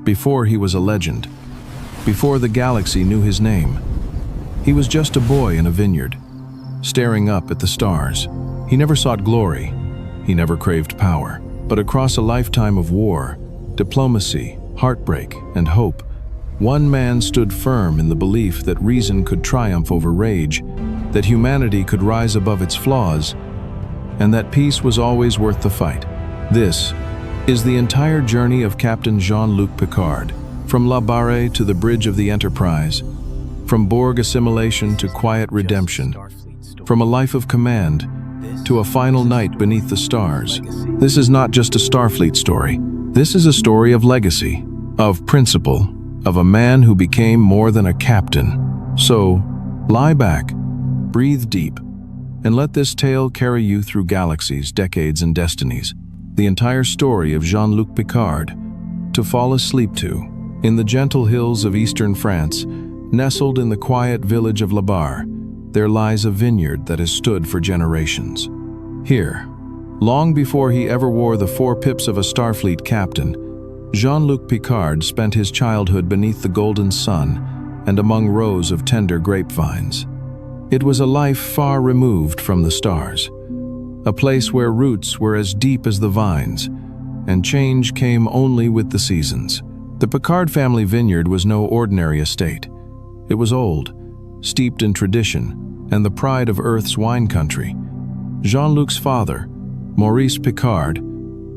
before he was a legend, before the galaxy knew his name. He was just a boy in a vineyard, staring up at the stars. He never sought glory, he never craved power, but across a lifetime of war, diplomacy, heartbreak, and hope, one man stood firm in the belief that reason could triumph over rage, that humanity could rise above its flaws, and that peace was always worth the fight. This is the entire journey of Captain Jean-Luc Picard, from Barre to the bridge of the Enterprise, from Borg assimilation to quiet redemption, from a life of command to a final night beneath the stars. This is not just a Starfleet story. This is a story of legacy, of principle, of a man who became more than a captain. So, lie back, breathe deep, and let this tale carry you through galaxies, decades, and destinies. The entire story of Jean-Luc Picard, to fall asleep to. In the gentle hills of eastern France, nestled in the quiet village of Barre, there lies a vineyard that has stood for generations. Here, long before he ever wore the 4 pips of a Starfleet captain, Jean-Luc Picard spent his childhood beneath the golden sun and among rows of tender grapevines. It was a life far removed from the stars, a place where roots were as deep as the vines, and change came only with the seasons. The Picard family vineyard was no ordinary estate. It was old, steeped in tradition, and the pride of Earth's wine country. Jean-Luc's father, Maurice Picard,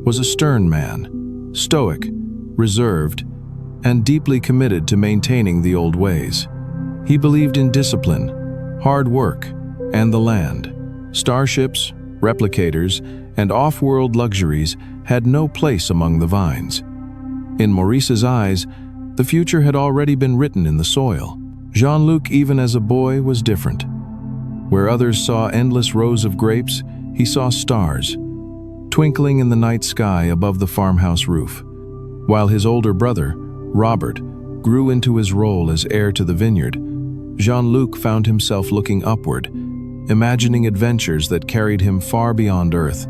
was a stern man, stoic, reserved, and deeply committed to maintaining the old ways. He believed in discipline, hard work, and the land. Starships, replicators, and off-world luxuries had no place among the vines. In Maurice's eyes, the future had already been written in the soil. Jean-Luc, even as a boy, was different. Where others saw endless rows of grapes, he saw stars, twinkling in the night sky above the farmhouse roof. While his older brother, Robert, grew into his role as heir to the vineyard, Jean-Luc found himself looking upward, imagining adventures that carried him far beyond Earth.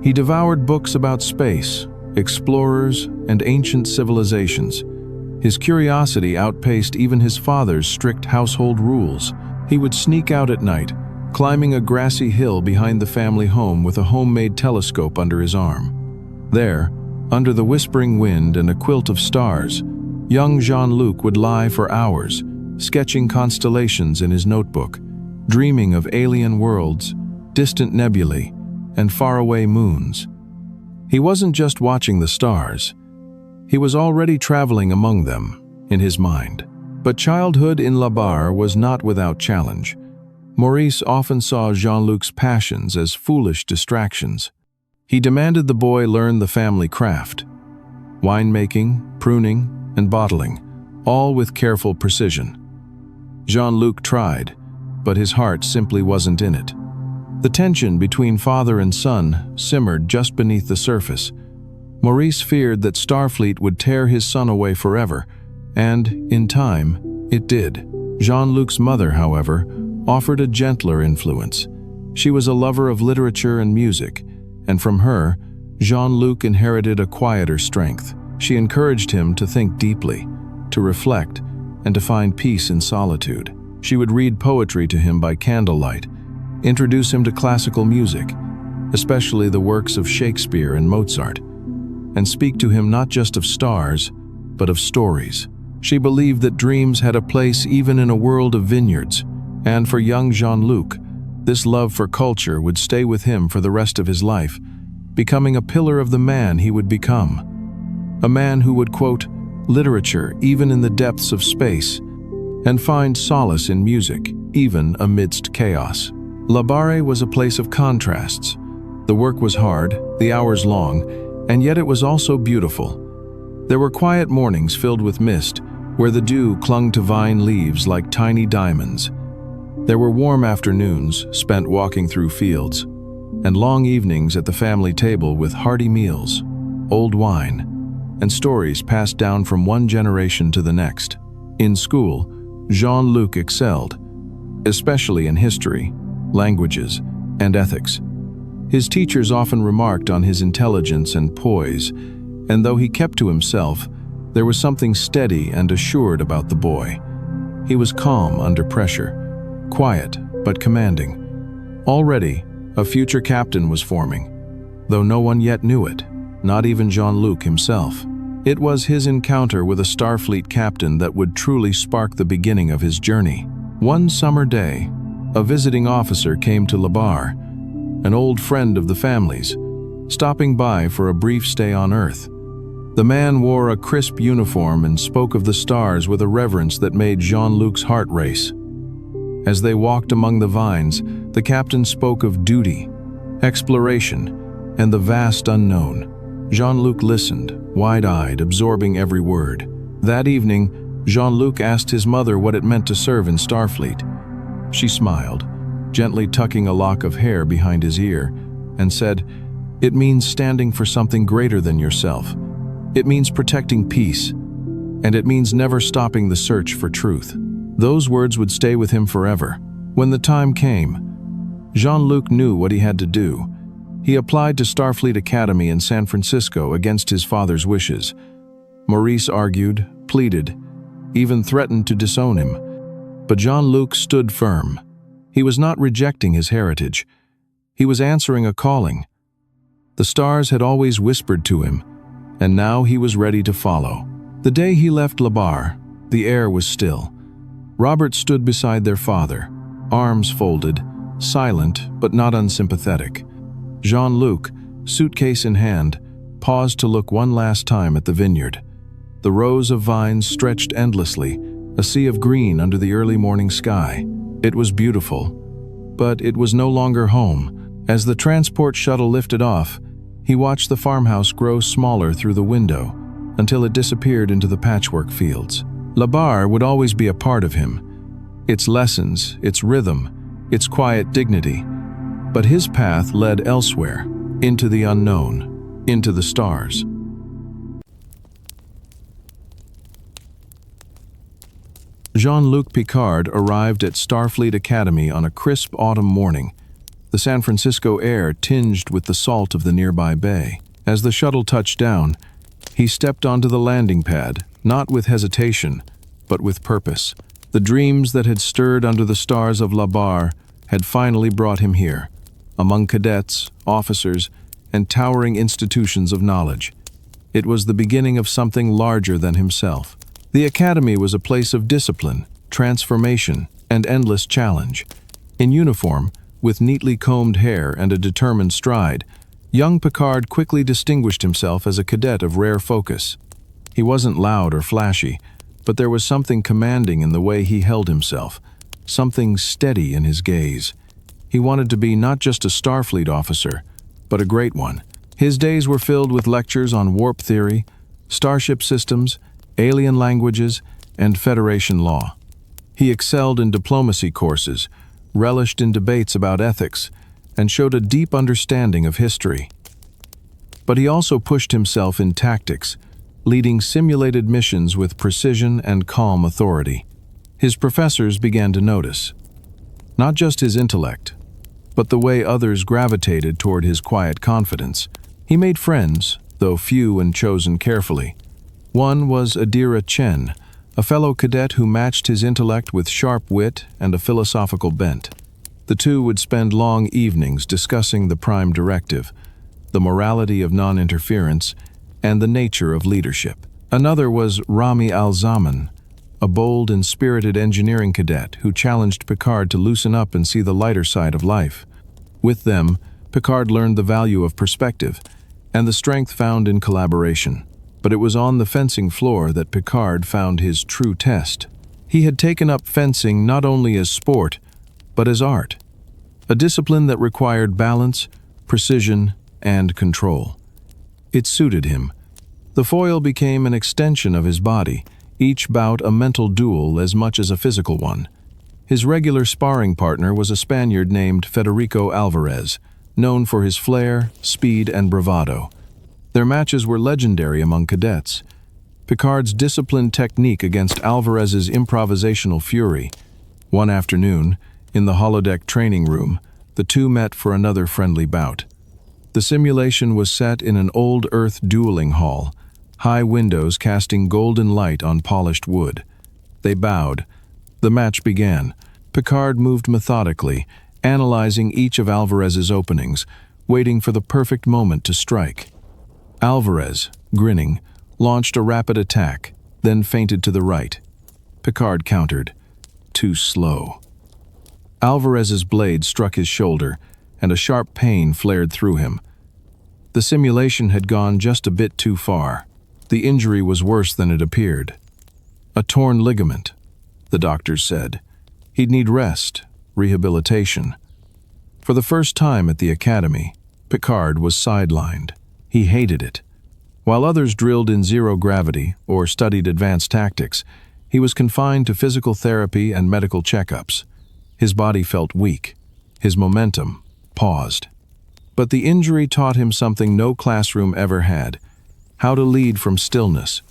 He devoured books about space, explorers, and ancient civilizations. His curiosity outpaced even his father's strict household rules. He would sneak out at night, climbing a grassy hill behind the family home with a homemade telescope under his arm. There, under the whispering wind and a quilt of stars, young Jean-Luc would lie for hours, sketching constellations in his notebook, dreaming of alien worlds, distant nebulae, and faraway moons. He wasn't just watching the stars. He was already traveling among them, in his mind. But childhood in Barre was not without challenge. Maurice often saw Jean-Luc's passions as foolish distractions. He demanded the boy learn the family craft: winemaking, pruning, and bottling, all with careful precision. Jean-Luc tried, but his heart simply wasn't in it. The tension between father and son simmered just beneath the surface. Maurice feared that Starfleet would tear his son away forever, and, in time, it did. Jean-Luc's mother, however, offered a gentler influence. She was a lover of literature and music, and from her, Jean-Luc inherited a quieter strength. She encouraged him to think deeply, to reflect, and to find peace in solitude. She would read poetry to him by candlelight, introduce him to classical music, especially the works of Shakespeare and Mozart, and speak to him not just of stars, but of stories. She believed that dreams had a place even in a world of vineyards, and for young Jean-Luc, this love for culture would stay with him for the rest of his life, becoming a pillar of the man he would become. A man who would quote literature even in the depths of space, and find solace in music, even amidst chaos. Barre was a place of contrasts. The work was hard, the hours long, and yet it was also beautiful. There were quiet mornings filled with mist, where the dew clung to vine leaves like tiny diamonds. There were warm afternoons spent walking through fields, and long evenings at the family table with hearty meals, old wine, and stories passed down from one generation to the next. In school, Jean-Luc excelled, especially in history, languages, and ethics. His teachers often remarked on his intelligence and poise, and though he kept to himself, There was something steady and assured about the boy. He was calm under pressure, quiet but commanding. Already, a future captain was forming, though no one yet knew it, not even Jean-Luc himself. It was his encounter with a Starfleet captain that would truly spark the beginning of his journey. One summer day, a visiting officer came to Barre, an old friend of the family's, stopping by for a brief stay on Earth. The man wore a crisp uniform and spoke of the stars with a reverence that made Jean-Luc's heart race. As they walked among the vines, the captain spoke of duty, exploration, and the vast unknown. Jean-Luc listened, wide-eyed, absorbing every word. That evening, Jean-Luc asked his mother what it meant to serve in Starfleet. She smiled, gently tucking a lock of hair behind his ear, and said, "It means standing for something greater than yourself. It means protecting peace, and it means never stopping the search for truth." Those words would stay with him forever. When the time came, Jean-Luc knew what he had to do. He applied to Starfleet Academy in San Francisco against his father's wishes. Maurice argued, pleaded, even threatened to disown him. But Jean-Luc stood firm. He was not rejecting his heritage. He was answering a calling. The stars had always whispered to him, and now he was ready to follow. The day he left Barre, the air was still. Robert stood beside their father, arms folded, silent but not unsympathetic. Jean-Luc, suitcase in hand, paused to look one last time at the vineyard. The rows of vines stretched endlessly, a sea of green under the early morning sky. It was beautiful, but it was no longer home. As the transport shuttle lifted off, he watched the farmhouse grow smaller through the window until it disappeared into the patchwork fields. Barre would always be a part of him, its lessons, its rhythm, its quiet dignity. But his path led elsewhere, into the unknown, into the stars. Jean-Luc Picard arrived at Starfleet Academy on a crisp autumn morning, the San Francisco air tinged with the salt of the nearby bay. As the shuttle touched down, he stepped onto the landing pad, not with hesitation, but with purpose. The dreams that had stirred under the stars of Barre had finally brought him here, among cadets, officers, and towering institutions of knowledge. It was the beginning of something larger than himself. The academy was a place of discipline, transformation, and endless challenge. In uniform, with neatly combed hair and a determined stride, young Picard quickly distinguished himself as a cadet of rare focus. He wasn't loud or flashy, but there was something commanding in the way he held himself, something steady in his gaze. He wanted to be not just a Starfleet officer, but a great one. His days were filled with lectures on warp theory, starship systems, alien languages, and Federation law. He excelled in diplomacy courses, relished in debates about ethics, and showed a deep understanding of history. But he also pushed himself in tactics, leading simulated missions with precision and calm authority. His professors began to notice, not just his intellect, but the way others gravitated toward his quiet confidence. He made friends, though few and chosen carefully. One was Adira Chen, a fellow cadet who matched his intellect with sharp wit and a philosophical bent. The two would spend long evenings discussing the Prime Directive, the morality of non-interference, and the nature of leadership. Another was Rami Al-Zaman, a bold and spirited engineering cadet who challenged Picard to loosen up and see the lighter side of life. With them, Picard learned the value of perspective and the strength found in collaboration. But it was on the fencing floor that Picard found his true test. He had taken up fencing not only as sport, but as art, a discipline that required balance, precision, and control. It suited him. The foil became an extension of his body, each bout a mental duel as much as a physical one. His regular sparring partner was a Spaniard named Federico Alvarez, known for his flair, speed, and bravado. Their matches were legendary among cadets. Picard's disciplined technique against Alvarez's improvisational fury. One afternoon, in the holodeck training room, the two met for another friendly bout. The simulation was set in an old Earth dueling hall, high windows casting golden light on polished wood. They bowed. The match began. Picard moved methodically, analyzing each of Alvarez's openings, waiting for the perfect moment to strike. Alvarez, grinning, launched a rapid attack, then feinted to the right. Picard countered. Too slow. Alvarez's blade struck his shoulder, and a sharp pain flared through him. The simulation had gone just a bit too far. The injury was worse than it appeared. A torn ligament, the doctors said. He'd need rest, rehabilitation. For the first time at the academy, Picard was sidelined. He hated it. While others drilled in zero gravity or studied advanced tactics, he was confined to physical therapy and medical checkups. His body felt weak. His momentum paused. But the injury taught him something no classroom ever had: how to lead from stillness,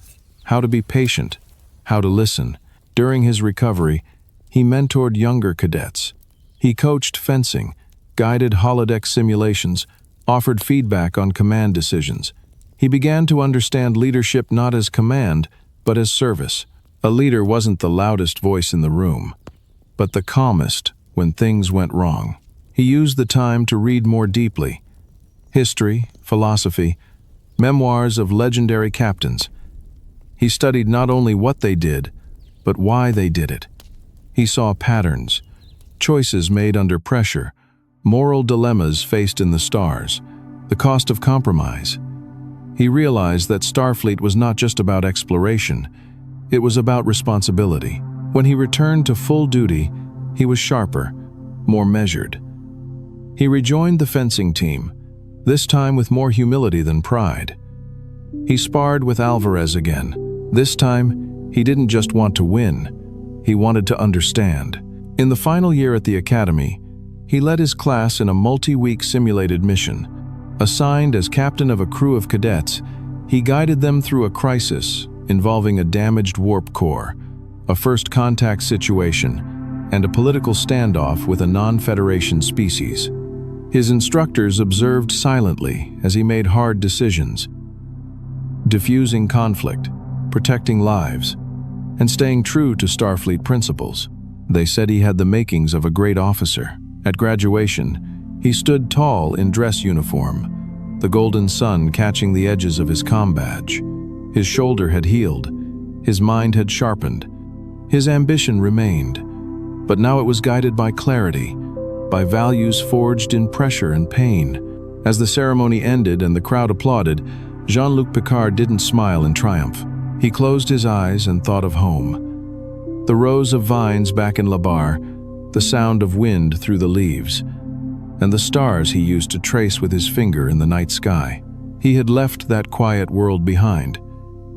how to be patient, how to listen. During his recovery, he mentored younger cadets. He coached fencing, guided holodeck simulations, offered feedback on command decisions. He began to understand leadership not as command, but as service. A leader wasn't the loudest voice in the room, but the calmest when things went wrong. He used the time to read more deeply. History, philosophy, memoirs of legendary captains. He studied not only what they did, but why they did it. He saw patterns, choices made under pressure, moral dilemmas faced in the stars, the cost of compromise. He realized that Starfleet was not just about exploration, it was about responsibility. When he returned to full duty, he was sharper, more measured. He rejoined the fencing team, this time with more humility than pride. He sparred with Alvarez again. This time, he didn't just want to win, he wanted to understand. In the final year at the academy, he led his class in a multi-week simulated mission. Assigned as captain of a crew of cadets, he guided them through a crisis involving a damaged warp core, a first contact situation, and a political standoff with a non-Federation species. His instructors observed silently as he made hard decisions, diffusing conflict, protecting lives, and staying true to Starfleet principles. They said he had the makings of a great officer. At graduation, he stood tall in dress uniform, the golden sun catching the edges of his comm badge. His shoulder had healed, his mind had sharpened, his ambition remained, but now it was guided by clarity, by values forged in pressure and pain. As the ceremony ended and the crowd applauded, Jean-Luc Picard didn't smile in triumph. He closed his eyes and thought of home. The rows of vines back in Barre, the sound of wind through the leaves, and the stars he used to trace with his finger in the night sky. He had left that quiet world behind,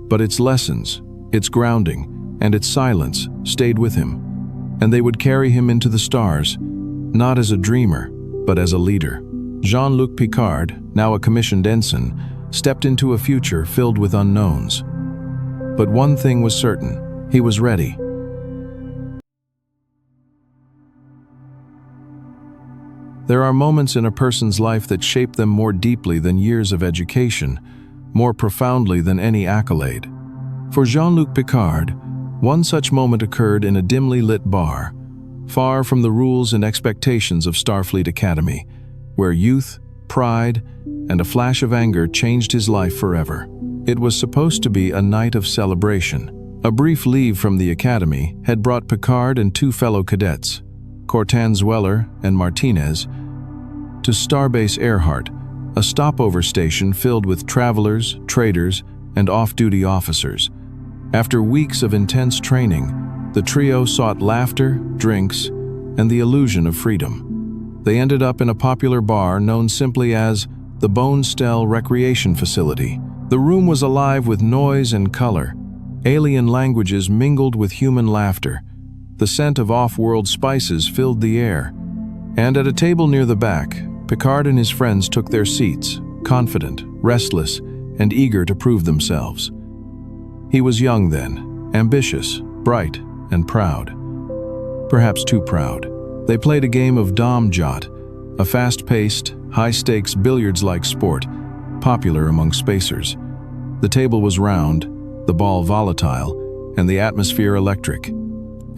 but its lessons, its grounding, and its silence stayed with him, and they would carry him into the stars, not as a dreamer, but as a leader. Jean-Luc Picard, now a commissioned ensign, stepped into a future filled with unknowns. But one thing was certain: he was ready. There are moments in a person's life that shape them more deeply than years of education, more profoundly than any accolade. For Jean-Luc Picard, one such moment occurred in a dimly lit bar, far from the rules and expectations of Starfleet Academy, where youth, pride, and a flash of anger changed his life forever. It was supposed to be a night of celebration. A brief leave from the academy had brought Picard and two fellow cadets, Cortanzueller and Martinez, to Starbase Earhart, a stopover station filled with travelers, traders, and off-duty officers. After weeks of intense training, the trio sought laughter, drinks, and the illusion of freedom. They ended up in a popular bar known simply as the Bonestell Recreation Facility. The room was alive with noise and color. Alien languages mingled with human laughter. The scent of off-world spices filled the air. And at a table near the back, Picard and his friends took their seats, confident, restless, and eager to prove themselves. He was young then, ambitious, bright, and proud. Perhaps too proud. They played a game of Dom Jot, a fast-paced, high-stakes billiards-like sport, popular among spacers. The table was round, the ball volatile, and the atmosphere electric.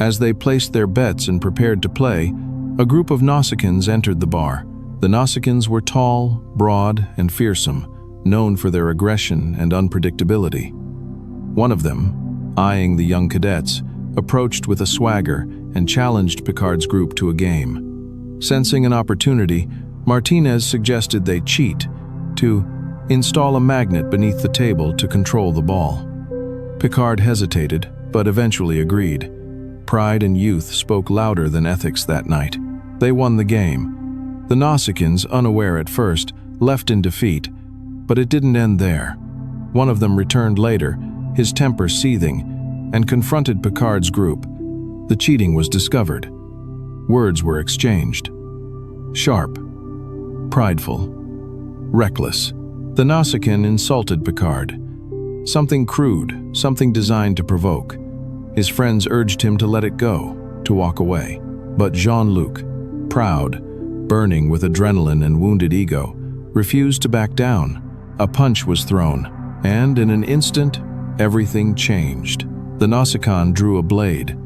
As they placed their bets and prepared to play, a group of Nausicaans entered the bar. The Nausicaans were tall, broad, and fearsome, known for their aggression and unpredictability. One of them, eyeing the young cadets, approached with a swagger and challenged Picard's group to a game. Sensing an opportunity, Martinez suggested they cheat, to install a magnet beneath the table to control the ball. Picard hesitated, but eventually agreed. Pride and youth spoke louder than ethics that night. They won the game. The Nausicaans, unaware at first, left in defeat, but it didn't end there. One of them returned later, his temper seething, and confronted Picard's group. The cheating was discovered. Words were exchanged. Sharp, prideful, reckless. The Nausicaan insulted Picard. Something crude, something designed to provoke. His friends urged him to let it go, to walk away. But Jean-Luc, proud, burning with adrenaline and wounded ego, refused to back down. A punch was thrown, and in an instant, everything changed. The Nausicaan drew a blade,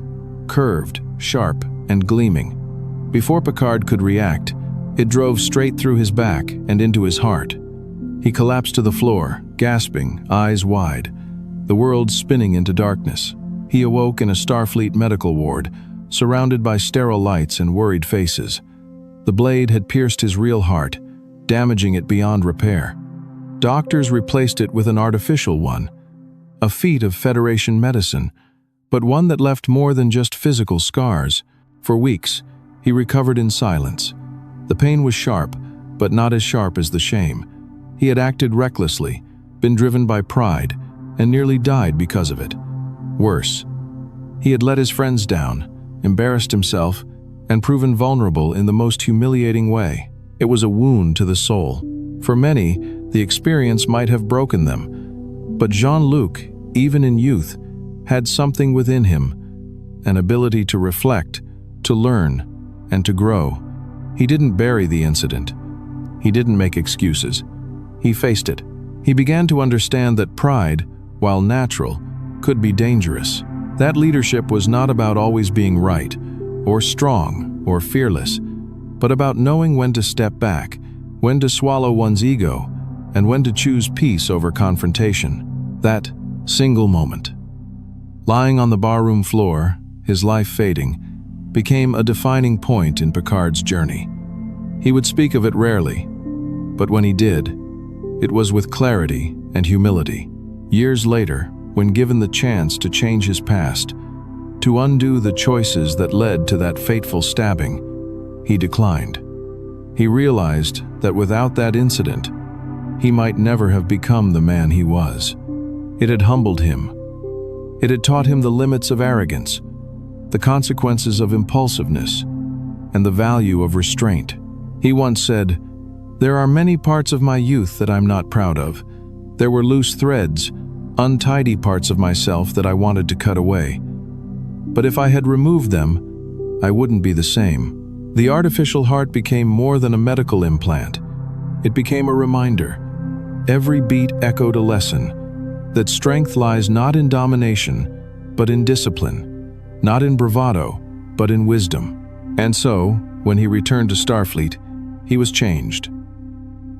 curved, sharp, and gleaming. Before Picard could react, it drove straight through his back and into his heart. He collapsed to the floor, gasping, eyes wide, the world spinning into darkness. He awoke in a Starfleet medical ward, surrounded by sterile lights and worried faces. The blade had pierced his real heart, damaging it beyond repair. Doctors replaced it with an artificial one, a feat of Federation medicine, but one that left more than just physical scars. For weeks, he recovered in silence. The pain was sharp, but not as sharp as the shame. He had acted recklessly, been driven by pride, and nearly died because of it. Worse, he had let his friends down, embarrassed himself, and proven vulnerable in the most humiliating way. It was a wound to the soul. For many, the experience might have broken them. But Jean-Luc, even in youth, had something within him, an ability to reflect, to learn, and to grow. He didn't bury the incident. He didn't make excuses. He faced it. He began to understand that pride, while natural, could be dangerous. That leadership was not about always being right, or strong, or fearless, but about knowing when to step back, when to swallow one's ego, and when to choose peace over confrontation. That single moment, lying on the barroom floor, his life fading, became a defining point in Picard's journey. He would speak of it rarely, but when he did, it was with clarity and humility. Years later, when given the chance to change his past, to undo the choices that led to that fateful stabbing, he declined. He realized that without that incident, he might never have become the man he was. It had humbled him. It had taught him the limits of arrogance, the consequences of impulsiveness, and the value of restraint. He once said, "There are many parts of my youth that I'm not proud of. There were loose threads, untidy parts of myself that I wanted to cut away. But if I had removed them, I wouldn't be the same." The artificial heart became more than a medical implant. It became a reminder. Every beat echoed a lesson, that strength lies not in domination, but in discipline, not in bravado, but in wisdom. And so, when he returned to Starfleet, he was changed.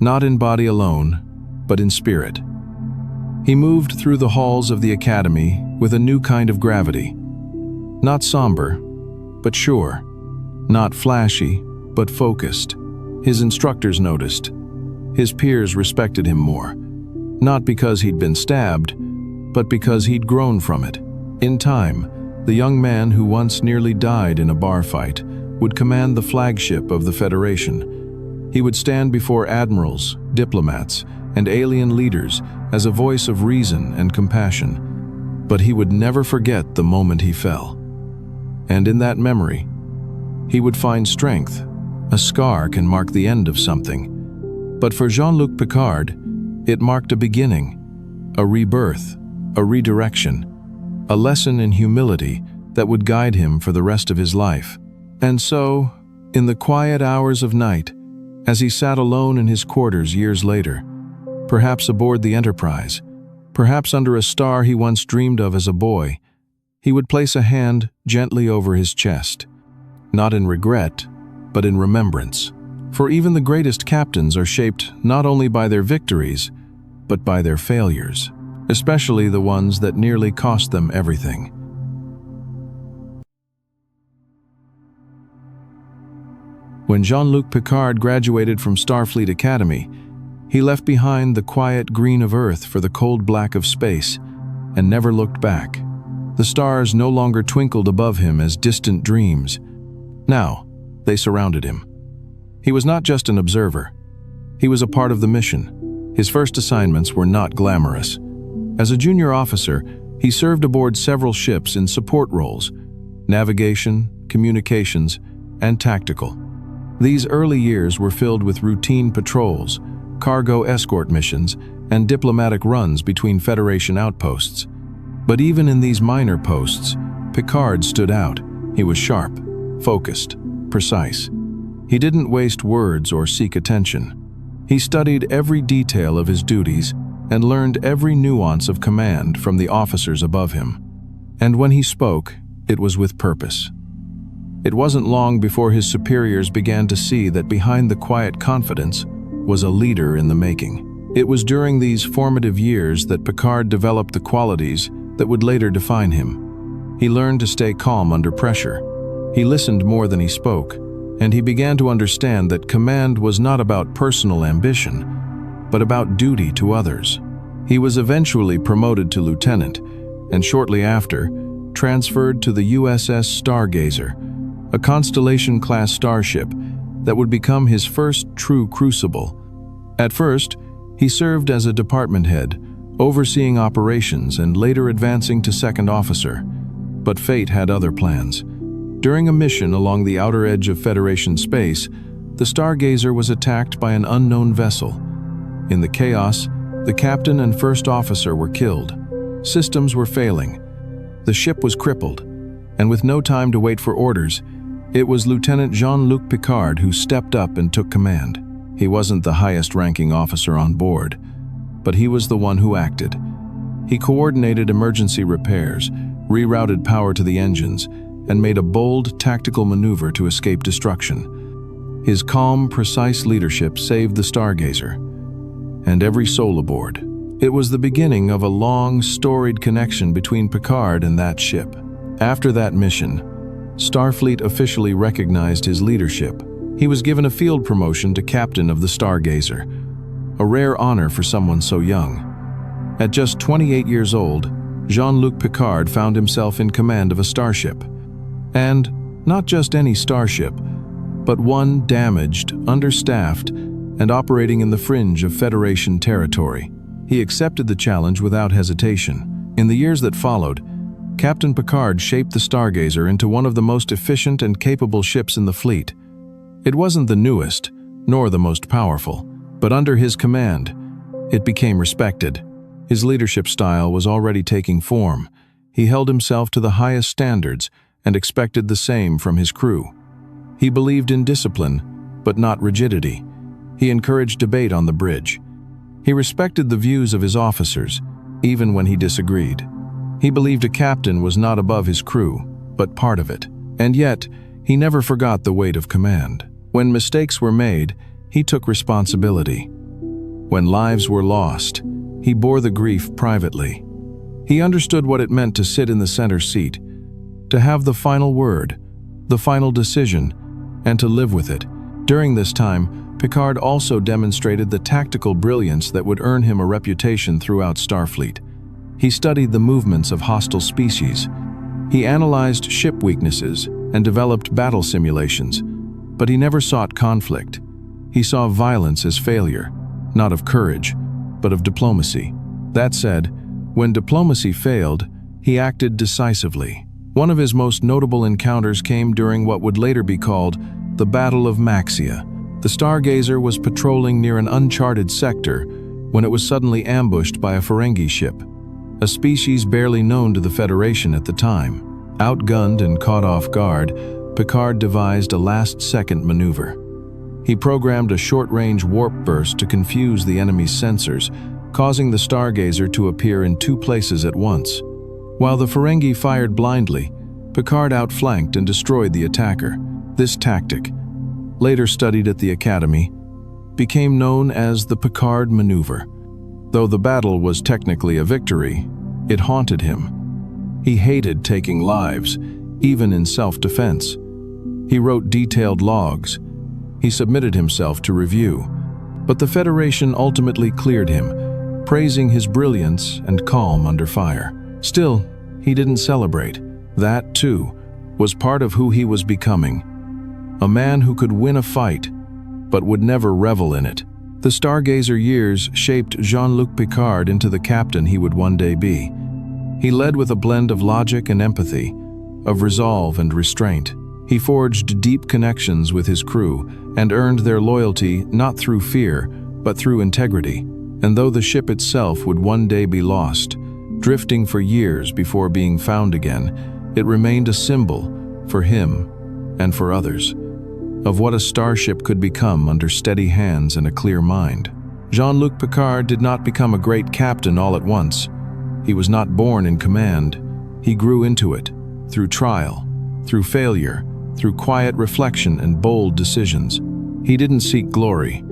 Not in body alone, but in spirit. He moved through the halls of the Academy with a new kind of gravity. Not somber, but sure. Not flashy, but focused. His instructors noticed. His peers respected him more. Not because he'd been stabbed, but because he'd grown from it. In time, the young man who once nearly died in a bar fight would command the flagship of the Federation. He would stand before admirals, diplomats, and alien leaders as a voice of reason and compassion. But he would never forget the moment he fell. And in that memory, he would find strength. A scar can mark the end of something. But for Jean-Luc Picard, it marked a beginning, a rebirth, a redirection, a lesson in humility that would guide him for the rest of his life. And so, in the quiet hours of night, as he sat alone in his quarters years later, perhaps aboard the Enterprise, perhaps under a star he once dreamed of as a boy, he would place a hand gently over his chest, not in regret, but in remembrance. For even the greatest captains are shaped not only by their victories, but by their failures, especially the ones that nearly cost them everything. When Jean-Luc Picard graduated from Starfleet Academy, he left behind the quiet green of Earth for the cold black of space and never looked back. The stars no longer twinkled above him as distant dreams. Now, they surrounded him. He was not just an observer. He was a part of the mission. His first assignments were not glamorous. As a junior officer, he served aboard several ships in support roles: navigation, communications, and tactical. These early years were filled with routine patrols, cargo escort missions, and diplomatic runs between Federation outposts. But even in these minor posts, Picard stood out. He was sharp, focused, precise. He didn't waste words or seek attention. He studied every detail of his duties and learned every nuance of command from the officers above him. And when he spoke, it was with purpose. It wasn't long before his superiors began to see that behind the quiet confidence was a leader in the making. It was during these formative years that Picard developed the qualities that would later define him. He learned to stay calm under pressure. He listened more than he spoke, and he began to understand that command was not about personal ambition, but about duty to others. He was eventually promoted to lieutenant, and shortly after, transferred to the USS Stargazer, a Constellation-class starship that would become his first true crucible. At first, he served as a department head, overseeing operations and later advancing to second officer. But fate had other plans. During a mission along the outer edge of Federation space, the Stargazer was attacked by an unknown vessel. In the chaos, the captain and first officer were killed. Systems were failing. The ship was crippled, and with no time to wait for orders, it was Lieutenant Jean-Luc Picard who stepped up and took command. He wasn't the highest-ranking officer on board, but he was the one who acted. He coordinated emergency repairs, rerouted power to the engines, and made a bold tactical maneuver to escape destruction. His calm, precise leadership saved the Stargazer and every soul aboard. It was the beginning of a long, storied connection between Picard and that ship. After that mission, Starfleet officially recognized his leadership. He was given a field promotion to captain of the Stargazer, a rare honor for someone so young. At just 28 years old, Jean-Luc Picard found himself in command of a starship. And not just any starship, but one damaged, understaffed, and operating in the fringe of Federation territory. He accepted the challenge without hesitation. In the years that followed, Captain Picard shaped the Stargazer into one of the most efficient and capable ships in the fleet. It wasn't the newest, nor the most powerful, but under his command, it became respected. His leadership style was already taking form. He held himself to the highest standards and expected the same from his crew. He believed in discipline, but not rigidity. He encouraged debate on the bridge. He respected the views of his officers, even when he disagreed. He believed a captain was not above his crew, but part of it. And yet, he never forgot the weight of command. When mistakes were made, he took responsibility. When lives were lost, he bore the grief privately. He understood what it meant to sit in the center seat, to have the final word, the final decision, and to live with it. During this time, Picard also demonstrated the tactical brilliance that would earn him a reputation throughout Starfleet. He studied the movements of hostile species. He analyzed ship weaknesses and developed battle simulations, but he never sought conflict. He saw violence as failure, not of courage, but of diplomacy. That said, when diplomacy failed, he acted decisively. One of his most notable encounters came during what would later be called the Battle of Maxia. The Stargazer was patrolling near an uncharted sector when it was suddenly ambushed by a Ferengi ship, a species barely known to the Federation at the time. Outgunned and caught off guard, Picard devised a last-second maneuver. He programmed a short-range warp burst to confuse the enemy's sensors, causing the Stargazer to appear in two places at once. While the Ferengi fired blindly, Picard outflanked and destroyed the attacker. This tactic, later studied at the Academy, became known as the Picard maneuver. Though the battle was technically a victory, it haunted him. He hated taking lives, even in self-defense. He wrote detailed logs. He submitted himself to review. But the Federation ultimately cleared him, praising his brilliance and calm under fire. Still, he didn't celebrate. That, too, was part of who he was becoming. A man who could win a fight, but would never revel in it. The Stargazer years shaped Jean-Luc Picard into the captain he would one day be. He led with a blend of logic and empathy, of resolve and restraint. He forged deep connections with his crew and earned their loyalty not through fear, but through integrity. And though the ship itself would one day be lost, drifting for years before being found again, it remained a symbol for him and for others of what a starship could become under steady hands and a clear mind. Jean-Luc Picard did not become a great captain all at once. He was not born in command. He grew into it, through trial, through failure, through quiet reflection and bold decisions. He didn't seek glory.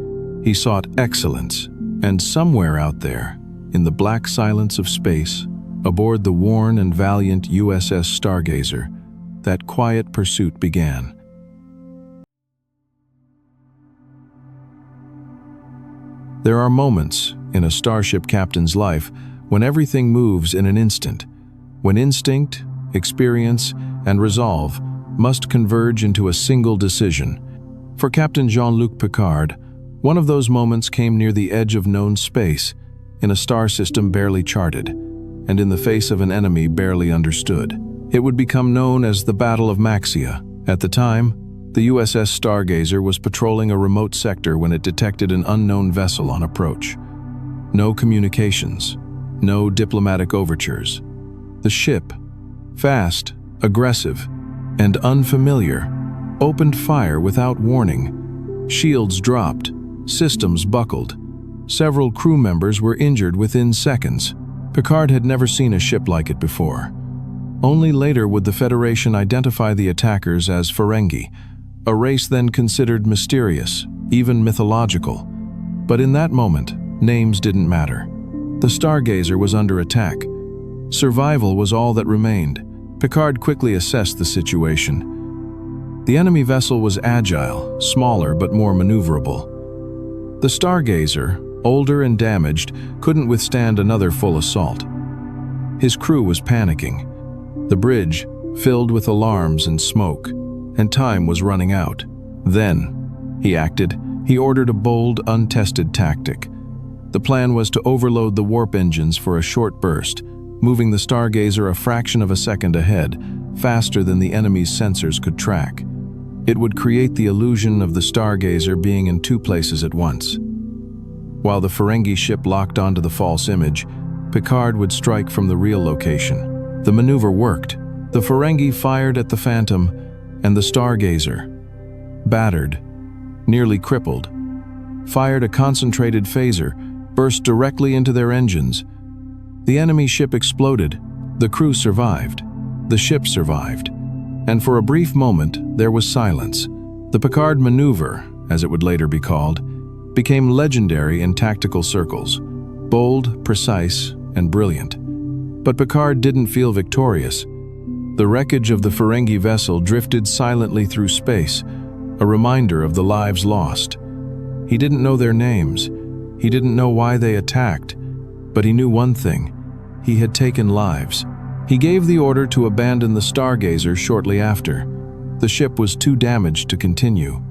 He sought excellence. And somewhere out there, in the black silence of space, aboard the worn and valiant USS Stargazer, that quiet pursuit began. There are moments in a starship captain's life when everything moves in an instant, when instinct, experience, and resolve must converge into a single decision. For Captain Jean-Luc Picard, one of those moments came near the edge of known space, in a star system barely charted, and in the face of an enemy barely understood. It would become known as the Battle of Maxia. At the time, the USS Stargazer was patrolling a remote sector when it detected an unknown vessel on approach. No communications, no diplomatic overtures. The ship, fast, aggressive, and unfamiliar, opened fire without warning. Shields dropped, systems buckled. Several crew members were injured within seconds. Picard had never seen a ship like it before. Only later would the Federation identify the attackers as Ferengi, a race then considered mysterious, even mythological. But in that moment, names didn't matter. The Stargazer was under attack. Survival was all that remained. Picard quickly assessed the situation. The enemy vessel was agile, smaller but more maneuverable. The Stargazer, older and damaged, couldn't withstand another full assault. His crew was panicking. The bridge, filled with alarms and smoke, and time was running out. Then, he acted. He ordered a bold, untested tactic. The plan was to overload the warp engines for a short burst, moving the Stargazer a fraction of a second ahead, faster than the enemy's sensors could track. It would create the illusion of the Stargazer being in two places at once. While the Ferengi ship locked onto the false image, Picard would strike from the real location. The maneuver worked. The Ferengi fired at the Phantom, and the Stargazer, battered, nearly crippled, fired a concentrated phaser, burst directly into their engines. The enemy ship exploded. The crew survived. The ship survived. And for a brief moment, there was silence. The Picard maneuver, as it would later be called, became legendary in tactical circles, bold, precise, and brilliant. But Picard didn't feel victorious. The wreckage of the Ferengi vessel drifted silently through space, a reminder of the lives lost. He didn't know their names. He didn't know why they attacked. But he knew one thing. He had taken lives. He gave the order to abandon the Stargazer shortly after. The ship was too damaged to continue.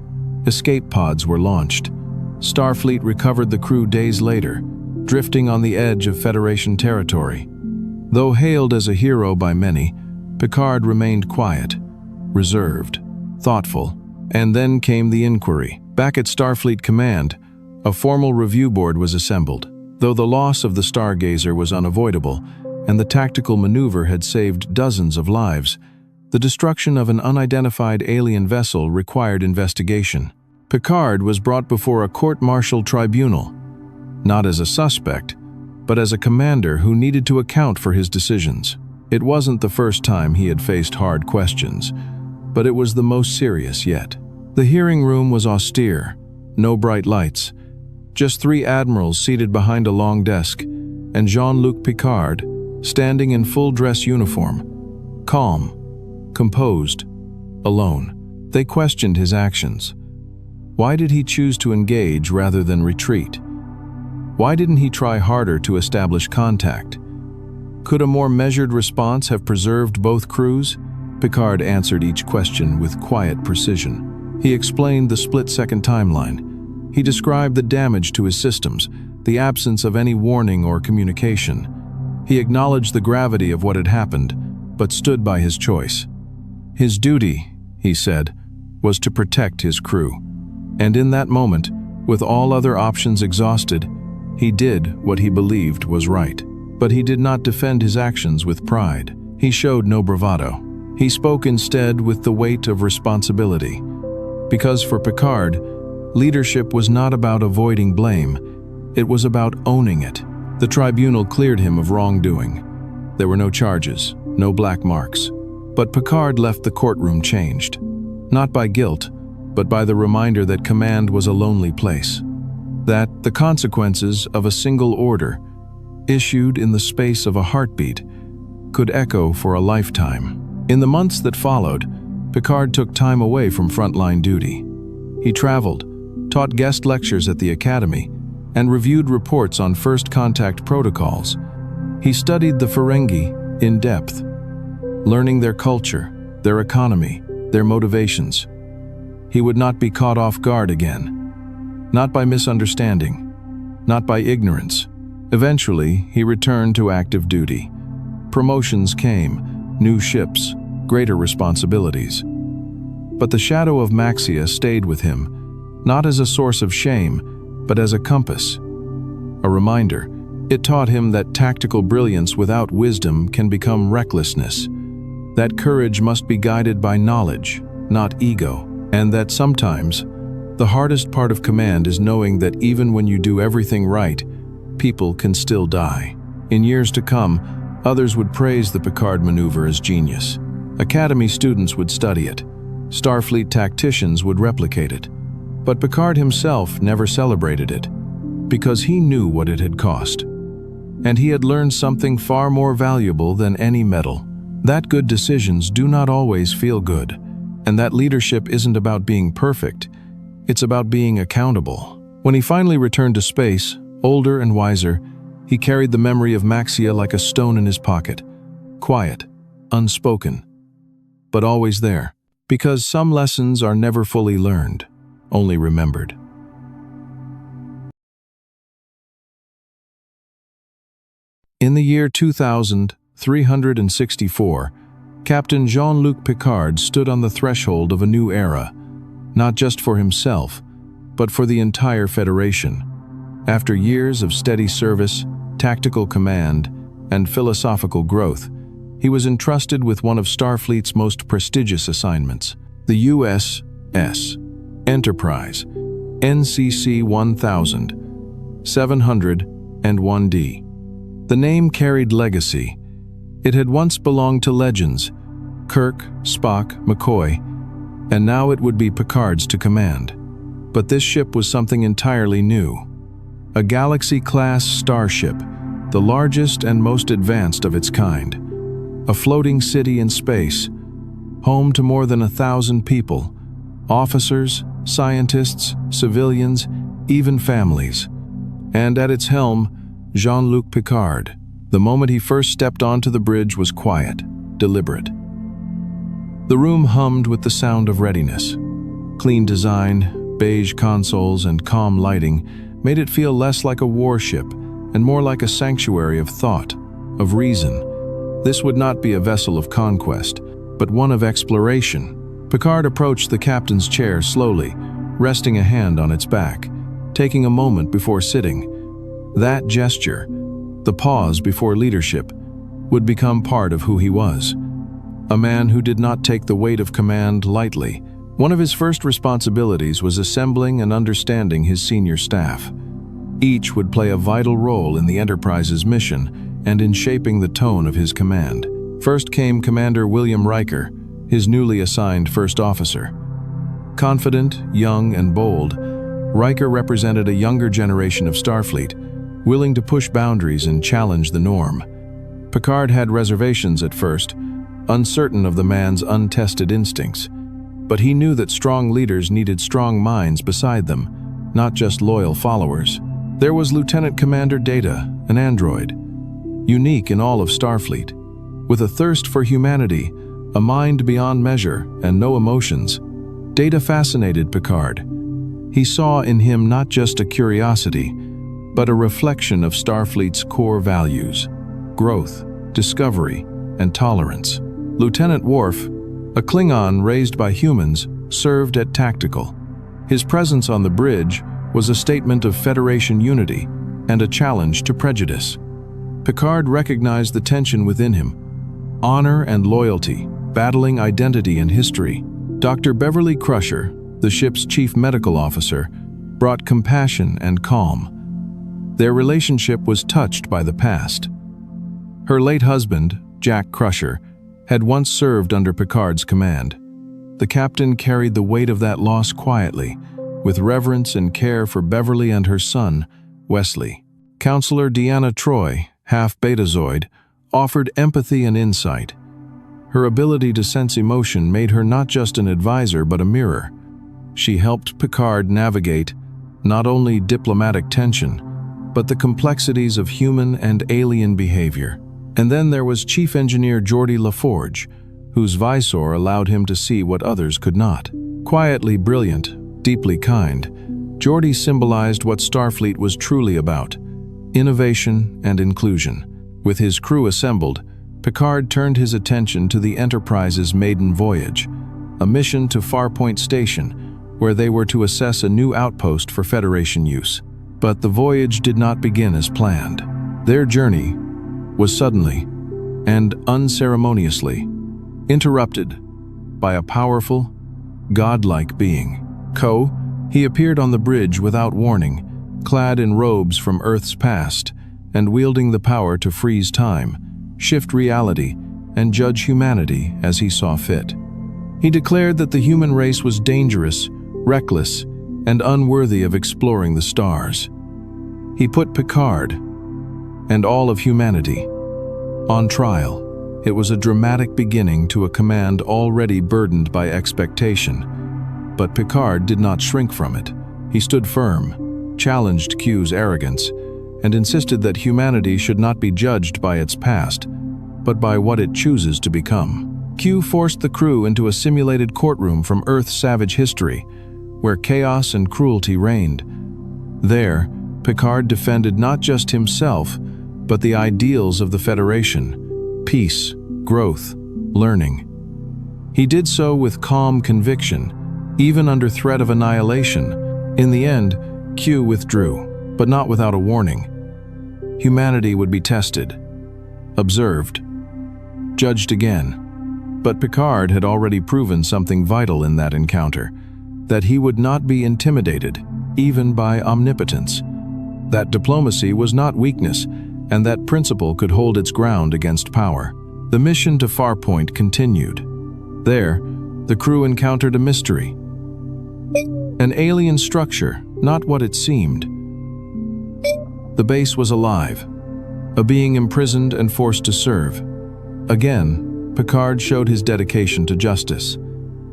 Escape pods were launched. Starfleet recovered the crew days later, drifting on the edge of Federation territory. Though hailed as a hero by many, Picard remained quiet, reserved, thoughtful, and then came the inquiry. Back at Starfleet Command, a formal review board was assembled. Though the loss of the Stargazer was unavoidable, and the tactical maneuver had saved dozens of lives, the destruction of an unidentified alien vessel required investigation. Picard was brought before a court-martial tribunal, not as a suspect, but as a commander who needed to account for his decisions. It wasn't the first time he had faced hard questions, but it was the most serious yet. The hearing room was austere, no bright lights, just 3 admirals seated behind a long desk, and Jean-Luc Picard, standing in full dress uniform, calm, composed, alone. They questioned his actions. Why did he choose to engage rather than retreat? Why didn't he try harder to establish contact? Could a more measured response have preserved both crews? Picard answered each question with quiet precision. He explained the split-second timeline. He described the damage to his systems, the absence of any warning or communication. He acknowledged the gravity of what had happened, but stood by his choice. His duty, he said, was to protect his crew. And in that moment, with all other options exhausted, he did what he believed was right. But he did not defend his actions with pride. He showed no bravado. He spoke instead with the weight of responsibility. Because for Picard, leadership was not about avoiding blame, it was about owning it. The tribunal cleared him of wrongdoing. There were no charges, no black marks. But Picard left the courtroom changed. Not by guilt, but by the reminder that command was a lonely place. That the consequences of a single order, issued in the space of a heartbeat, could echo for a lifetime. In the months that followed, Picard took time away from frontline duty. He traveled, taught guest lectures at the Academy, and reviewed reports on first contact protocols. He studied the Ferengi in depth, learning their culture, their economy, their motivations. He would not be caught off guard again. Not by misunderstanding, not by ignorance. Eventually, he returned to active duty. Promotions came, new ships, greater responsibilities. But the shadow of Maxia stayed with him, not as a source of shame, but as a compass. A reminder, it taught him that tactical brilliance without wisdom can become recklessness, that courage must be guided by knowledge, not ego, and that sometimes, the hardest part of command is knowing that even when you do everything right, people can still die. In years to come, others would praise the Picard maneuver as genius. Academy students would study it. Starfleet tacticians would replicate it. But Picard himself never celebrated it, because he knew what it had cost. And he had learned something far more valuable than any medal. That good decisions do not always feel good, and that leadership isn't about being perfect, it's about being accountable. When he finally returned to space, older and wiser, he carried the memory of Maxia like a stone in his pocket. Quiet, unspoken, but always there. Because some lessons are never fully learned, only remembered. In the year 2364, Captain Jean-Luc Picard stood on the threshold of a new era, not just for himself, but for the entire Federation. After years of steady service, tactical command, and philosophical growth, he was entrusted with one of Starfleet's most prestigious assignments, the USS Enterprise, NCC 1000-701D. The name carried legacy. It had once belonged to legends, Kirk, Spock, McCoy, and now it would be Picard's to command. But this ship was something entirely new. A Galaxy-class starship, the largest and most advanced of its kind. A floating city in space, home to more than 1,000 people, officers, scientists, civilians, even families. And at its helm, Jean-Luc Picard. The moment he first stepped onto the bridge was quiet, deliberate. The room hummed with the sound of readiness. Clean design, beige consoles, and calm lighting made it feel less like a warship and more like a sanctuary of thought, of reason. This would not be a vessel of conquest, but one of exploration. Picard approached the captain's chair slowly, resting a hand on its back, taking a moment before sitting. That gesture, the pause before leadership, would become part of who he was. A man who did not take the weight of command lightly. One of his first responsibilities was assembling and understanding his senior staff. Each would play a vital role in the Enterprise's mission and in shaping the tone of his command. First came Commander William Riker, his newly assigned first officer. Confident, young, and bold, Riker represented a younger generation of Starfleet, willing to push boundaries and challenge the norm. Picard had reservations at first, uncertain of the man's untested instincts. But he knew that strong leaders needed strong minds beside them, not just loyal followers. There was Lieutenant Commander Data, an android, unique in all of Starfleet. With a thirst for humanity, a mind beyond measure, and no emotions, Data fascinated Picard. He saw in him not just a curiosity, but a reflection of Starfleet's core values: growth, discovery, and tolerance. Lieutenant Worf, a Klingon raised by humans, served at Tactical. His presence on the bridge was a statement of Federation unity and a challenge to prejudice. Picard recognized the tension within him: honor and loyalty, battling identity and history. Dr. Beverly Crusher, the ship's chief medical officer, brought compassion and calm. Their relationship was touched by the past. Her late husband, Jack Crusher, had once served under Picard's command. The captain carried the weight of that loss quietly, with reverence and care for Beverly and her son, Wesley. Counselor Deanna Troi, half Betazoid, offered empathy and insight. Her ability to sense emotion made her not just an advisor but a mirror. She helped Picard navigate not only diplomatic tension, but the complexities of human and alien behavior. And then there was Chief Engineer Geordi LaForge, whose visor allowed him to see what others could not. Quietly brilliant, deeply kind, Geordi symbolized what Starfleet was truly about: innovation and inclusion. With his crew assembled, Picard turned his attention to the Enterprise's maiden voyage, a mission to Farpoint Station, where they were to assess a new outpost for Federation use. But the voyage did not begin as planned. Their journey was suddenly and unceremoniously interrupted by a powerful, godlike being. He appeared on the bridge without warning, clad in robes from Earth's past, and wielding the power to freeze time, shift reality, and judge humanity as he saw fit. He declared that the human race was dangerous, reckless, and unworthy of exploring the stars. He put Picard and all of humanity on trial. It was a dramatic beginning to a command already burdened by expectation. But Picard did not shrink from it. He stood firm, challenged Q's arrogance, and insisted that humanity should not be judged by its past, but by what it chooses to become. Q forced the crew into a simulated courtroom from Earth's savage history, where chaos and cruelty reigned. There, Picard defended not just himself, but the ideals of the Federation: peace, growth, learning. He did so with calm conviction, even under threat of annihilation. In the end, Q withdrew, but not without a warning. Humanity would be tested, observed, judged again. But Picard had already proven something vital in that encounter: that he would not be intimidated, even by omnipotence. That diplomacy was not weakness, and that principle could hold its ground against power. The mission to Farpoint continued. There, the crew encountered a mystery. An alien structure, not what it seemed. The base was alive, a being imprisoned and forced to serve. Again, Picard showed his dedication to justice.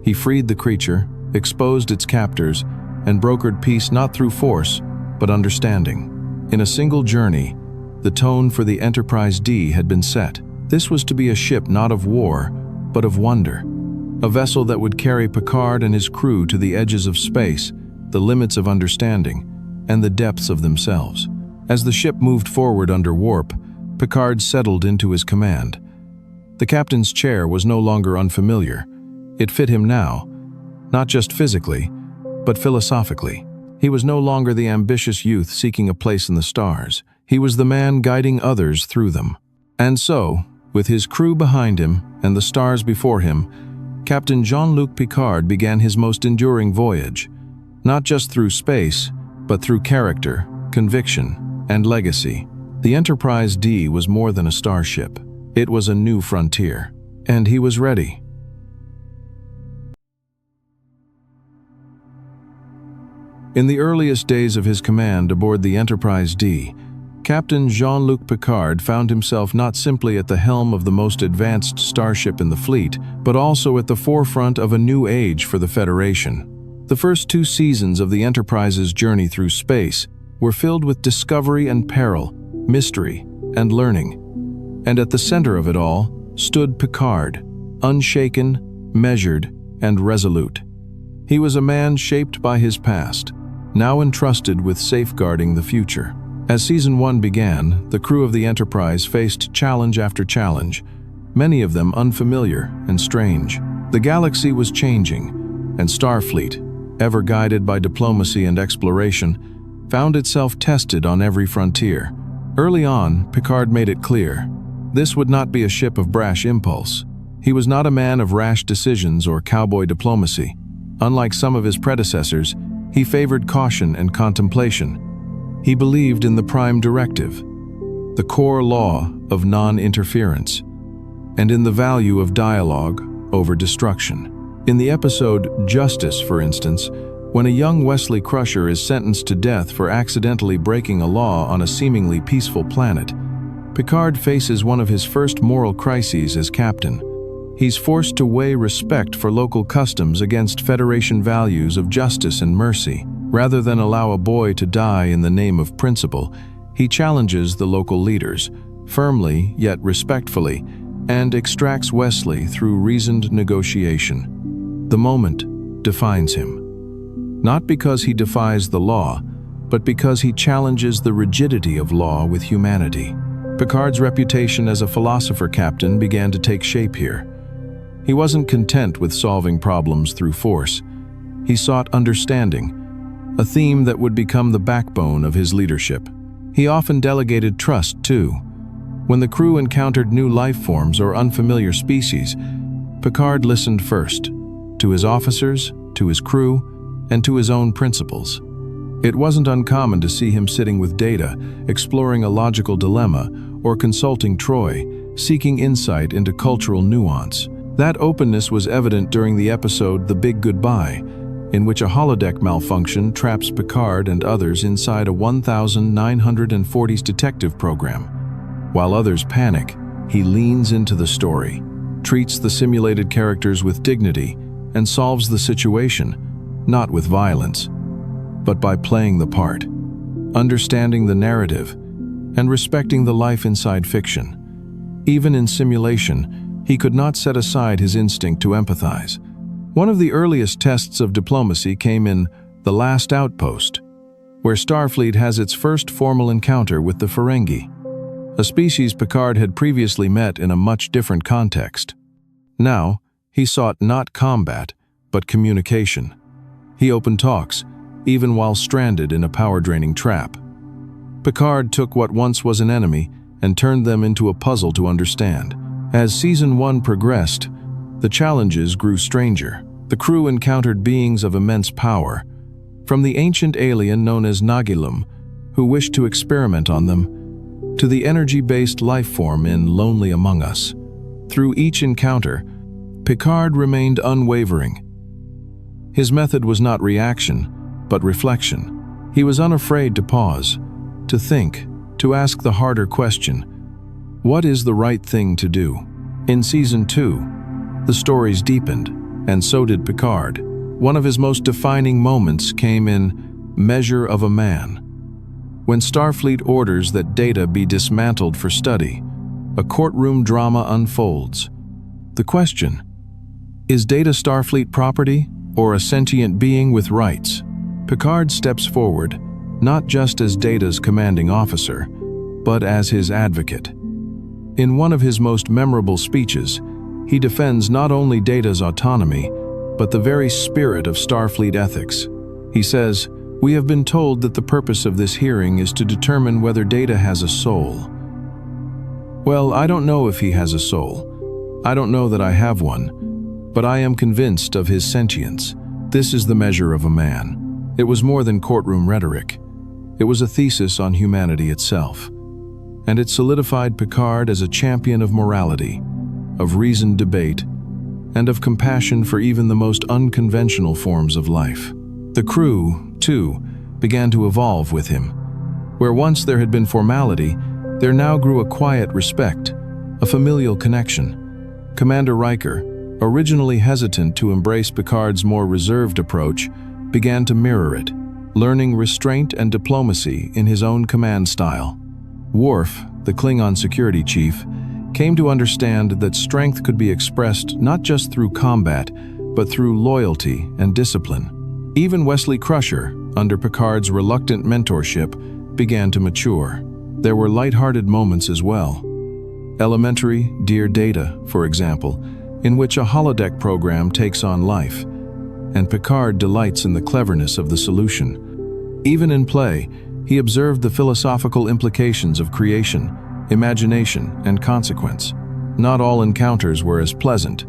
He freed the creature, exposed its captors, and brokered peace not through force, but understanding. In a single journey, the tone for the Enterprise D had been set. This was to be a ship not of war, but of wonder. A vessel that would carry Picard and his crew to the edges of space, the limits of understanding, and the depths of themselves. As the ship moved forward under warp, Picard settled into his command. The captain's chair was no longer unfamiliar. It fit him now, not just physically, but philosophically. He was no longer the ambitious youth seeking a place in the stars. He was the man guiding others through them. And so, with his crew behind him and the stars before him, Captain Jean-Luc Picard began his most enduring voyage, not just through space, but through character, conviction, and legacy. The Enterprise D was more than a starship. It was a new frontier, and he was ready. In the earliest days of his command aboard the Enterprise D, Captain Jean-Luc Picard found himself not simply at the helm of the most advanced starship in the fleet, but also at the forefront of a new age for the Federation. The first 2 seasons of the Enterprise's journey through space were filled with discovery and peril, mystery and learning. And at the center of it all stood Picard, unshaken, measured, and resolute. He was a man shaped by his past, now entrusted with safeguarding the future. As Season 1 began, the crew of the Enterprise faced challenge after challenge, many of them unfamiliar and strange. The galaxy was changing, and Starfleet, ever guided by diplomacy and exploration, found itself tested on every frontier. Early on, Picard made it clear, this would not be a ship of brash impulse. He was not a man of rash decisions or cowboy diplomacy. Unlike some of his predecessors, he favored caution and contemplation. He believed in the Prime Directive, the core law of non-interference, and in the value of dialogue over destruction. In the episode Justice, for instance, when a young Wesley Crusher is sentenced to death for accidentally breaking a law on a seemingly peaceful planet, Picard faces one of his first moral crises as captain. He's forced to weigh respect for local customs against Federation values of justice and mercy. Rather than allow a boy to die in the name of principle, he challenges the local leaders, firmly yet respectfully, and extracts Wesley through reasoned negotiation. The moment defines him. Not because he defies the law, but because he challenges the rigidity of law with humanity. Picard's reputation as a philosopher captain began to take shape here. He wasn't content with solving problems through force. He sought understanding, a theme that would become the backbone of his leadership. He often delegated trust, too. When the crew encountered new life forms or unfamiliar species, Picard listened first, to his officers, to his crew, and to his own principles. It wasn't uncommon to see him sitting with Data, exploring a logical dilemma, or consulting Troy, seeking insight into cultural nuance. That openness was evident during the episode The Big Goodbye, in which a holodeck malfunction traps Picard and others inside a 1940s detective program. While others panic, he leans into the story, treats the simulated characters with dignity, and solves the situation, not with violence, but by playing the part, understanding the narrative, and respecting the life inside fiction. Even in simulation, he could not set aside his instinct to empathize. One of the earliest tests of diplomacy came in The Last Outpost, where Starfleet has its first formal encounter with the Ferengi, a species Picard had previously met in a much different context. Now, he sought not combat, but communication. He opened talks, even while stranded in a power-draining trap. Picard took what once was an enemy and turned them into a puzzle to understand. As Season 1 progressed, the challenges grew stranger. The crew encountered beings of immense power, from the ancient alien known as Nagilum, who wished to experiment on them, to the energy-based life form in Lonely Among Us. Through each encounter, Picard remained unwavering. His method was not reaction, but reflection. He was unafraid to pause, to think, to ask the harder question, what is the right thing to do? In Season 2, the stories deepened, and so did Picard. One of his most defining moments came in Measure of a Man. When Starfleet orders that Data be dismantled for study, a courtroom drama unfolds. The question, is Data Starfleet property or a sentient being with rights? Picard steps forward, not just as Data's commanding officer, but as his advocate. In one of his most memorable speeches, he defends not only Data's autonomy, but the very spirit of Starfleet ethics. He says, "We have been told that the purpose of this hearing is to determine whether Data has a soul. Well, I don't know if he has a soul. I don't know that I have one, but I am convinced of his sentience. This is the measure of a man." It was more than courtroom rhetoric. It was a thesis on humanity itself, and it solidified Picard as a champion of morality, of reasoned debate, and of compassion for even the most unconventional forms of life. The crew, too, began to evolve with him. Where once there had been formality, there now grew a quiet respect, a familial connection. Commander Riker, originally hesitant to embrace Picard's more reserved approach, began to mirror it, learning restraint and diplomacy in his own command style. Worf, the Klingon security chief, came to understand that strength could be expressed not just through combat, but through loyalty and discipline. Even Wesley Crusher, under Picard's reluctant mentorship, began to mature. There were light-hearted moments as well. Elementary Dear Data, for example, in which a holodeck program takes on life, and Picard delights in the cleverness of the solution. Even in play, he observed the philosophical implications of creation, imagination, and consequence. Not all encounters were as pleasant.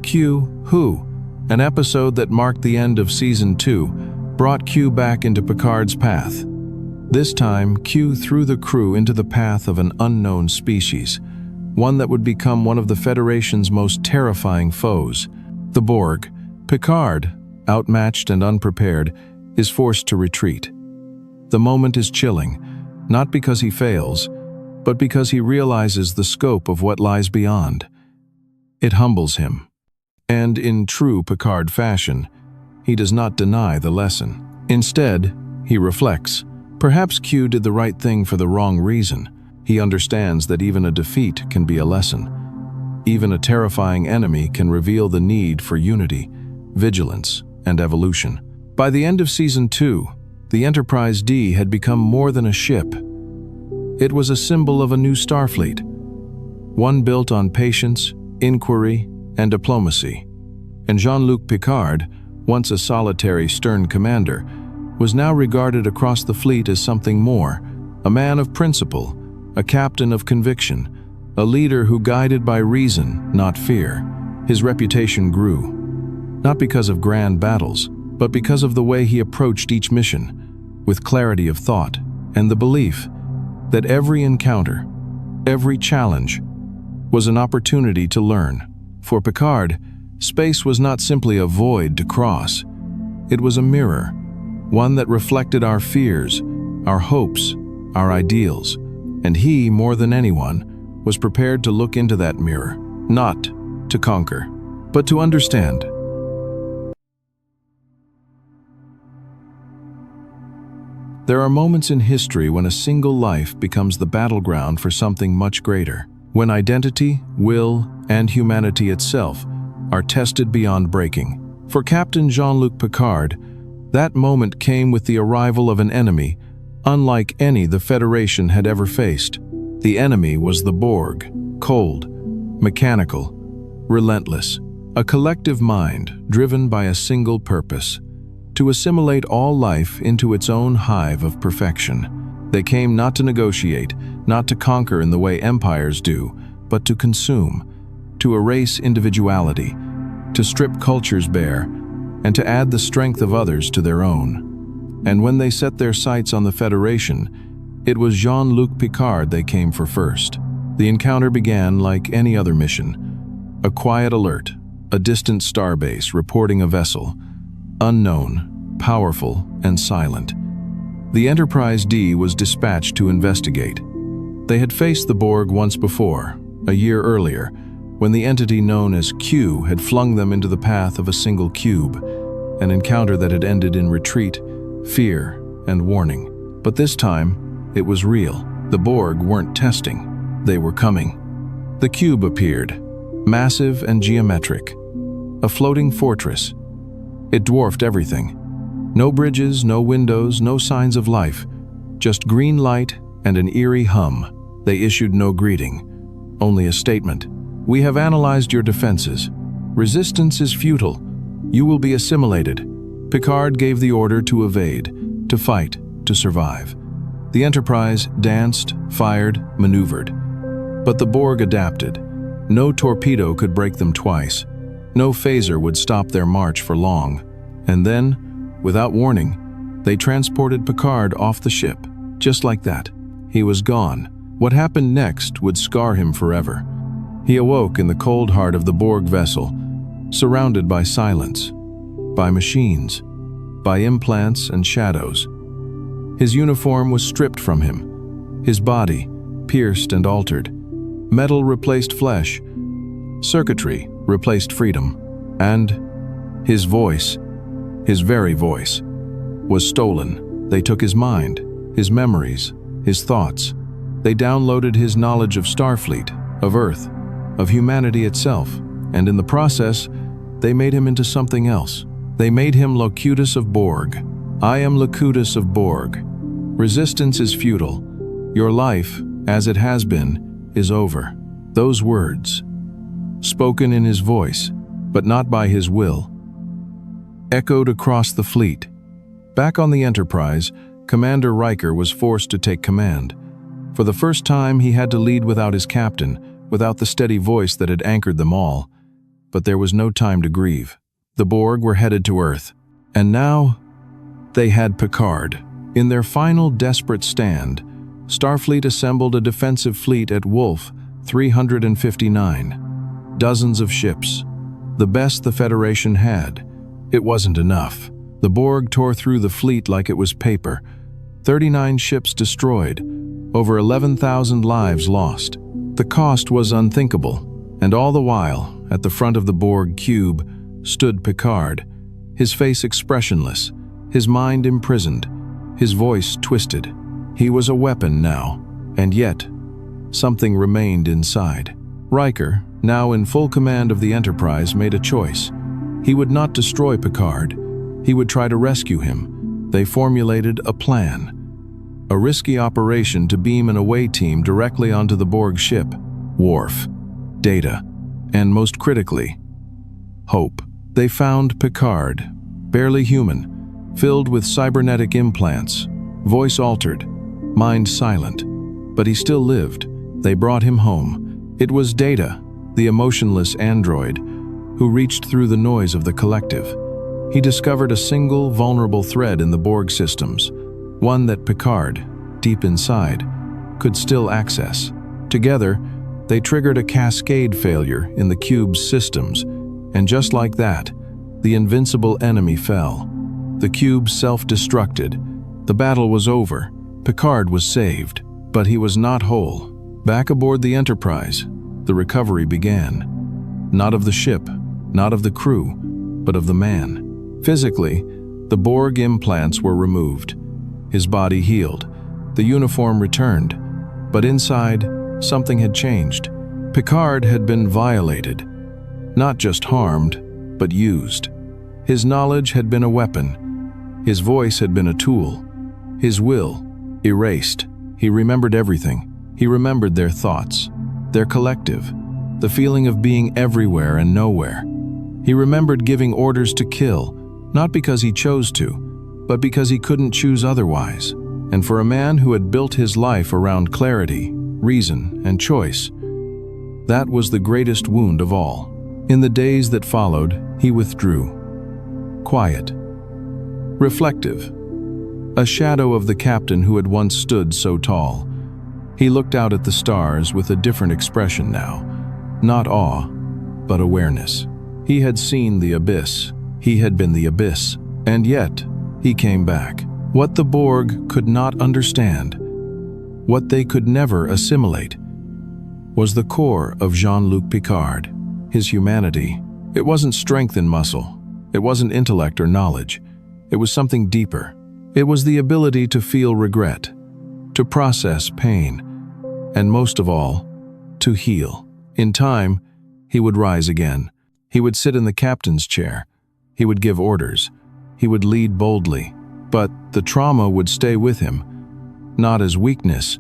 Q, Who, an episode that marked the end of Season 2, brought Q back into Picard's path. This time, Q threw the crew into the path of an unknown species, one that would become one of the Federation's most terrifying foes, the Borg. Picard, outmatched and unprepared, is forced to retreat. The moment is chilling, not because he fails, but because he realizes the scope of what lies beyond. It humbles him. And in true Picard fashion, he does not deny the lesson. Instead, he reflects. Perhaps Q did the right thing for the wrong reason. He understands that even a defeat can be a lesson. Even a terrifying enemy can reveal the need for unity, vigilance, and evolution. By the end of Season 2, the Enterprise D had become more than a ship. It was a symbol of a new Starfleet, one built on patience, inquiry, and diplomacy. And Jean-Luc Picard, once a solitary stern commander, was now regarded across the fleet as something more, a man of principle, a captain of conviction, a leader who guided by reason, not fear. His reputation grew, not because of grand battles, but because of the way he approached each mission, with clarity of thought and the belief that every encounter, every challenge, was an opportunity to learn. For Picard, space was not simply a void to cross. It was a mirror, one that reflected our fears, our hopes, our ideals. And he, more than anyone, was prepared to look into that mirror, not to conquer, but to understand. There are moments in history when a single life becomes the battleground for something much greater, when identity, will, and humanity itself are tested beyond breaking. For Captain Jean-Luc Picard, that moment came with the arrival of an enemy unlike any the Federation had ever faced. The enemy was the Borg, cold, mechanical, relentless, a collective mind driven by a single purpose: to assimilate all life into its own hive of perfection. They came not to negotiate, not to conquer in the way empires do, but to consume, to erase individuality, to strip cultures bare, and to add the strength of others to their own. And when they set their sights on the Federation, it was Jean-Luc Picard they came for first. The encounter began like any other mission. A quiet alert, a distant starbase reporting a vessel, unknown, powerful, and silent. The Enterprise D was dispatched to investigate. They had faced the Borg once before, a year earlier, when the entity known as Q had flung them into the path of a single cube, an encounter that had ended in retreat, fear, and warning. But this time, it was real. The Borg weren't testing, they were coming. The cube appeared, massive and geometric, a floating fortress. It dwarfed everything. No bridges, no windows, no signs of life, just green light and an eerie hum. They issued no greeting, only a statement. "We have analyzed your defenses. Resistance is futile. You will be assimilated." Picard gave the order to evade, to fight, to survive. The Enterprise danced, fired, maneuvered. But the Borg adapted. No torpedo could break them twice. No phaser would stop their march for long. And then, without warning, They transported Picard off the ship, just like that. He was gone. What happened next would scar him forever. He awoke in the cold heart of the Borg vessel, surrounded by silence, by machines, by implants and shadows. His uniform was stripped from him, his body pierced and altered. Metal replaced flesh, circuitry replaced freedom, and his voice, his very voice, was stolen. They took his mind, his memories, his thoughts. They downloaded his knowledge of Starfleet, of Earth, of humanity itself, and in the process, they made him into something else. They made him Locutus of Borg. I am Locutus of Borg. Resistance is futile. Your life, as it has been, is over. Those words, spoken in his voice, but not by his will, echoed across the fleet. Back on the Enterprise, Commander Riker was forced to take command. For the first time, he had to lead without his captain, without the steady voice that had anchored them all. But there was no time to grieve. The Borg were headed to Earth, and now they had Picard. In their final desperate stand, Starfleet assembled a defensive fleet at Wolf 359. Dozens of ships, the best the Federation had. It wasn't enough. The Borg tore through the fleet like it was paper. 39 ships destroyed, over 11,000 lives lost. The cost was unthinkable, and all the while, at the front of the Borg cube, stood Picard, his face expressionless, his mind imprisoned, his voice twisted. He was a weapon now, and yet, something remained inside. Riker, now in full command of the Enterprise, made a choice. He would not destroy Picard. He would try to rescue him. They formulated a plan. A risky operation to beam an away team directly onto the Borg ship, Worf, Data, and most critically, hope. They found Picard, barely human, filled with cybernetic implants, voice altered, mind silent, but he still lived. They brought him home. It was Data, the emotionless android, who reached through the noise of the collective. He discovered a single vulnerable thread in the Borg systems, one that Picard, deep inside, could still access. Together, they triggered a cascade failure in the cube's systems, and just like that, the invincible enemy fell. The cube self-destructed. The battle was over. Picard was saved, but he was not whole. Back aboard the Enterprise, the recovery began. Not of the ship, not of the crew, but of the man. Physically, the Borg implants were removed. His body healed. The uniform returned. But inside, something had changed. Picard had been violated. Not just harmed, but used. His knowledge had been a weapon. His voice had been a tool. His will, erased. He remembered everything. He remembered their thoughts, their collective, the feeling of being everywhere and nowhere. He remembered giving orders to kill, not because he chose to, but because he couldn't choose otherwise. And for a man who had built his life around clarity, reason, and choice, that was the greatest wound of all. In the days that followed, he withdrew. Quiet. Reflective. A shadow of the captain who had once stood so tall. He looked out at the stars with a different expression now. Not awe, but awareness. He had seen the abyss. He had been the abyss. And yet, he came back. What the Borg could not understand, what they could never assimilate, was the core of Jean-Luc Picard, his humanity. It wasn't strength and muscle. It wasn't intellect or knowledge. It was something deeper. It was the ability to feel regret, to process pain, and most of all, to heal. In time, he would rise again. He would sit in the captain's chair. He would give orders. He would lead boldly. But the trauma would stay with him, not as weakness,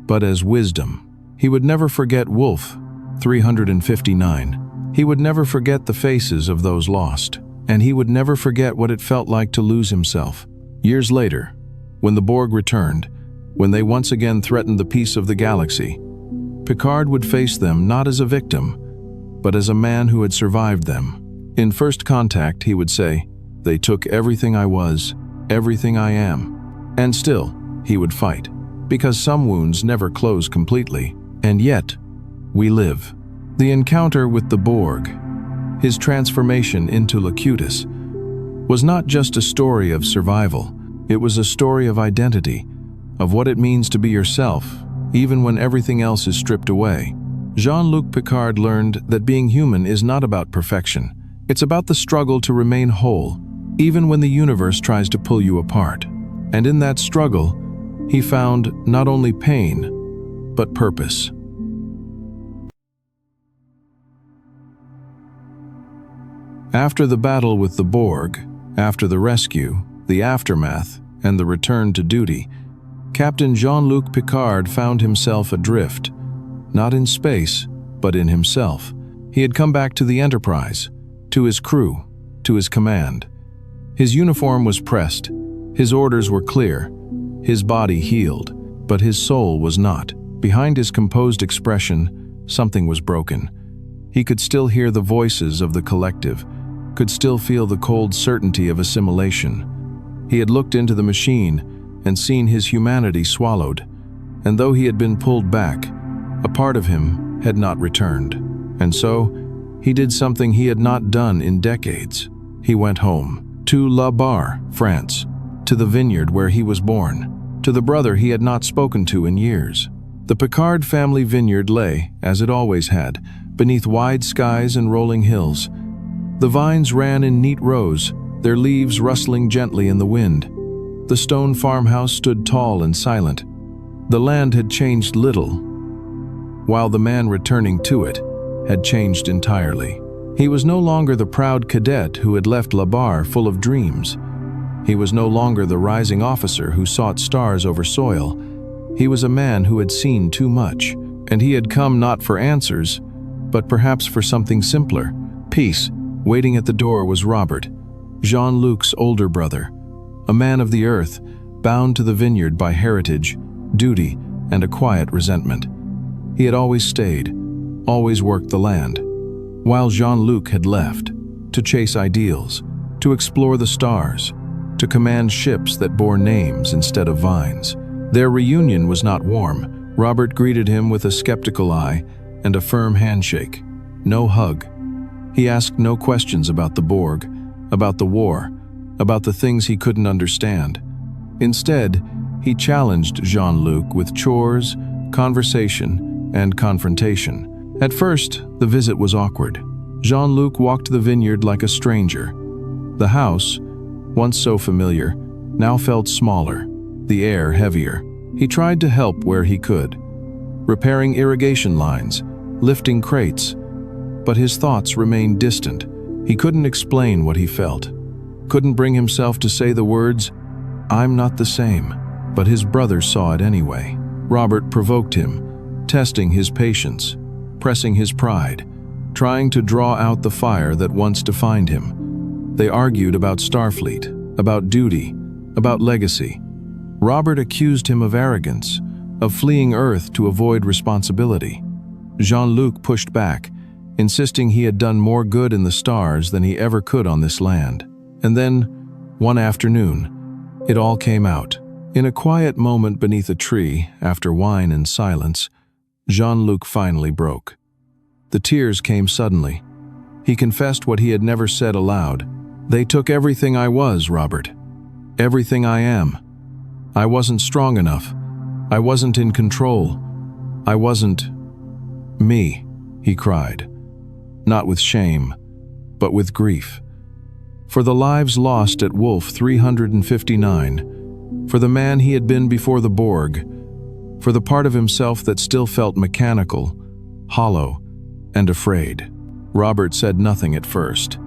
but as wisdom. He would never forget Wolf 359. He would never forget the faces of those lost, and he would never forget what it felt like to lose himself. Years later, when the Borg returned, when they once again threatened the peace of the galaxy, Picard would face them not as a victim, but as a man who had survived them. In First Contact, he would say, "They took everything I was, everything I am. And still, he would fight, because some wounds never close completely, and yet, we live. The encounter with the Borg, his transformation into Locutus, was not just a story of survival, it was a story of identity, of what it means to be yourself, even when everything else is stripped away. Jean-Luc Picard learned that being human is not about perfection. It's about the struggle to remain whole, even when the universe tries to pull you apart. And in that struggle, he found not only pain, but purpose. After the battle with the Borg, after the rescue, the aftermath, and the return to duty, Captain Jean-Luc Picard found himself adrift, not in space, but in himself. He had come back to the Enterprise, to his crew, to his command. His uniform was pressed, his orders were clear, his body healed, but his soul was not. Behind his composed expression, something was broken. He could still hear the voices of the collective, could still feel the cold certainty of assimilation. He had looked into the machine and seen his humanity swallowed, and though he had been pulled back, a part of him had not returned. And so, he did something he had not done in decades. He went home, to Barre, France, to the vineyard where he was born, to the brother he had not spoken to in years. The Picard family vineyard lay, as it always had, beneath wide skies and rolling hills. The vines ran in neat rows, their leaves rustling gently in the wind. The stone farmhouse stood tall and silent. The land had changed little, while the man returning to it had changed entirely. He was no longer the proud cadet who had left Barre full of dreams. He was no longer the rising officer who sought stars over soil. He was a man who had seen too much, and he had come not for answers, but perhaps for something simpler. Peace. Waiting at the door was Robert, Jean-Luc's older brother, a man of the earth, bound to the vineyard by heritage, duty, and a quiet resentment. He had always stayed, always worked the land, while Jean-Luc had left, to chase ideals, to explore the stars, to command ships that bore names instead of vines. Their reunion was not warm. Robert greeted him with a skeptical eye and a firm handshake. No hug. He asked no questions about the Borg, about the war, about the things he couldn't understand. Instead, he challenged Jean-Luc with chores, conversation, and confrontation. At first, the visit was awkward. Jean-Luc walked the vineyard like a stranger. The house, once so familiar, now felt smaller, the air heavier. He tried to help where he could, repairing irrigation lines, lifting crates, but his thoughts remained distant. He couldn't explain what he felt, couldn't bring himself to say the words, "I'm not the same," but his brother saw it anyway. Robert provoked him, testing his patience, pressing his pride, trying to draw out the fire that once defined him. They argued about Starfleet, about duty, about legacy. Robert accused him of arrogance, of fleeing Earth to avoid responsibility. Jean-Luc pushed back, insisting he had done more good in the stars than he ever could on this land. And then, one afternoon, it all came out. In a quiet moment beneath a tree, after wine and silence, Jean-Luc finally broke. The tears came suddenly. He confessed what he had never said aloud. "They took everything I was, Robert. Everything I am. I wasn't strong enough. I wasn't in control. I wasn't me," he cried. Not with shame, but with grief. For the lives lost at Wolf 359, for the man he had been before the Borg, for the part of himself that still felt mechanical, hollow, and afraid. Robert said nothing at first.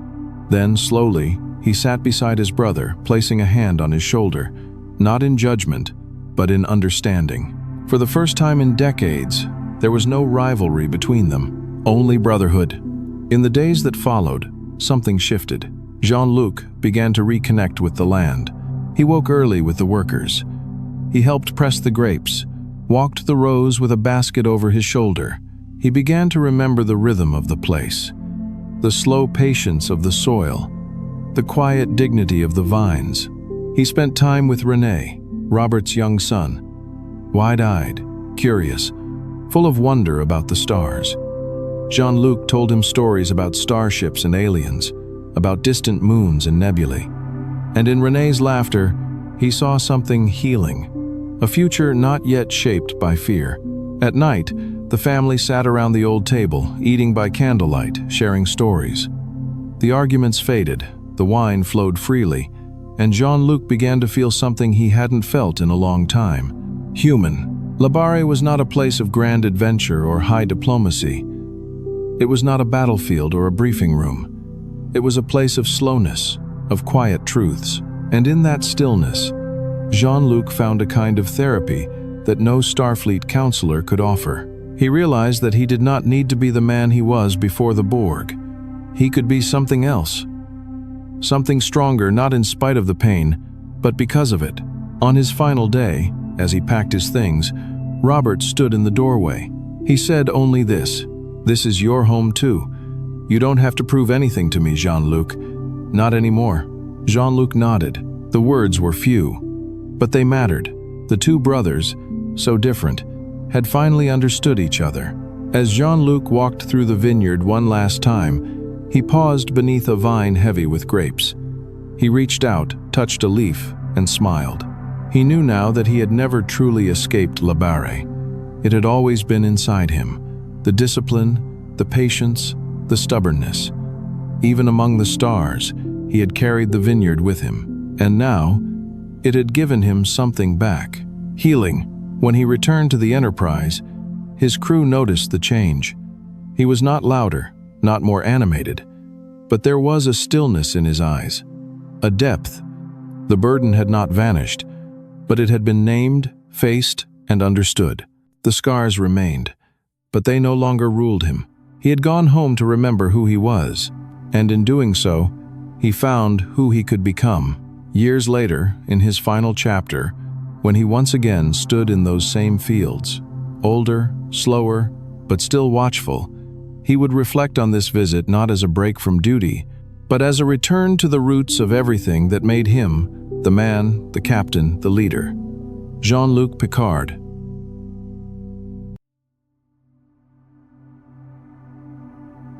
Then, slowly, he sat beside his brother, placing a hand on his shoulder, not in judgment, but in understanding. For the first time in decades, there was no rivalry between them, only brotherhood. In the days that followed, something shifted. Jean-Luc began to reconnect with the land. He woke early with the workers. He helped press the grapes, walked the rows with a basket over his shoulder. He began to remember the rhythm of the place, the slow patience of the soil, the quiet dignity of the vines. He spent time with Renee, Robert's young son, wide-eyed, curious, full of wonder about the stars. Jean-Luc told him stories about starships and aliens, about distant moons and nebulae. And in Renee's laughter, he saw something healing, a future not yet shaped by fear. At night, the family sat around the old table, eating by candlelight, sharing stories. The arguments faded, the wine flowed freely, and Jean-Luc began to feel something he hadn't felt in a long time. Human. Barre was not a place of grand adventure or high diplomacy. It was not a battlefield or a briefing room. It was a place of slowness, of quiet truths. And in that stillness, Jean-Luc found a kind of therapy that no Starfleet counselor could offer. He realized that he did not need to be the man he was before the Borg. He could be something else. Something stronger, not in spite of the pain, but because of it. On his final day, as he packed his things, Robert stood in the doorway. He said only this: "This is your home too. You don't have to prove anything to me, Jean-Luc. Not anymore." Jean-Luc nodded. The words were few, but they mattered. The two brothers, so different, had finally understood each other. As Jean-Luc walked through the vineyard one last time, he paused beneath a vine heavy with grapes. He reached out, touched a leaf, and smiled. He knew now that he had never truly escaped Barre. It had always been inside him. The discipline, the patience, the stubbornness. Even among the stars, he had carried the vineyard with him. And now, it had given him something back. Healing. When he returned to the Enterprise, his crew noticed the change. He was not louder, not more animated, but there was a stillness in his eyes, a depth. The burden had not vanished, but it had been named, faced, and understood. The scars remained, but they no longer ruled him. He had gone home to remember who he was, and in doing so, he found who he could become. Years later, in his final chapter, when he once again stood in those same fields, older, slower, but still watchful, he would reflect on this visit not as a break from duty, but as a return to the roots of everything that made him the man, the captain, the leader. Jean-Luc Picard.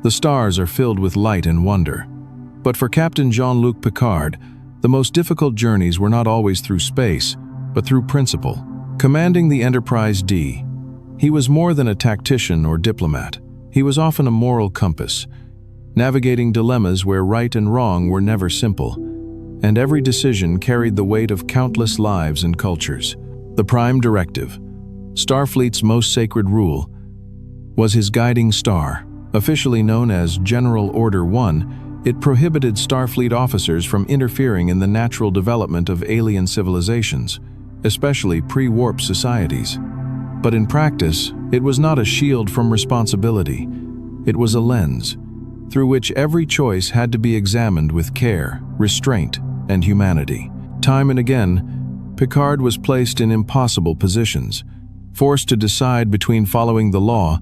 The stars are filled with light and wonder. But for Captain Jean-Luc Picard, the most difficult journeys were not always through space, but through principle. Commanding the Enterprise D, he was more than a tactician or diplomat. He was often a moral compass, navigating dilemmas where right and wrong were never simple, and every decision carried the weight of countless lives and cultures. The Prime Directive, Starfleet's most sacred rule, was his guiding star. Officially known as General Order 1, it prohibited Starfleet officers from interfering in the natural development of alien civilizations, especially pre-warp societies. But in practice, it was not a shield from responsibility. It was a lens, through which every choice had to be examined with care, restraint, and humanity. Time and again, Picard was placed in impossible positions, forced to decide between following the law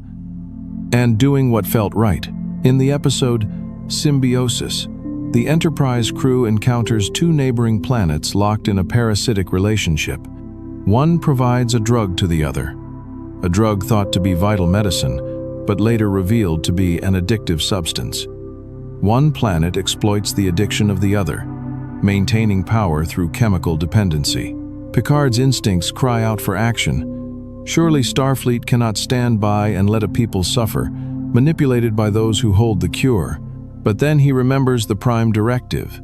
and doing what felt right. In the episode Symbiosis, the Enterprise crew encounters two neighboring planets locked in a parasitic relationship. One provides a drug to the other, a drug thought to be vital medicine, but later revealed to be an addictive substance. One planet exploits the addiction of the other, maintaining power through chemical dependency. Picard's instincts cry out for action. Surely Starfleet cannot stand by and let a people suffer, manipulated by those who hold the cure. But then he remembers the Prime Directive.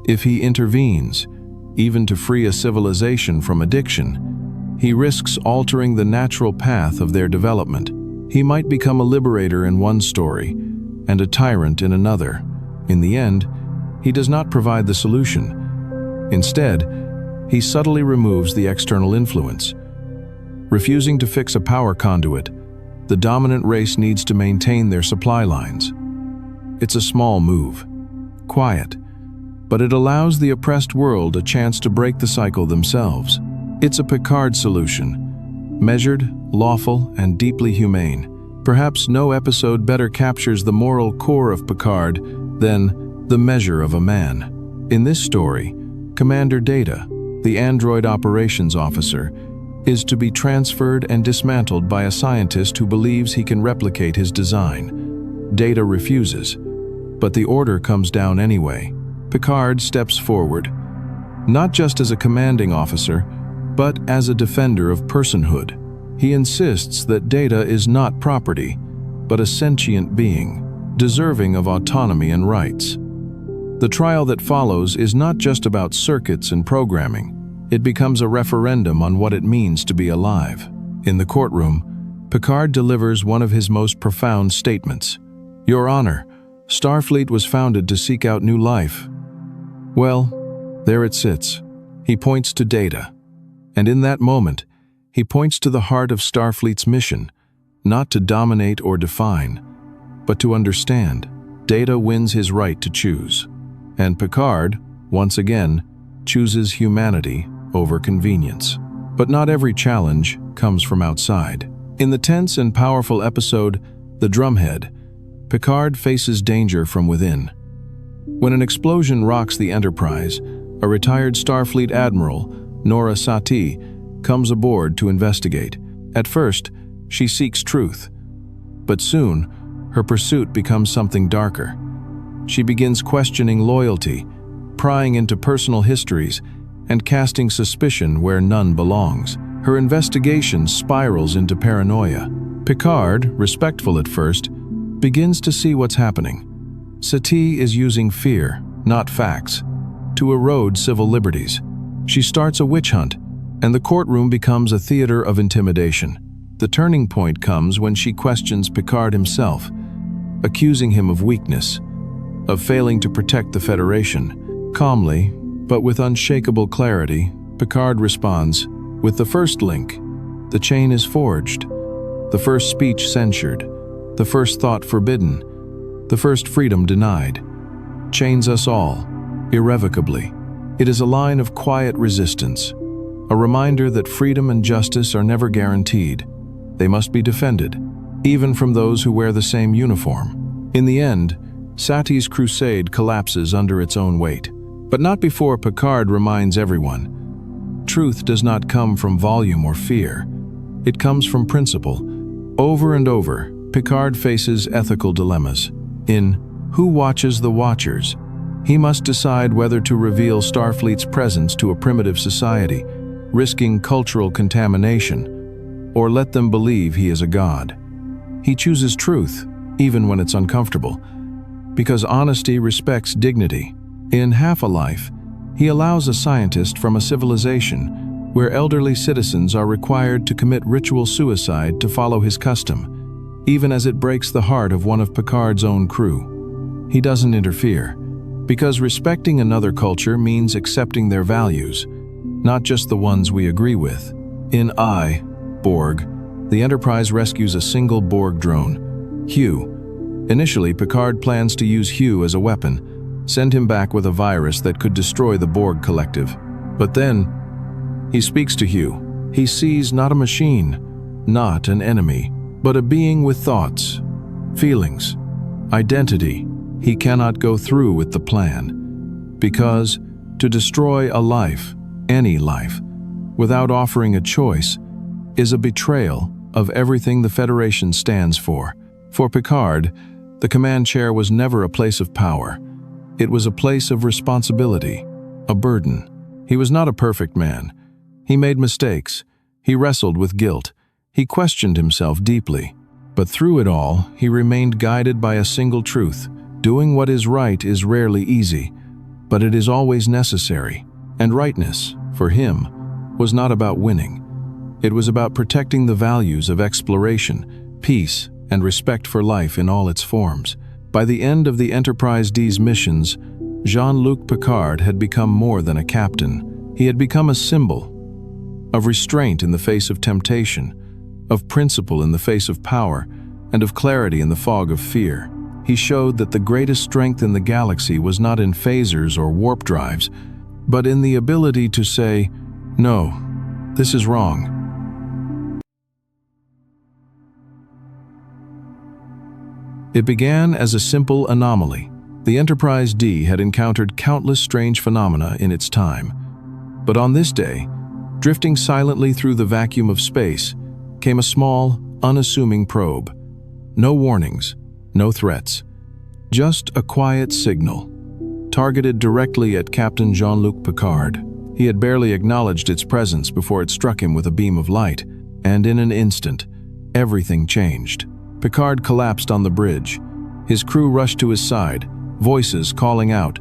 If he intervenes, even to free a civilization from addiction, he risks altering the natural path of their development. He might become a liberator in one story and a tyrant in another. In the end, he does not provide the solution. Instead, he subtly removes the external influence. Refusing to fix a power conduit, the dominant race needs to maintain their supply lines. It's a small move, quiet, but it allows the oppressed world a chance to break the cycle themselves. It's a Picard solution, measured, lawful, and deeply humane. Perhaps no episode better captures the moral core of Picard than The Measure of a Man. In this story, Commander Data, the android operations officer, is to be transferred and dismantled by a scientist who believes he can replicate his design. Data refuses, but the order comes down anyway. Picard steps forward, not just as a commanding officer, but as a defender of personhood. He insists that Data is not property, but a sentient being, deserving of autonomy and rights. The trial that follows is not just about circuits and programming. It becomes a referendum on what it means to be alive. In the courtroom, Picard delivers one of his most profound statements. "Your Honor, Starfleet was founded to seek out new life." Well, there it sits. He points to Data. And in that moment, he points to the heart of Starfleet's mission, not to dominate or define, but to understand. Data wins his right to choose. And Picard, once again, chooses humanity over convenience. But not every challenge comes from outside. In the tense and powerful episode, The Drumhead, Picard faces danger from within. When an explosion rocks the Enterprise, a retired Starfleet admiral, Nora Sati, comes aboard to investigate. At first, she seeks truth. But soon, her pursuit becomes something darker. She begins questioning loyalty, prying into personal histories, and casting suspicion where none belongs. Her investigation spirals into paranoia. Picard, respectful at first, begins to see what's happening. Sati is using fear, not facts, to erode civil liberties. She starts a witch hunt, and the courtroom becomes a theater of intimidation. The turning point comes when she questions Picard himself, accusing him of weakness, of failing to protect the Federation. Calmly, but with unshakable clarity, Picard responds, with the first link, the chain is forged, the first speech censured, the first thought forbidden, the first freedom denied. Chains us all, irrevocably. It is a line of quiet resistance, a reminder that freedom and justice are never guaranteed. They must be defended, even from those who wear the same uniform. In the end, Sati's crusade collapses under its own weight. But not before Picard reminds everyone. Truth does not come from volume or fear. It comes from principle. Over and over, Picard faces ethical dilemmas. In Who Watches the Watchers, he must decide whether to reveal Starfleet's presence to a primitive society, risking cultural contamination, or let them believe he is a god. He chooses truth, even when it's uncomfortable, because honesty respects dignity. In Half a Life, he allows a scientist from a civilization where elderly citizens are required to commit ritual suicide to follow his custom, even as it breaks the heart of one of Picard's own crew. He doesn't interfere, because respecting another culture means accepting their values, not just the ones we agree with. In Borg, the Enterprise rescues a single Borg drone, Hugh. Initially, Picard plans to use Hugh as a weapon, send him back with a virus that could destroy the Borg collective. But then, he speaks to Hugh. He sees not a machine, not an enemy, but a being with thoughts, feelings, identity. He cannot go through with the plan, because to destroy a life, any life, without offering a choice, is a betrayal of everything the Federation stands for. For Picard, the command chair was never a place of power. It was a place of responsibility, a burden. He was not a perfect man. He made mistakes. He wrestled with guilt. He questioned himself deeply. But through it all, he remained guided by a single truth. Doing what is right is rarely easy, but it is always necessary. And rightness, for him, was not about winning. It was about protecting the values of exploration, peace, and respect for life in all its forms. By the end of the Enterprise D's missions, Jean-Luc Picard had become more than a captain. He had become a symbol of restraint in the face of temptation, of principle in the face of power, and of clarity in the fog of fear. He showed that the greatest strength in the galaxy was not in phasers or warp drives, but in the ability to say, "No, this is wrong." It began as a simple anomaly. The Enterprise D had encountered countless strange phenomena in its time. But on this day, drifting silently through the vacuum of space, came a small, unassuming probe. No warnings, no threats. Just a quiet signal, targeted directly at Captain Jean-Luc Picard. He had barely acknowledged its presence before it struck him with a beam of light, and in an instant, everything changed. Picard collapsed on the bridge. His crew rushed to his side, voices calling out,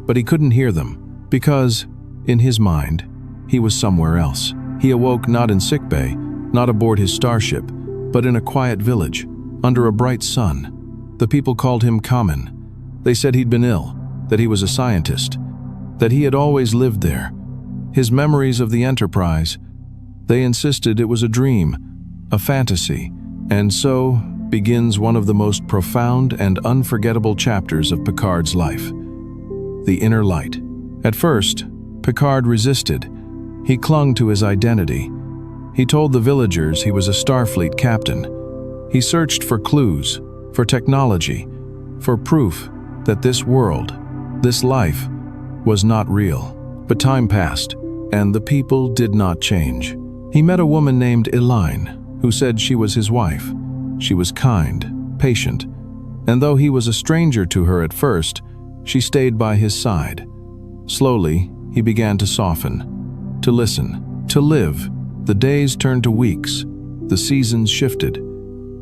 but he couldn't hear them, because, in his mind, he was somewhere else. He awoke not in sickbay, not aboard his starship, but in a quiet village, under a bright sun. The people called him Kamen. They said he'd been ill, that he was a scientist, that he had always lived there. His memories of the Enterprise, they insisted it was a dream, a fantasy, and so begins one of the most profound and unforgettable chapters of Picard's life. The inner light. At first, Picard resisted. He clung to his identity. He told the villagers he was a Starfleet captain. He searched for clues, for technology, for proof that this world, this life, was not real. But time passed, and the people did not change. He met a woman named Elaine, who said she was his wife. She was kind, patient, and though he was a stranger to her at first, she stayed by his side. Slowly, he began to soften, to listen, to live. The days turned to weeks. The seasons shifted.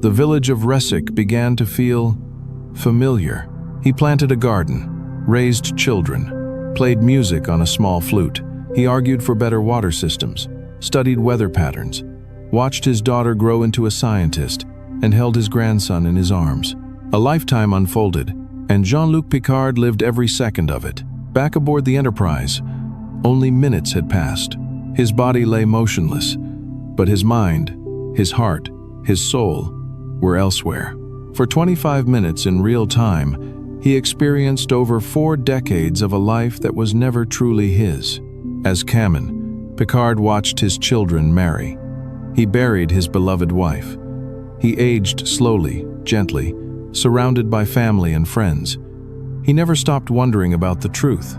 The village of Resic began to feel familiar. He planted a garden, raised children, played music on a small flute. He argued for better water systems, studied weather patterns, watched his daughter grow into a scientist, and held his grandson in his arms. A lifetime unfolded, and Jean-Luc Picard lived every second of it. Back aboard the Enterprise, only minutes had passed. His body lay motionless, but his mind, his heart, his soul were elsewhere. For 25 minutes in real time, he experienced over 4 decades of a life that was never truly his. As Kamen, Picard watched his children marry. He buried his beloved wife. He aged slowly, gently, surrounded by family and friends. He never stopped wondering about the truth,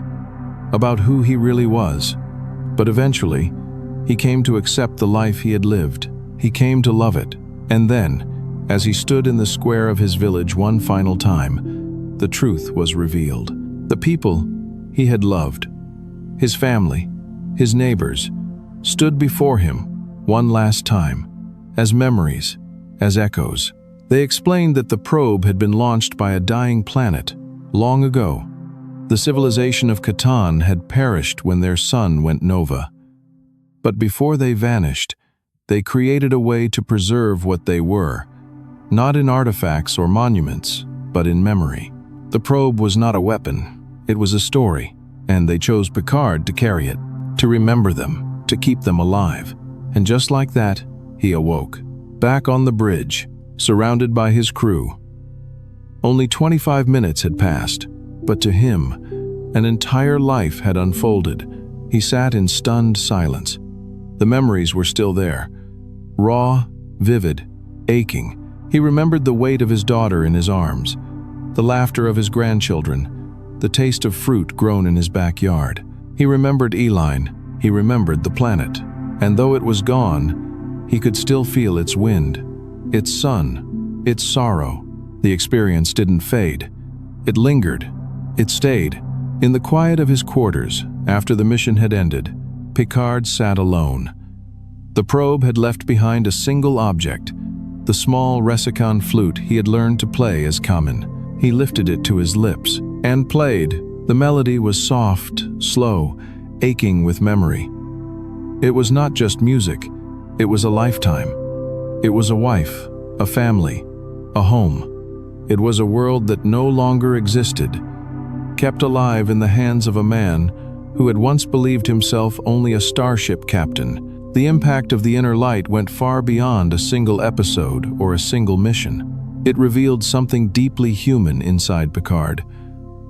about who he really was. But eventually, he came to accept the life he had lived. He came to love it. And then, as he stood in the square of his village one final time, the truth was revealed. The people he had loved, his family, his neighbors, stood before him one last time, as memories, as echoes. They explained that the probe had been launched by a dying planet long ago. The civilization of Catan had perished when their sun went nova. But before they vanished, they created a way to preserve what they were, not in artifacts or monuments, but in memory. The probe was not a weapon, it was a story, and they chose Picard to carry it, to remember them, to keep them alive. And just like that, he awoke, back on the bridge, surrounded by his crew. Only 25 minutes had passed, but to him, an entire life had unfolded. He sat in stunned silence. The memories were still there, raw, vivid, aching. He remembered the weight of his daughter in his arms, the laughter of his grandchildren, the taste of fruit grown in his backyard. He remembered Elaine, he remembered the planet, and though it was gone, he could still feel its wind, its sun, its sorrow. The experience didn't fade. It lingered. It stayed. In the quiet of his quarters, after the mission had ended, Picard sat alone. The probe had left behind a single object, the small Resican flute he had learned to play as Kamen. He lifted it to his lips and played. The melody was soft, slow, aching with memory. It was not just music, it was a lifetime. It was a wife, a family, a home. It was a world that no longer existed, kept alive in the hands of a man who had once believed himself only a starship captain. The impact of the inner light went far beyond a single episode or a single mission. It revealed something deeply human inside Picard,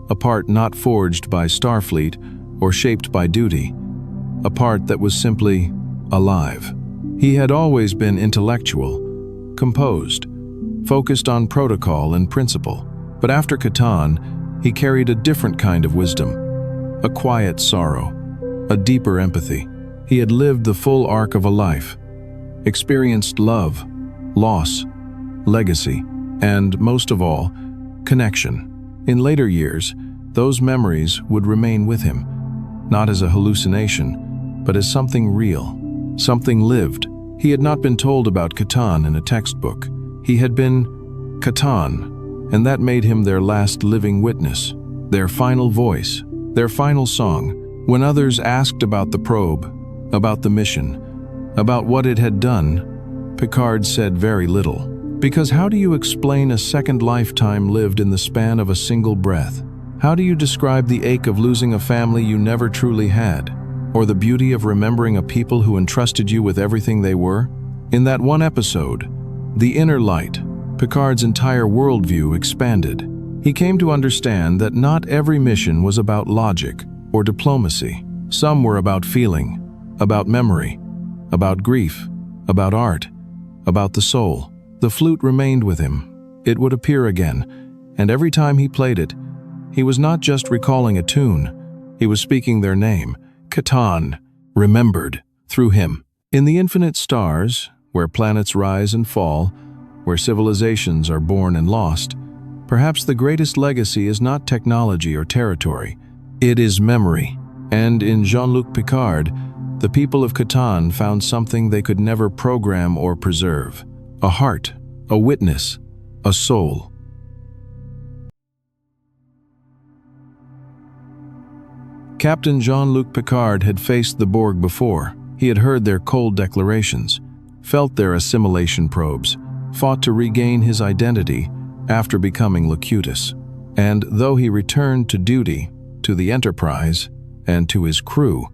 a part not forged by Starfleet or shaped by duty, a part that was simply alive. He had always been intellectual, composed, focused on protocol and principle. But after Catan, he carried a different kind of wisdom, a quiet sorrow, a deeper empathy. He had lived the full arc of a life, experienced love, loss, legacy, and, most of all, connection. In later years, those memories would remain with him, not as a hallucination, but as something real, something lived. He had not been told about Catan in a textbook. He had been Catan, and that made him their last living witness, their final voice, their final song. When others asked about the probe, about the mission, about what it had done, Picard said very little. Because how do you explain a second lifetime lived in the span of a single breath? How do you describe the ache of losing a family you never truly had? Or the beauty of remembering a people who entrusted you with everything they were? In that one episode, The Inner Light, Picard's entire worldview expanded. He came to understand that not every mission was about logic or diplomacy. Some were about feeling, about memory, about grief, about art, about the soul. The flute remained with him. It would appear again, and every time he played it, he was not just recalling a tune, he was speaking their name, Catan, remembered, through him. In the infinite stars, where planets rise and fall, where civilizations are born and lost, perhaps the greatest legacy is not technology or territory, it is memory. And in Jean-Luc Picard, the people of Catan found something they could never program or preserve. A heart, a witness, a soul. Captain Jean-Luc Picard had faced the Borg before. He had heard their cold declarations, felt their assimilation probes, fought to regain his identity after becoming Locutus. And though he returned to duty, to the Enterprise, and to his crew,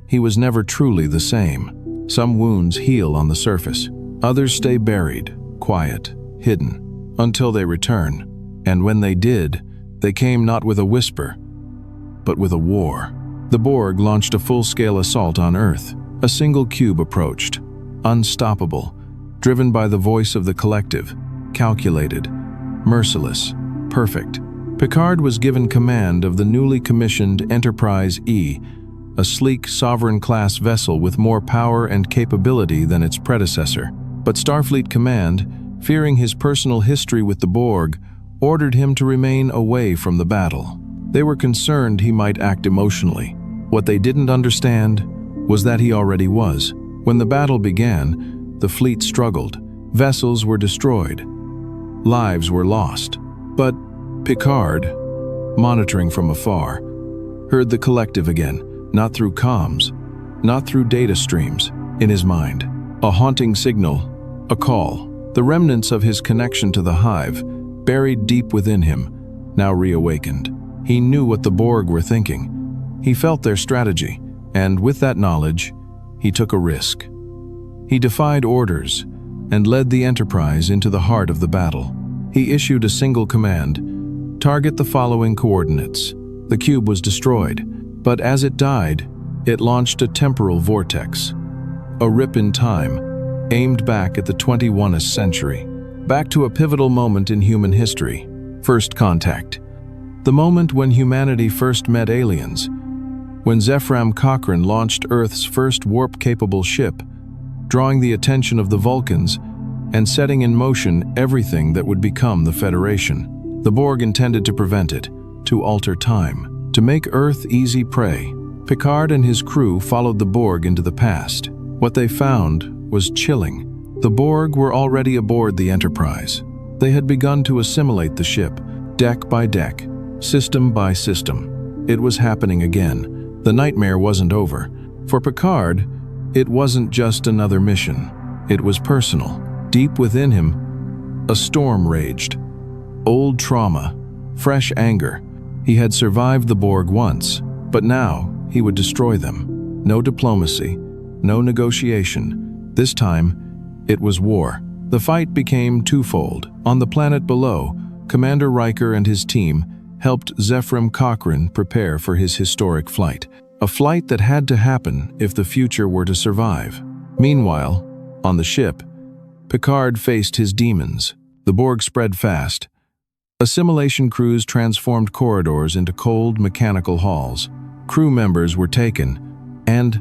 he was never truly the same. Some wounds heal on the surface. Others stay buried, quiet, hidden, until they return. And when they did, they came not with a whisper, but with a war. The Borg launched a full-scale assault on Earth. A single cube approached, unstoppable, driven by the voice of the collective, calculated, merciless, perfect. Picard was given command of the newly commissioned Enterprise E, a sleek, sovereign-class vessel with more power and capability than its predecessor. But Starfleet Command, fearing his personal history with the Borg, ordered him to remain away from the battle. They were concerned he might act emotionally. What they didn't understand was that he already was. When the battle began, the fleet struggled. Vessels were destroyed. Lives were lost. But Picard, monitoring from afar, heard the collective again, not through comms, not through data streams, in his mind. A haunting signal, a call, the remnants of his connection to the hive, buried deep within him, now reawakened. He knew what the Borg were thinking. He felt their strategy, and with that knowledge, he took a risk. He defied orders and led the Enterprise into the heart of the battle. He issued a single command: target the following coordinates. The cube was destroyed, but as it died, it launched a temporal vortex, a rip in time, aimed back at the 21st century, back to a pivotal moment in human history, first contact. The moment when humanity first met aliens, when Zephram Cochrane launched Earth's first warp-capable ship, drawing the attention of the Vulcans and setting in motion everything that would become the Federation. The Borg intended to prevent it, to alter time, to make Earth easy prey. Picard and his crew followed the Borg into the past. What they found was chilling. The Borg were already aboard the Enterprise. They had begun to assimilate the ship, deck by deck, system by system. It was happening again. The nightmare wasn't over. For Picard, it wasn't just another mission. It was personal. Deep within him, a storm raged. Old trauma, fresh anger. He had survived the Borg once, but now he would destroy them. No diplomacy, no negotiation. This time, it was war. The fight became twofold. On the planet below, Commander Riker and his team helped Zephram Cochrane prepare for his historic flight, a flight that had to happen if the future were to survive. Meanwhile, on the ship, Picard faced his demons. The Borg spread fast. Assimilation crews transformed corridors into cold, mechanical halls. Crew members were taken, and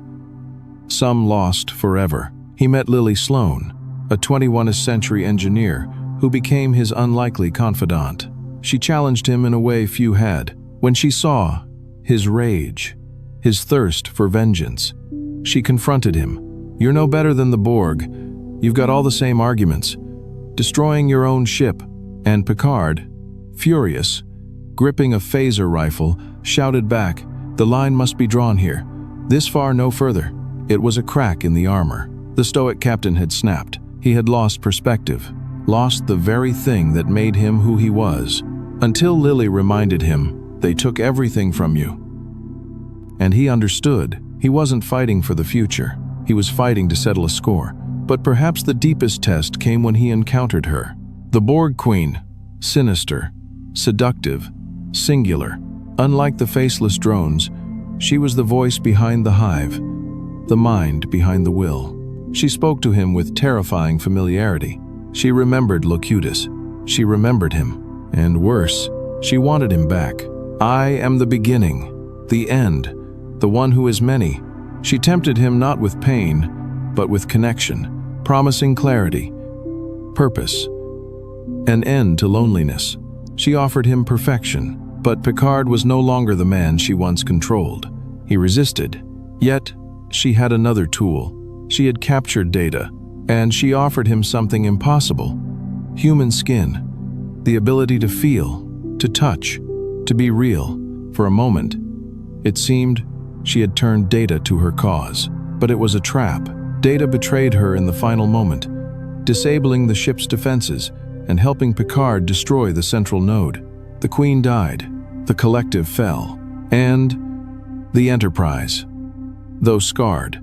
some lost forever. He met Lily Sloan, a 21st century engineer who became his unlikely confidant. She challenged him in a way few had. When she saw his rage, his thirst for vengeance, she confronted him. "You're no better than the Borg. You've got all the same arguments. Destroying your own ship." And Picard, furious, gripping a phaser rifle, shouted back, "The line must be drawn here. This far, no further." It was a crack in the armor. The stoic captain had snapped. He had lost perspective, lost the very thing that made him who he was. Until Lily reminded him, "They took everything from you." And he understood. He wasn't fighting for the future. He was fighting to settle a score. But perhaps the deepest test came when he encountered her. The Borg Queen, sinister, seductive, singular. Unlike the faceless drones, she was the voice behind the hive, the mind behind the will. She spoke to him with terrifying familiarity. She remembered Locutus. She remembered him. And worse, she wanted him back. "I am the beginning, the end, the one who is many." She tempted him not with pain, but with connection, promising clarity, purpose, an end to loneliness. She offered him perfection, but Picard was no longer the man she once controlled. He resisted. Yet, she had another tool. She had captured data, and she offered him something impossible: human skin, the ability to feel, to touch, to be real. For a moment, it seemed she had turned data to her cause, but it was a trap. Data betrayed her in the final moment, disabling the ship's defenses and helping Picard destroy the central node. The Queen died, the collective fell, and the Enterprise, though scarred,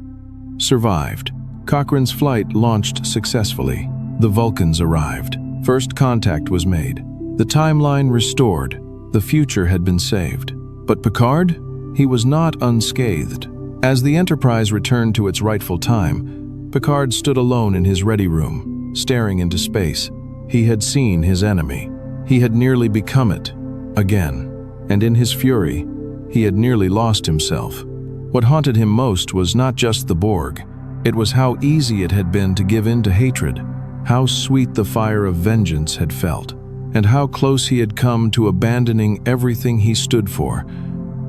survived. Cochrane's flight launched successfully. The Vulcans arrived. First contact was made. The timeline restored. The future had been saved. But Picard? He was not unscathed. As the Enterprise returned to its rightful time, Picard stood alone in his ready room, staring into space. He had seen his enemy. He had nearly become it, again. And in his fury, he had nearly lost himself. What haunted him most was not just the Borg. It was how easy it had been to give in to hatred, how sweet the fire of vengeance had felt, and how close he had come to abandoning everything he stood for: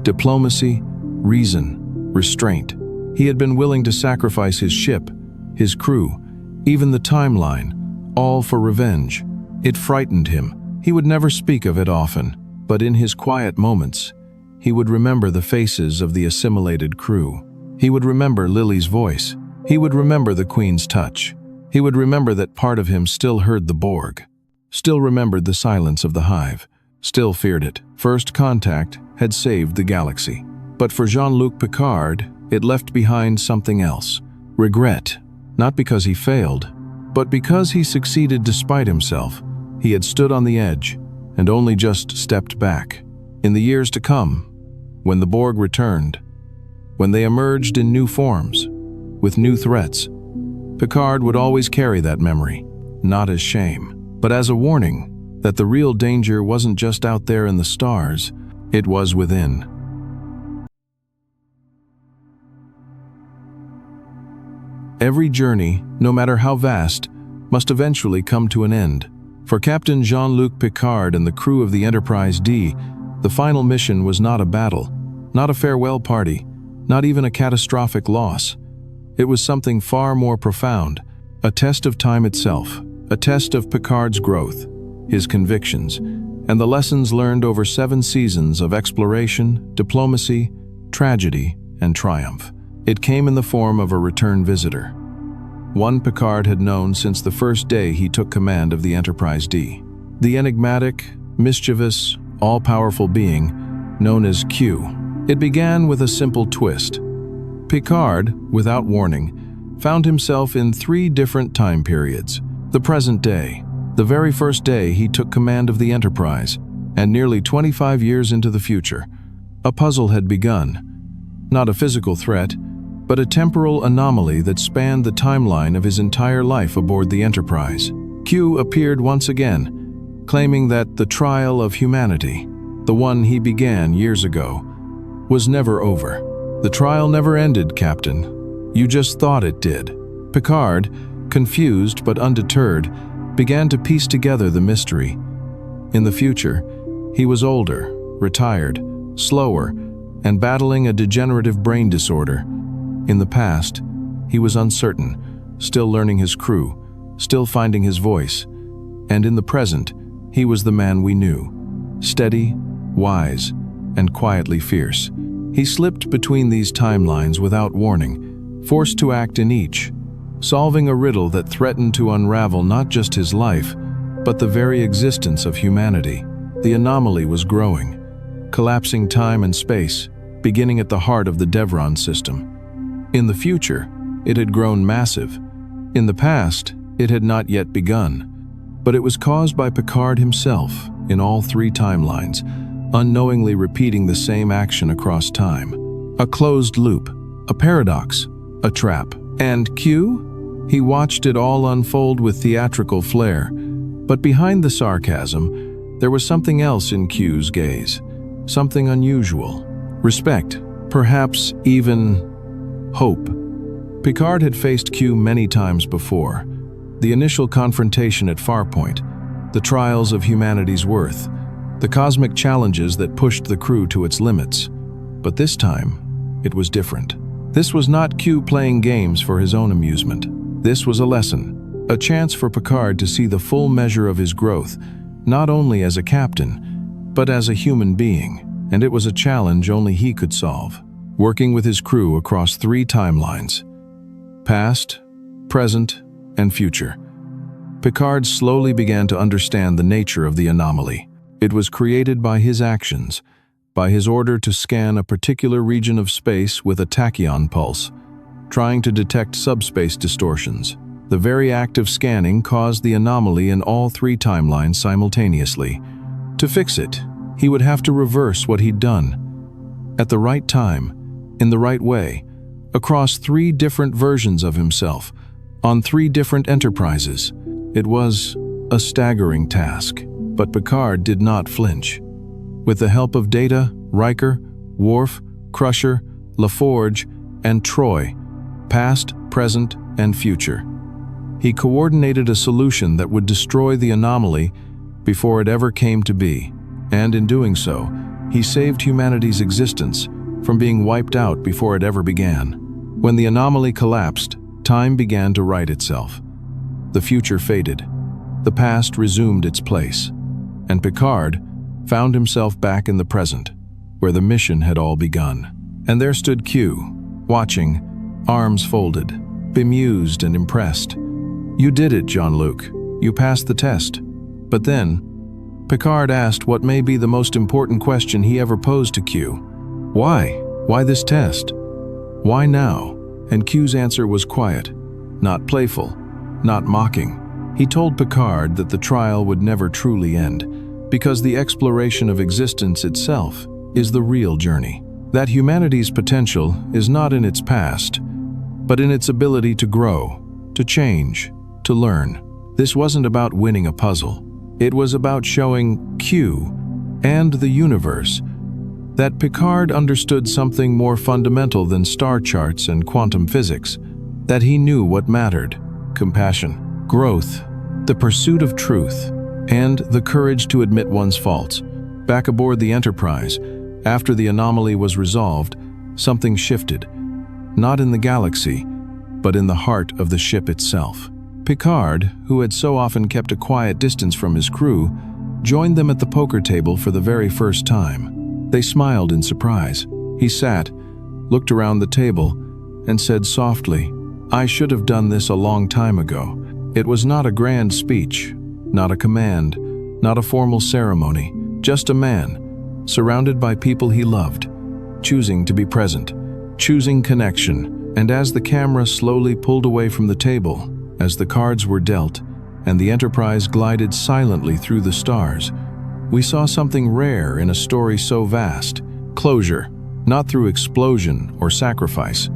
diplomacy, reason, restraint. He had been willing to sacrifice his ship, his crew, even the timeline, all for revenge. It frightened him. He would never speak of it often, but in his quiet moments, he would remember the faces of the assimilated crew. He would remember Lily's voice. He would remember the Queen's touch. He would remember that part of him still heard the Borg, still remembered the silence of the hive, still feared it. First contact had saved the galaxy. But for Jean-Luc Picard, it left behind something else: regret. Not because he failed, but because he succeeded despite himself. He had stood on the edge and only just stepped back. In the years to come, when the Borg returned, when they emerged in new forms, with new threats, Picard would always carry that memory, not as shame, but as a warning that the real danger wasn't just out there in the stars, it was within. Every journey, no matter how vast, must eventually come to an end. For Captain Jean-Luc Picard and the crew of the Enterprise D, the final mission was not a battle, not a farewell party, not even a catastrophic loss. It was something far more profound, a test of time itself, a test of Picard's growth, his convictions, and the lessons learned over 7 seasons of exploration, diplomacy, tragedy, and triumph. It came in the form of a return visitor, one Picard had known since the first day he took command of the Enterprise D. The enigmatic, mischievous, all-powerful being known as Q. It began with a simple twist. Picard, without warning, found himself in 3 different time periods. The present day, the very first day he took command of the Enterprise, and nearly 25 years into the future. A puzzle had begun. Not a physical threat, but a temporal anomaly that spanned the timeline of his entire life aboard the Enterprise. Q appeared once again, claiming that the trial of humanity, the one he began years ago, was never over. "The trial never ended, Captain. You just thought it did." Picard, confused but undeterred, began to piece together the mystery. In the future, he was older, retired, slower, and battling a degenerative brain disorder. In the past, he was uncertain, still learning his crew, still finding his voice. And in the present, he was the man we knew, steady, wise, and quietly fierce. He slipped between these timelines without warning, forced to act in each, solving a riddle that threatened to unravel not just his life, but the very existence of humanity. The anomaly was growing, collapsing time and space, beginning at the heart of the Devron system. In the future, it had grown massive. In the past, it had not yet begun. But it was caused by Picard himself, in all three timelines, unknowingly repeating the same action across time. A closed loop, a paradox, a trap. And Q? He watched it all unfold with theatrical flair. But behind the sarcasm, there was something else in Q's gaze. Something unusual. Respect, perhaps even hope. Picard had faced Q many times before. The initial confrontation at Farpoint, the trials of humanity's worth, the cosmic challenges that pushed the crew to its limits. But this time, it was different. This was not Q playing games for his own amusement. This was a lesson, a chance for Picard to see the full measure of his growth, not only as a captain, but as a human being. And it was a challenge only he could solve. Working with his crew across three timelines, past, present, and future, Picard slowly began to understand the nature of the anomaly. It was created by his actions, by his order to scan a particular region of space with a tachyon pulse, trying to detect subspace distortions. The very act of scanning caused the anomaly in all three timelines simultaneously. To fix it, he would have to reverse what he'd done. At the right time, in the right way, across three different versions of himself, on three different enterprises. It was a staggering task, but Picard did not flinch. With the help of Data, Riker, Worf, Crusher, LaForge, and Troy, past, present, and future, he coordinated a solution that would destroy the anomaly before it ever came to be. And in doing so, he saved humanity's existence from being wiped out before it ever began. When the anomaly collapsed, time began to right itself. The future faded. The past resumed its place. And Picard found himself back in the present, where the mission had all begun. And there stood Q, watching, arms folded, bemused and impressed. "You did it, Jean-Luc. You passed the test." But then, Picard asked what may be the most important question he ever posed to Q. Why? Why this test? Why now? And Q's answer was quiet, not playful, not mocking. He told Picard that the trial would never truly end, because the exploration of existence itself is the real journey. That humanity's potential is not in its past, but in its ability to grow, to change, to learn. This wasn't about winning a puzzle. It was about showing Q and the universe that Picard understood something more fundamental than star charts and quantum physics, that he knew what mattered: compassion, growth, the pursuit of truth, and the courage to admit one's faults. Back aboard the Enterprise, after the anomaly was resolved, something shifted, not in the galaxy, but in the heart of the ship itself. Picard, who had so often kept a quiet distance from his crew, joined them at the poker table for the very first time. They smiled in surprise. He sat, looked around the table, and said softly, "I should have done this a long time ago." It was not a grand speech, not a command, not a formal ceremony, just a man, surrounded by people he loved, choosing to be present, choosing connection. And as the camera slowly pulled away from the table, as the cards were dealt, and the Enterprise glided silently through the stars, we saw something rare in a story so vast: closure, not through explosion or sacrifice,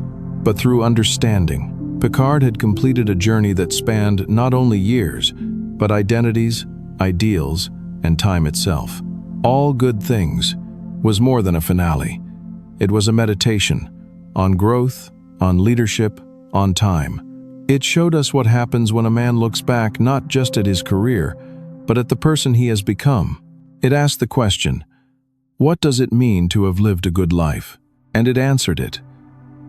but through understanding. Picard had completed a journey that spanned not only years, but identities, ideals, and time itself. All Good Things was more than a finale. It was a meditation, on growth, on leadership, on time. It showed us what happens when a man looks back not just at his career, but at the person he has become. It asked the question, what does it mean to have lived a good life? And it answered it,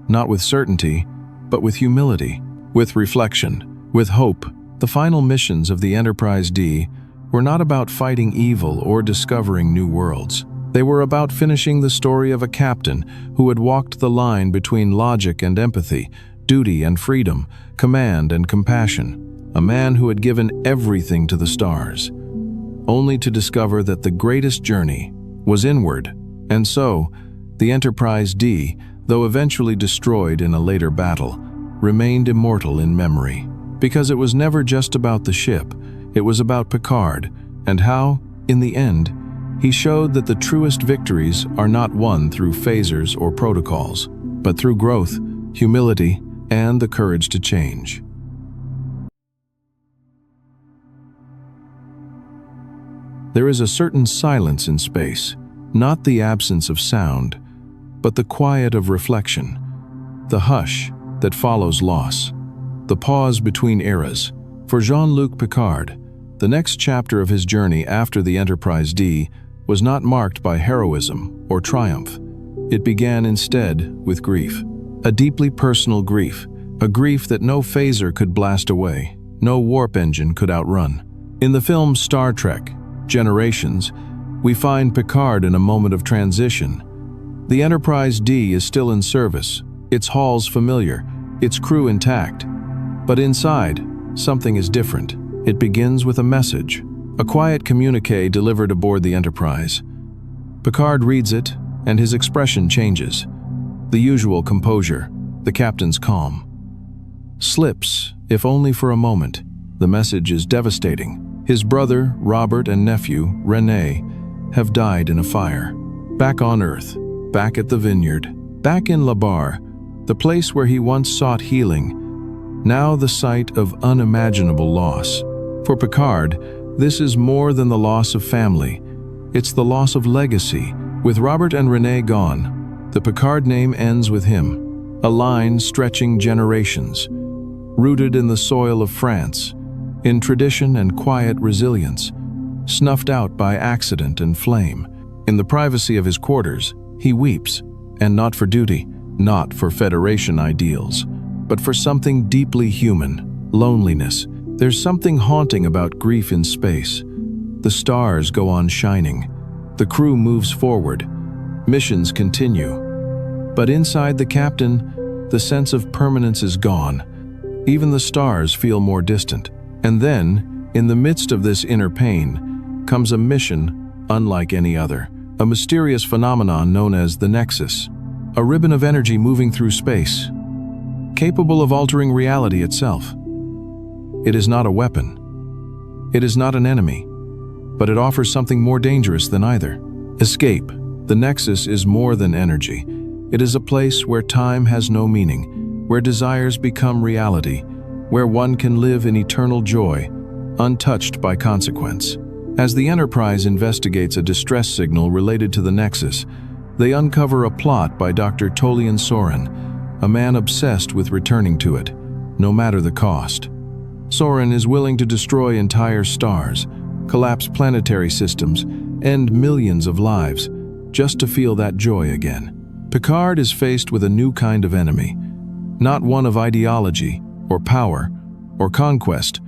not with certainty, but with humility, with reflection, with hope. The final missions of the Enterprise D were not about fighting evil or discovering new worlds. They were about finishing the story of a captain who had walked the line between logic and empathy, duty and freedom, command and compassion. A man who had given everything to the stars, only to discover that the greatest journey was inward. And so, the Enterprise D, though eventually destroyed in a later battle, remained immortal in memory. Because it was never just about the ship, it was about Picard, and how, in the end, he showed that the truest victories are not won through phasers or protocols, but through growth, humility, and the courage to change. There is a certain silence in space, not the absence of sound, but the quiet of reflection, the hush that follows loss, the pause between eras. For Jean-Luc Picard, the next chapter of his journey after the Enterprise D was not marked by heroism or triumph. It began instead with grief, a deeply personal grief, a grief that no phaser could blast away, no warp engine could outrun. In the film Star Trek, Generations, we find Picard in a moment of transition. The Enterprise D is still in service, its halls familiar, its crew intact. But inside, something is different. It begins with a message, a quiet communique delivered aboard the Enterprise. Picard reads it, and his expression changes. The usual composure, the captain's calm, slips, if only for a moment. The message is devastating. His brother, Robert, and nephew, René, have died in a fire. Back on Earth, back at the vineyard, back in Barre, the place where he once sought healing, now the site of unimaginable loss. For Picard, this is more than the loss of family. It's the loss of legacy. With Robert and René gone, the Picard name ends with him, a line stretching generations, rooted in the soil of France, in tradition and quiet resilience, snuffed out by accident and flame. In the privacy of his quarters, he weeps, and not for duty, not for Federation ideals, but for something deeply human, loneliness. There's something haunting about grief in space. The stars go on shining. The crew moves forward. Missions continue. But inside the captain, the sense of permanence is gone. Even the stars feel more distant. And then, in the midst of this inner pain, comes a mission unlike any other. A mysterious phenomenon known as the Nexus. A ribbon of energy moving through space, capable of altering reality itself. It is not a weapon. It is not an enemy. But it offers something more dangerous than either. Escape. The Nexus is more than energy. It is a place where time has no meaning, where desires become reality, where one can live in eternal joy, untouched by consequence. As the Enterprise investigates a distress signal related to the Nexus, they uncover a plot by Dr. Tolian Soren, a man obsessed with returning to it, no matter the cost. Soren is willing to destroy entire stars, collapse planetary systems, end millions of lives, just to feel that joy again. Picard is faced with a new kind of enemy, not one of ideology, or power, or conquest,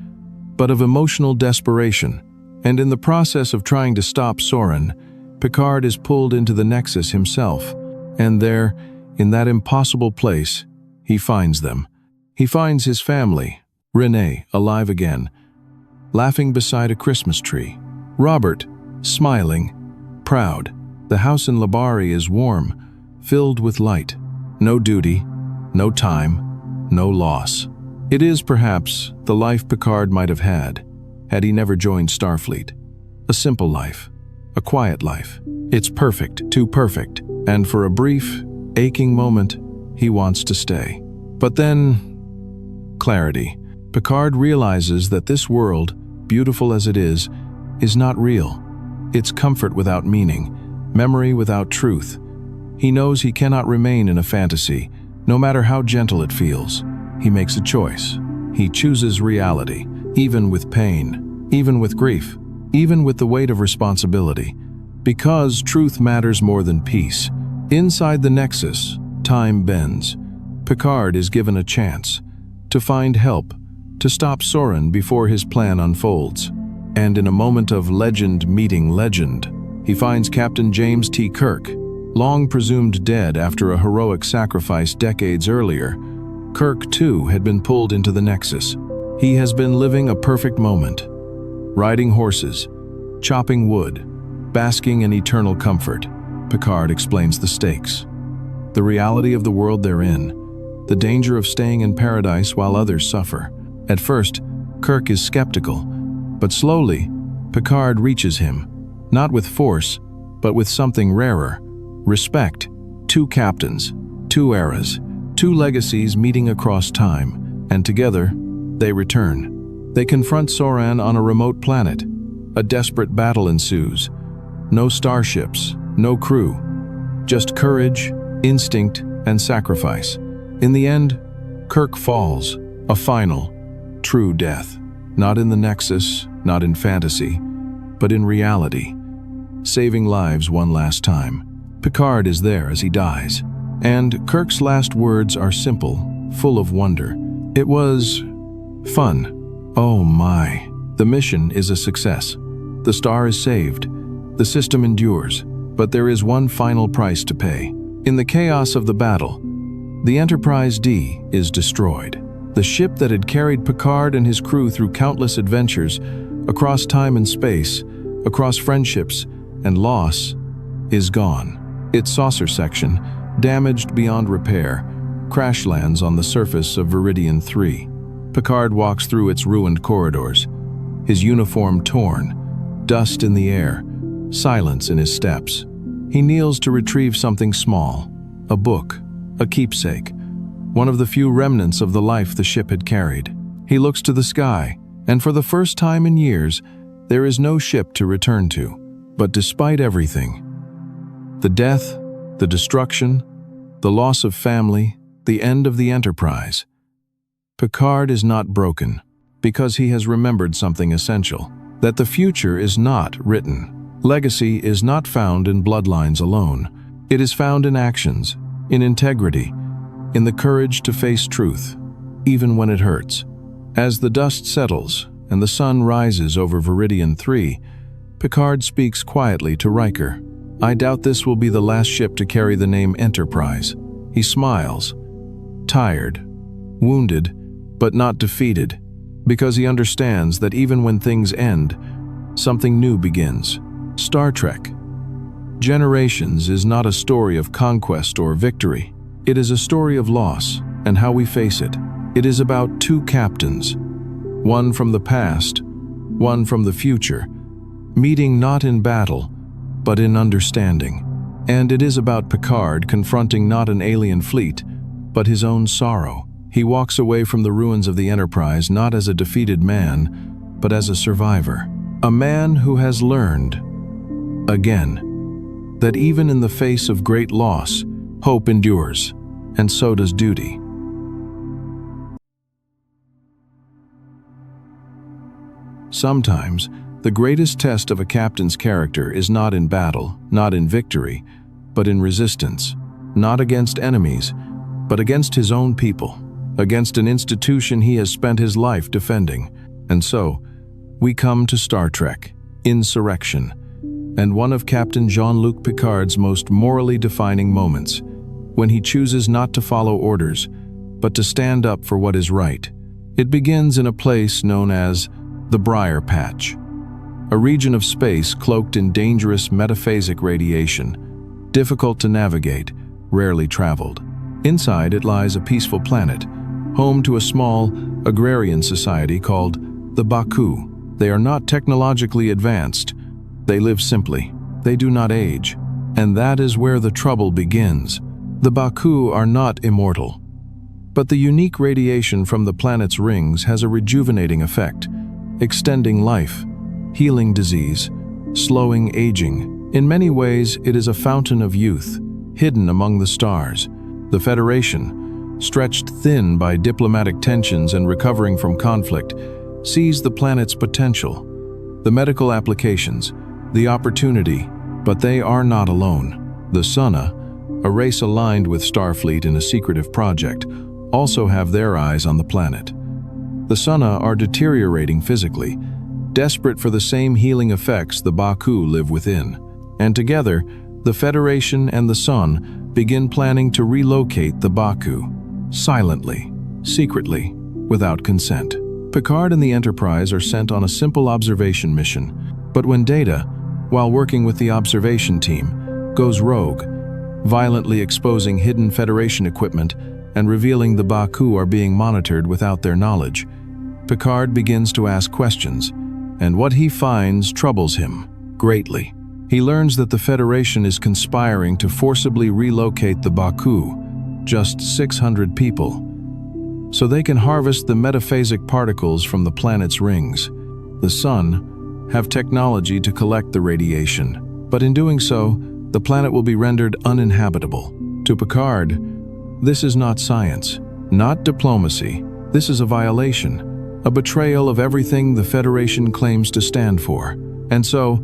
but of emotional desperation. And in the process of trying to stop Soren, Picard is pulled into the Nexus himself. And there, in that impossible place, he finds them. He finds his family, René, alive again, laughing beside a Christmas tree. Robert, smiling, proud. The house in Barre is warm, filled with light. No duty, no time, no loss. It is, perhaps, the life Picard might have had he never joined Starfleet. A simple life, a quiet life. It's perfect, too perfect, and for a brief, aching moment, he wants to stay. But then, clarity. Picard realizes that this world, beautiful as it is not real. It's comfort without meaning, memory without truth. He knows he cannot remain in a fantasy, No matter how gentle it feels, he makes a choice. He chooses reality, even with pain, even with grief, even with the weight of responsibility. Because truth matters more than peace. Inside the Nexus, time bends. Picard is given a chance to find help, to stop Soren before his plan unfolds. And in a moment of legend meeting legend, he finds Captain James T. Kirk, long presumed dead after a heroic sacrifice decades earlier. Kirk, too, had been pulled into the Nexus. He has been living a perfect moment, riding horses, chopping wood, basking in eternal comfort. Picard explains the stakes, the reality of the world they're in, the danger of staying in paradise while others suffer. At first, Kirk is skeptical, but slowly, Picard reaches him, not with force, but with something rarer: respect. Two captains, two eras, two legacies meeting across time, and together, they return. They confront Soran on a remote planet. A desperate battle ensues. No starships, no crew, just courage, instinct, and sacrifice. In the end, Kirk falls, a final, true death. Not in the Nexus, not in fantasy, but in reality, saving lives one last time. Picard is there as he dies, and Kirk's last words are simple, full of wonder. It was fun. Oh my. The mission is a success. The star is saved. The system endures. But there is one final price to pay. In the chaos of the battle, the Enterprise D is destroyed. The ship that had carried Picard and his crew through countless adventures, across time and space, across friendships and loss, is gone. Its saucer section, damaged beyond repair, crash lands on the surface of Viridian 3. Picard walks through its ruined corridors, his uniform torn, dust in the air, silence in his steps. He kneels to retrieve something small, a book, a keepsake, one of the few remnants of the life the ship had carried. He looks to the sky, and for the first time in years, there is no ship to return to. But despite everything, the death, the destruction, the loss of family, the end of the Enterprise, Picard is not broken, because he has remembered something essential, that the future is not written. Legacy is not found in bloodlines alone. It is found in actions, in integrity, in the courage to face truth, even when it hurts. As the dust settles and the sun rises over Viridian 3, Picard speaks quietly to Riker. I doubt this will be the last ship to carry the name Enterprise. He smiles, tired, wounded, but not defeated, because he understands that even when things end, something new begins. Star Trek Generations is not a story of conquest or victory. It is a story of loss and how we face it. It is about two captains, one from the past, one from the future, meeting not in battle, but in understanding. And it is about Picard confronting not an alien fleet, but his own sorrow. He walks away from the ruins of the Enterprise not as a defeated man, but as a survivor. A man who has learned, again, that even in the face of great loss, hope endures, and so does duty. Sometimes, the greatest test of a captain's character is not in battle, not in victory, but in resistance, not against enemies, but against his own people, against an institution he has spent his life defending. And so, we come to Star Trek, Insurrection, and one of Captain Jean-Luc Picard's most morally defining moments, when he chooses not to follow orders, but to stand up for what is right. It begins in a place known as the Briar Patch, a region of space cloaked in dangerous metaphasic radiation, difficult to navigate, rarely traveled. Inside it lies a peaceful planet, home to a small, agrarian society called the Baku. They are not technologically advanced. They live simply. They do not age. And that is where the trouble begins. The Baku are not immortal. But the unique radiation from the planet's rings has a rejuvenating effect, extending life, healing disease, slowing aging. In many ways, it is a fountain of youth, hidden among the stars. The Federation, stretched thin by diplomatic tensions and recovering from conflict, sees the planet's potential, the medical applications, the opportunity, but they are not alone. The Sunna, a race aligned with Starfleet in a secretive project, also have their eyes on the planet. The Sunna are deteriorating physically, desperate for the same healing effects the Baku live within. And together, the Federation and the Sun begin planning to relocate the Baku, silently, secretly, without consent. Picard and the Enterprise are sent on a simple observation mission, but when Data, while working with the observation team, goes rogue, violently exposing hidden Federation equipment and revealing the Baku are being monitored without their knowledge, Picard begins to ask questions, and what he finds troubles him greatly. He learns that the Federation is conspiring to forcibly relocate the Baku, just 600 people, so they can harvest the metaphasic particles from the planet's rings. The Sun have technology to collect the radiation, but in doing so, the planet will be rendered uninhabitable. To Picard, this is not science, not diplomacy. This is a violation, a betrayal of everything the Federation claims to stand for. And so,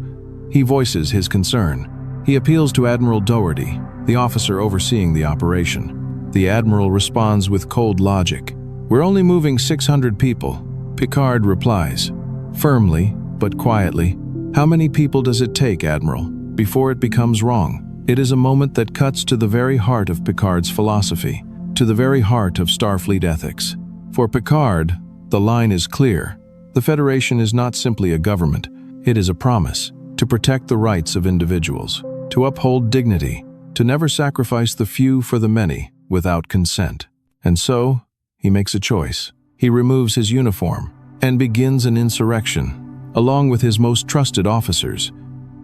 he voices his concern. He appeals to Admiral Doherty, the officer overseeing the operation. The Admiral responds with cold logic. "We're only moving 600 people." Picard replies, firmly but quietly, "How many people does it take, Admiral, before it becomes wrong?" It is a moment that cuts to the very heart of Picard's philosophy, to the very heart of Starfleet ethics. For Picard, the line is clear. The Federation is not simply a government, it is a promise to protect the rights of individuals, to uphold dignity, to never sacrifice the few for the many without consent. And so, he makes a choice. He removes his uniform and begins an insurrection, along with his most trusted officers,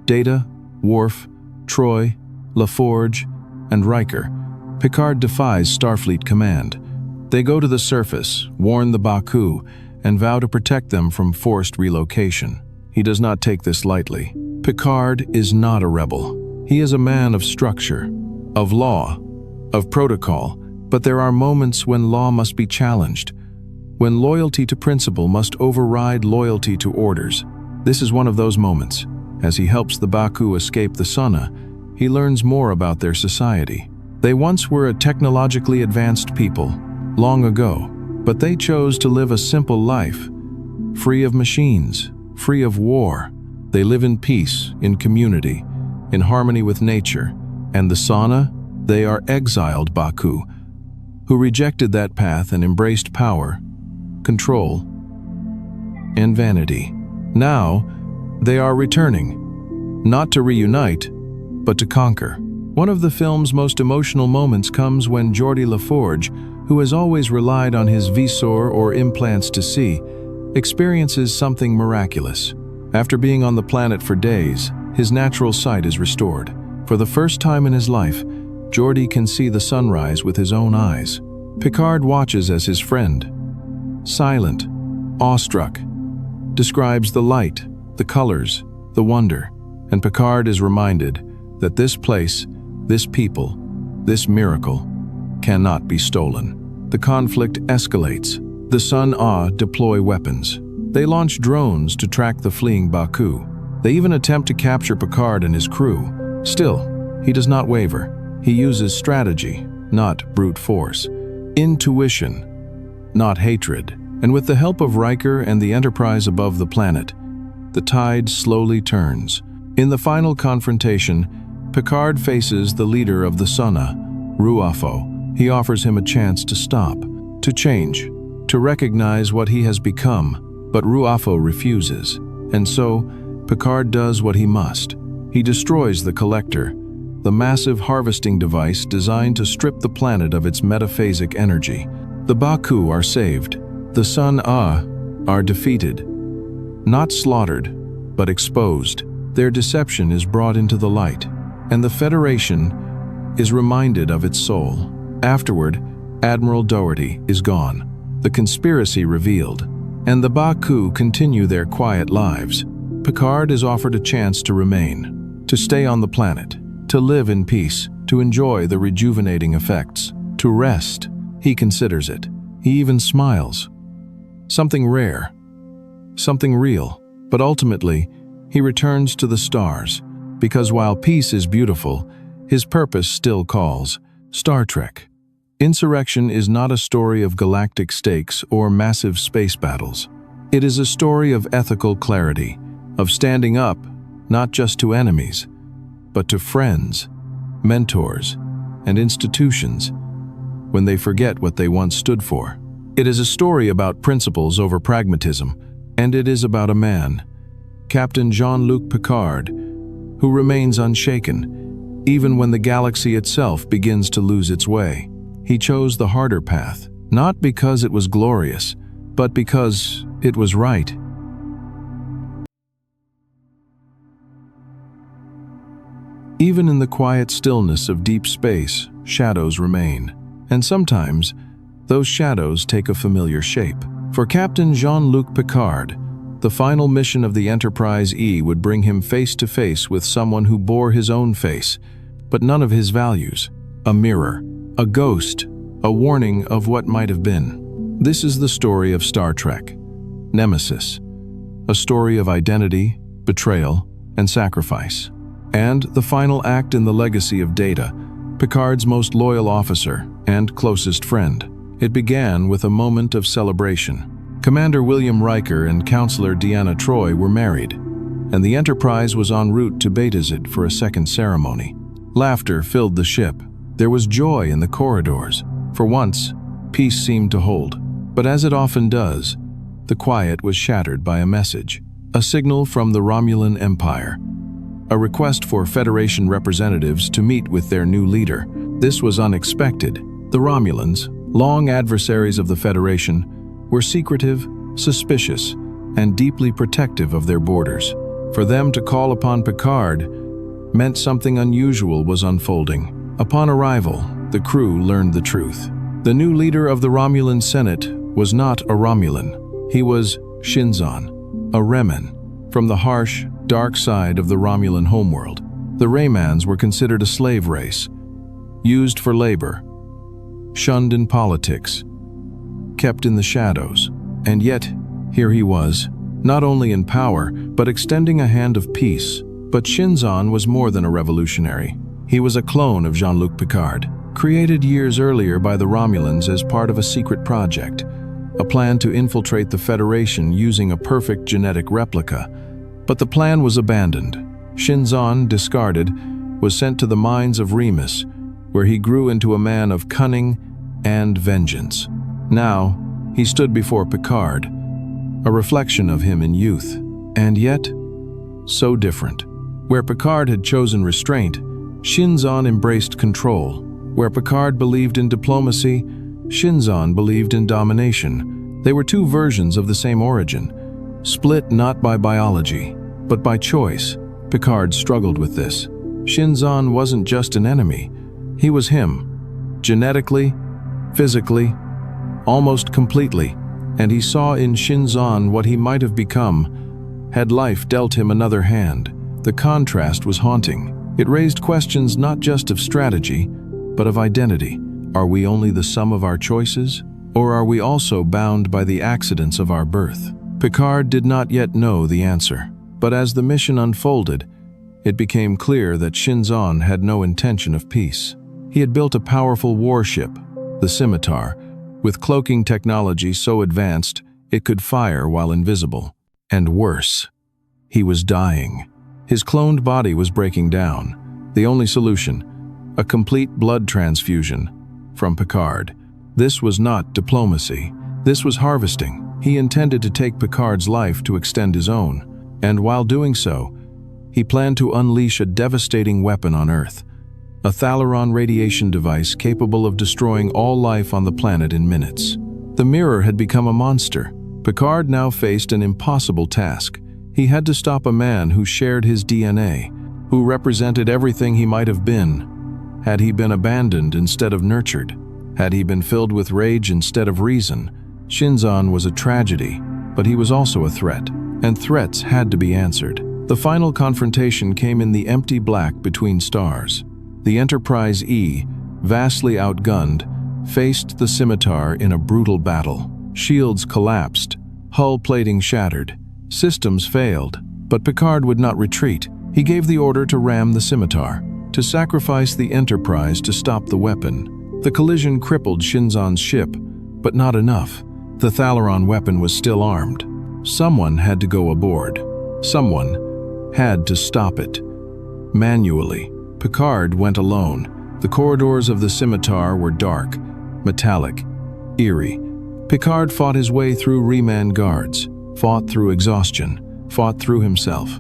Data, Worf, Troy, LaForge, and Riker. Picard defies Starfleet command. They go to the surface, warn the Baku, and vow to protect them from forced relocation. He does not take this lightly. Picard is not a rebel. He is a man of structure, of law, of protocol, but there are moments when law must be challenged, when loyalty to principle must override loyalty to orders. This is one of those moments. As he helps the Baku escape the Sunna, he learns more about their society. They once were a technologically advanced people, long ago, but they chose to live a simple life, free of machines, free of war. They live in peace, in community, in harmony with nature. And the Sunna, they are exiled Baku, who rejected that path and embraced power, control, and vanity. Now, they are returning, not to reunite, but to conquer. One of the film's most emotional moments comes when Geordi LaForge, who has always relied on his visor or implants to see, experiences something miraculous. After being on the planet for days, his natural sight is restored. For the first time in his life, Geordi can see the sunrise with his own eyes. Picard watches as his friend, silent, awestruck, describes the light, the colors, the wonder, and Picard is reminded that this place, this people, this miracle cannot be stolen. The conflict escalates. The Sunna deploy weapons. They launch drones to track the fleeing Baku. They even attempt to capture Picard and his crew. Still, he does not waver. He uses strategy, not brute force. Intuition, not hatred. And with the help of Riker and the Enterprise above the planet, the tide slowly turns. In the final confrontation, Picard faces the leader of the Sunna, Ruafo. He offers him a chance to stop, to change, to recognize what he has become, but Ruafo refuses. And so, Picard does what he must. He destroys the Collector, the massive harvesting device designed to strip the planet of its metaphasic energy. The Baku are saved. The Sunna are defeated. Not slaughtered, but exposed. Their deception is brought into the light, and the Federation is reminded of its soul. Afterward, Admiral Doherty is gone, the conspiracy revealed, and the Baku continue their quiet lives. Picard is offered a chance to remain, to stay on the planet, to live in peace, to enjoy the rejuvenating effects, to rest, He considers it. He even smiles. Something rare. Something real. But ultimately, he returns to the stars, because while peace is beautiful, his purpose still calls. Star Trek. Insurrection is not a story of galactic stakes or massive space battles. It is a story of ethical clarity, of standing up, not just to enemies, but to friends, mentors, and institutions, when they forget what they once stood for. It is a story about principles over pragmatism, and it is about a man, Captain Jean-Luc Picard, who remains unshaken, even when the galaxy itself begins to lose its way. He chose the harder path, not because it was glorious, but because it was right. Even in the quiet stillness of deep space, shadows remain. And sometimes, those shadows take a familiar shape. For Captain Jean-Luc Picard, the final mission of the Enterprise E would bring him face to face with someone who bore his own face, but none of his values. A mirror, a ghost, a warning of what might have been. This is the story of Star Trek, Nemesis, a story of identity, betrayal, and sacrifice. And the final act in the legacy of Data, Picard's most loyal officer and closest friend. It began with a moment of celebration. Commander William Riker and Counselor Deanna Troi were married, and the Enterprise was en route to Betazit for a second ceremony. Laughter filled the ship. There was joy in the corridors. For once, peace seemed to hold. But as it often does, the quiet was shattered by a message. A signal from the Romulan Empire. A request for Federation representatives to meet with their new leader. This was unexpected. The Romulans, long adversaries of the Federation, were secretive, suspicious, and deeply protective of their borders. For them to call upon Picard meant something unusual was unfolding. Upon arrival, the crew learned the truth. The new leader of the Romulan Senate was not a Romulan. He was Shinzon, a Reman, from the harsh, dark side of the Romulan homeworld. The Raymans were considered a slave race, used for labor, shunned in politics, kept in the shadows. And yet, here he was, not only in power, but extending a hand of peace. But Shinzon was more than a revolutionary. He was a clone of Jean-Luc Picard, created years earlier by the Romulans as part of a secret project, a plan to infiltrate the Federation using a perfect genetic replica. But the plan was abandoned. Shinzon, discarded, was sent to the mines of Remus, where he grew into a man of cunning and vengeance. Now, he stood before Picard, a reflection of him in youth, and yet, so different. Where Picard had chosen restraint, Shinzon embraced control. Where Picard believed in diplomacy, Shinzon believed in domination. They were two versions of the same origin, split not by biology, but by choice. Picard struggled with this. Shinzon wasn't just an enemy. He was him, genetically, physically, almost completely, and he saw in Shinzon what he might have become, had life dealt him another hand. The contrast was haunting. It raised questions not just of strategy, but of identity. Are we only the sum of our choices, or are we also bound by the accidents of our birth? Picard did not yet know the answer. But as the mission unfolded, it became clear that Shinzon had no intention of peace. He had built a powerful warship, the Scimitar, with cloaking technology so advanced it could fire while invisible. And worse, he was dying. His cloned body was breaking down. The only solution, a complete blood transfusion from Picard. This was not diplomacy. This was harvesting. He intended to take Picard's life to extend his own. And while doing so, he planned to unleash a devastating weapon on Earth, a Thalaron radiation device capable of destroying all life on the planet in minutes. The mirror had become a monster. Picard now faced an impossible task. He had to stop a man who shared his DNA, who represented everything he might have been. Had he been abandoned instead of nurtured? Had he been filled with rage instead of reason? Shinzon was a tragedy, but he was also a threat. And threats had to be answered. The final confrontation came in the empty black between stars. The Enterprise E, vastly outgunned, faced the scimitar in a brutal battle. Shields collapsed, hull plating shattered, systems failed, but Picard would not retreat. He gave the order to ram the scimitar, to sacrifice the Enterprise to stop the weapon. The collision crippled Shinzon's ship, but not enough. The Thalaron weapon was still armed. Someone had to go aboard. Someone had to stop it. Manually, Picard went alone. The corridors of the scimitar were dark, metallic, eerie. Picard fought his way through remand guards, fought through exhaustion, fought through himself.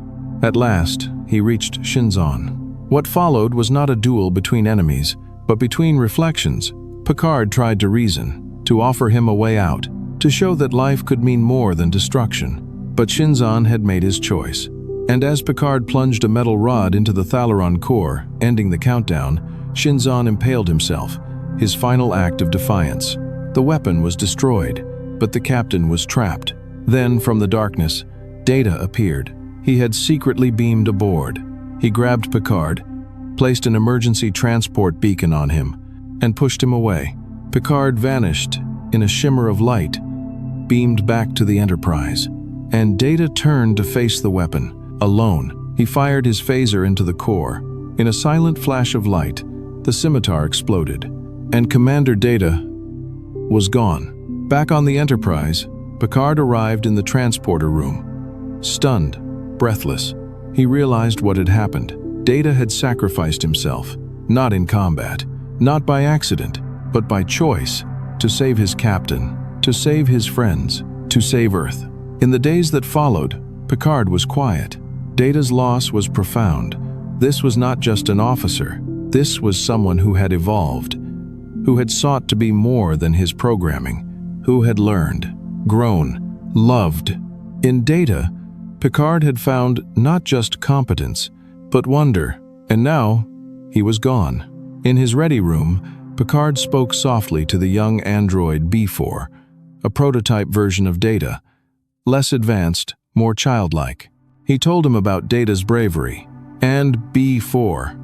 At last, he reached Shinzon. What followed was not a duel between enemies, but between reflections. Picard tried to reason, to offer him a way out, to show that life could mean more than destruction. But Shinzon had made his choice. And as Picard plunged a metal rod into the Thalaron core, ending the countdown, Shinzon impaled himself, his final act of defiance. The weapon was destroyed, but the captain was trapped. Then, from the darkness, Data appeared. He had secretly beamed aboard. He grabbed Picard, placed an emergency transport beacon on him, and pushed him away. Picard vanished in a shimmer of light, beamed back to the Enterprise, and Data turned to face the weapon. Alone, he fired his phaser into the core. In a silent flash of light, the scimitar exploded, and Commander Data was gone. Back on the Enterprise, Picard arrived in the transporter room. Stunned, breathless, he realized what had happened. Data had sacrificed himself, not in combat, not by accident, but by choice, to save his captain, to save his friends, to save Earth. In the days that followed, Picard was quiet. Data's loss was profound. This was not just an officer. This was someone who had evolved, who had sought to be more than his programming, who had learned, grown, loved. In Data, Picard had found not just competence, but wonder, and now he was gone. In his ready room, Picard spoke softly to the young android B4, a prototype version of Data, less advanced, more childlike. He told him about Data's bravery, and B4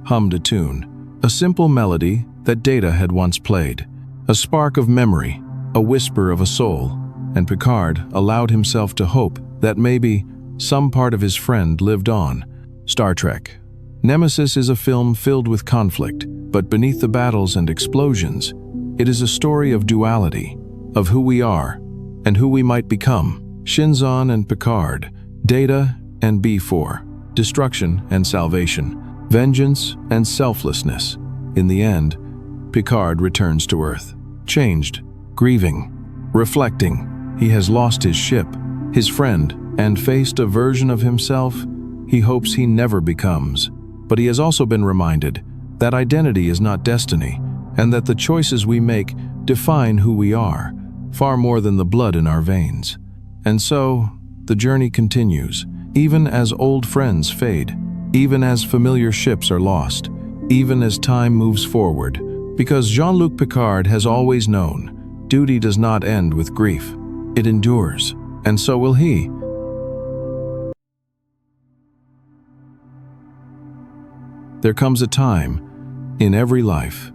hummed a tune, a simple melody that Data had once played, a spark of memory, a whisper of a soul, and Picard allowed himself to hope that maybe some part of his friend lived on. Star Trek. Nemesis is a film filled with conflict, but beneath the battles and explosions, it is a story of duality, of who we are and who we might become. Shinzon and Picard, Data and B4, destruction and salvation, vengeance and selflessness. In the end, Picard returns to Earth, changed, grieving, reflecting. He has lost his ship, his friend, and faced a version of himself he hopes he never becomes. But he has also been reminded that identity is not destiny, and that the choices we make define who we are, far more than the blood in our veins. And so, the journey continues, even as old friends fade, even as familiar ships are lost, even as time moves forward, because Jean-Luc Picard has always known, duty does not end with grief. It endures, and so will he. There comes a time in every life,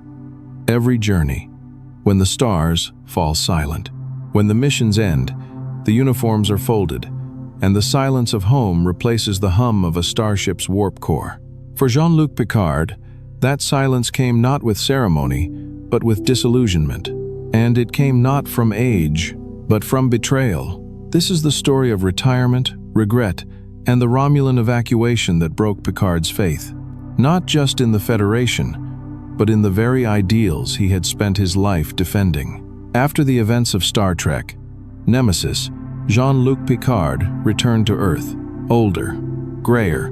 every journey, when the stars fall silent, when the missions end, the uniforms are folded, and the silence of home replaces the hum of a starship's warp core. For Jean-Luc Picard, that silence came not with ceremony, but with disillusionment. And it came not from age, but from betrayal. This is the story of retirement, regret, and the Romulan evacuation that broke Picard's faith. Not just in the Federation, but in the very ideals he had spent his life defending. After the events of Star Trek, Nemesis, Jean-Luc Picard returned to Earth, older, grayer,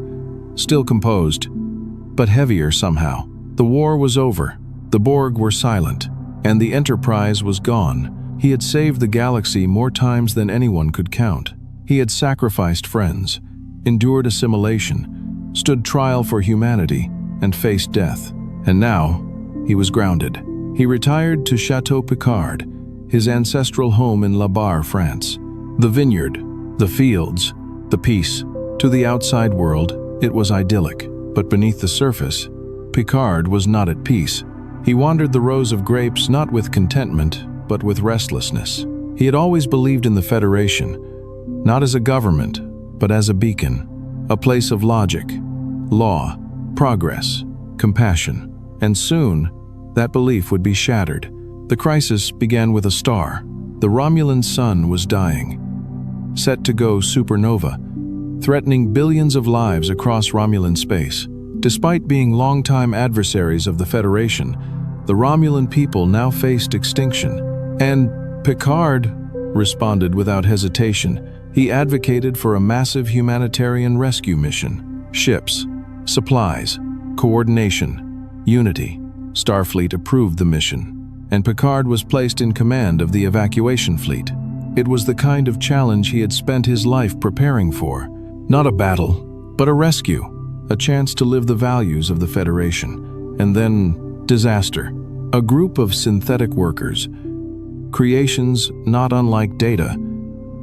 still composed, but heavier somehow. The war was over, the Borg were silent, and the Enterprise was gone. He had saved the galaxy more times than anyone could count. He had sacrificed friends, endured assimilation, stood trial for humanity, and faced death. And now, he was grounded. He retired to Chateau Picard, his ancestral home in Barre, France. The vineyard, the fields, the peace. To the outside world, it was idyllic. But beneath the surface, Picard was not at peace. He wandered the rows of grapes not with contentment, but with restlessness. He had always believed in the Federation, not as a government, but as a beacon, a place of logic, law, progress, compassion. And soon, that belief would be shattered. The crisis began with a star. The Romulan sun was dying, set to go supernova, threatening billions of lives across Romulan space. Despite being longtime adversaries of the Federation, the Romulan people now faced extinction. And Picard responded without hesitation. He advocated for a massive humanitarian rescue mission. Ships, supplies, coordination, unity. Starfleet approved the mission, and Picard was placed in command of the evacuation fleet. It was the kind of challenge he had spent his life preparing for. Not a battle, but a rescue, a chance to live the values of the Federation. And then, disaster. A group of synthetic workers, creations not unlike Data,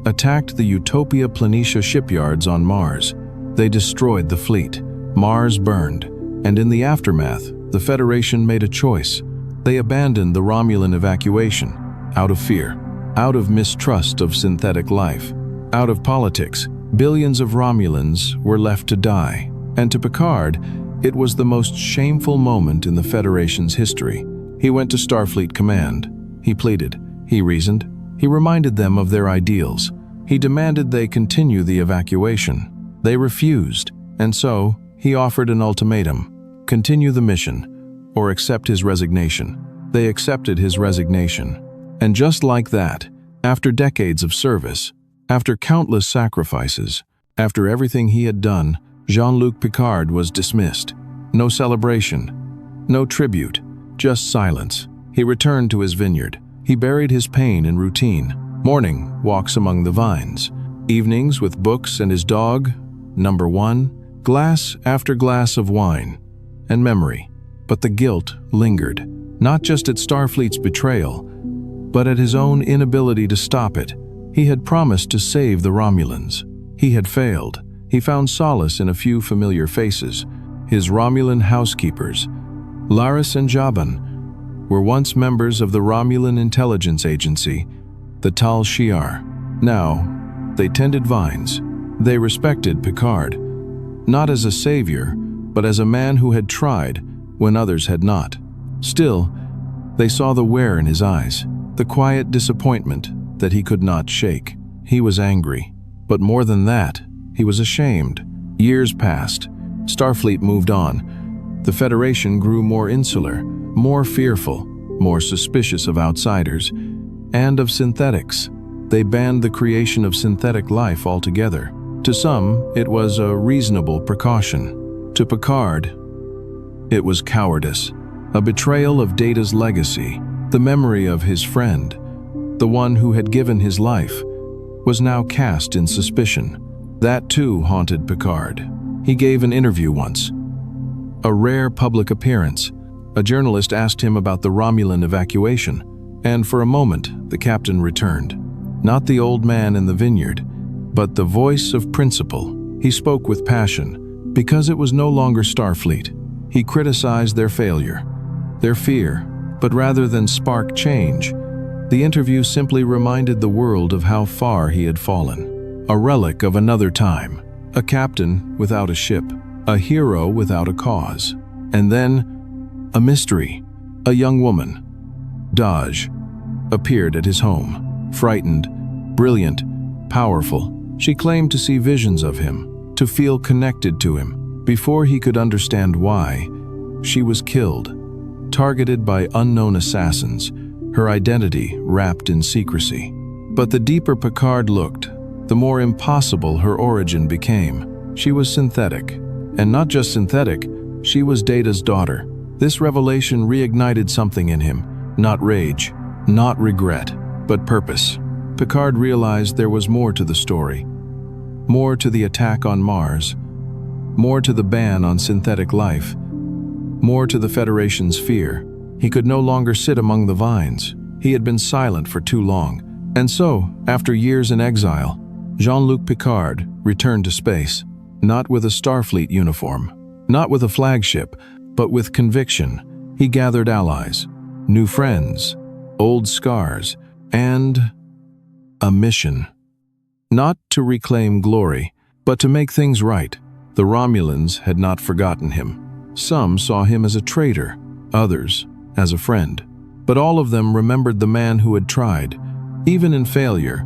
attacked the Utopia Planitia shipyards on Mars. They destroyed the fleet. Mars burned, and in the aftermath, the Federation made a choice. They abandoned the Romulan evacuation, out of fear, out of mistrust of synthetic life, out of politics. Billions of Romulans were left to die, and to Picard, it was the most shameful moment in the Federation's history. He went to Starfleet Command. He pleaded, he reasoned, he reminded them of their ideals. He demanded they continue the evacuation. They refused, and so he offered an ultimatum: continue the mission, or accept his resignation. They accepted his resignation. And just like that, after decades of service, after countless sacrifices, after everything he had done, Jean-Luc Picard was dismissed. No celebration, no tribute, just silence. He returned to his vineyard. He buried his pain in routine. Morning walks among the vines. Evenings with books and his dog, number one, glass after glass of wine, and memory. But the guilt lingered, not just at Starfleet's betrayal, but at his own inability to stop it. He had promised to save the Romulans. He had failed. He found solace in a few familiar faces. His Romulan housekeepers, Laris and Jaban, were once members of the Romulan intelligence agency, the Tal Shiar. Now, they tended vines. They respected Picard, not as a savior, but as a man who had tried when others had not. Still, they saw the wear in his eyes, the quiet disappointment that he could not shake. He was angry, but more than that, he was ashamed. Years passed. Starfleet moved on. The Federation grew more insular, more fearful, more suspicious of outsiders, and of synthetics. They banned the creation of synthetic life altogether. To some, it was a reasonable precaution. To Picard, it was cowardice, a betrayal of Data's legacy. The memory of his friend, the one who had given his life, was now cast in suspicion. That too haunted Picard. He gave an interview once, a rare public appearance. A journalist asked him about the Romulan evacuation, and for a moment the captain returned. Not the old man in the vineyard, but the voice of principle. He spoke with passion, because it was no longer Starfleet. He criticized their failure, their fear, but rather than spark change, the interview simply reminded the world of how far he had fallen. A relic of another time, a captain without a ship, a hero without a cause. And then, a mystery. A young woman, Daj, appeared at his home. Frightened, brilliant, powerful. She claimed to see visions of him, to feel connected to him. Before he could understand why, she was killed, targeted by unknown assassins, her identity wrapped in secrecy. But the deeper Picard looked, the more impossible her origin became. She was synthetic, and not just synthetic, she was Data's daughter. This revelation reignited something in him, not rage, not regret, but purpose. Picard realized there was more to the story, more to the attack on Mars, more to the ban on synthetic life, more to the Federation's fear. He could no longer sit among the vines. He had been silent for too long. And so, after years in exile, Jean-Luc Picard returned to space, not with a Starfleet uniform, not with a flagship, but with conviction. He gathered allies, new friends, old scars, and a mission. Not to reclaim glory, but to make things right. The Romulans had not forgotten him. Some saw him as a traitor, others as a friend. But all of them remembered the man who had tried. Even in failure,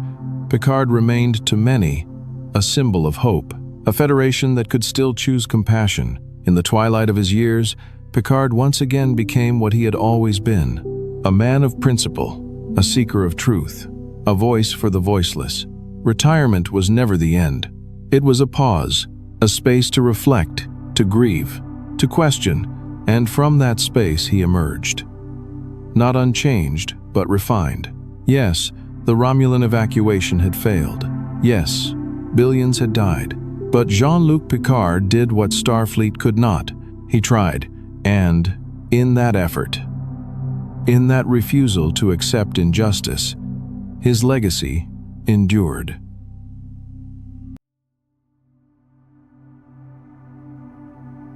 Picard remained to many a symbol of hope, a federation that could still choose compassion. In the twilight of his years, Picard once again became what he had always been, a man of principle, a seeker of truth, a voice for the voiceless. Retirement was never the end. It was a pause, a space to reflect, to grieve, to question, and from that space he emerged. Not unchanged, but refined. Yes, the Romulan evacuation had failed. Yes, billions had died. But Jean-Luc Picard did what Starfleet could not. He tried, and in that effort, in that refusal to accept injustice, his legacy endured.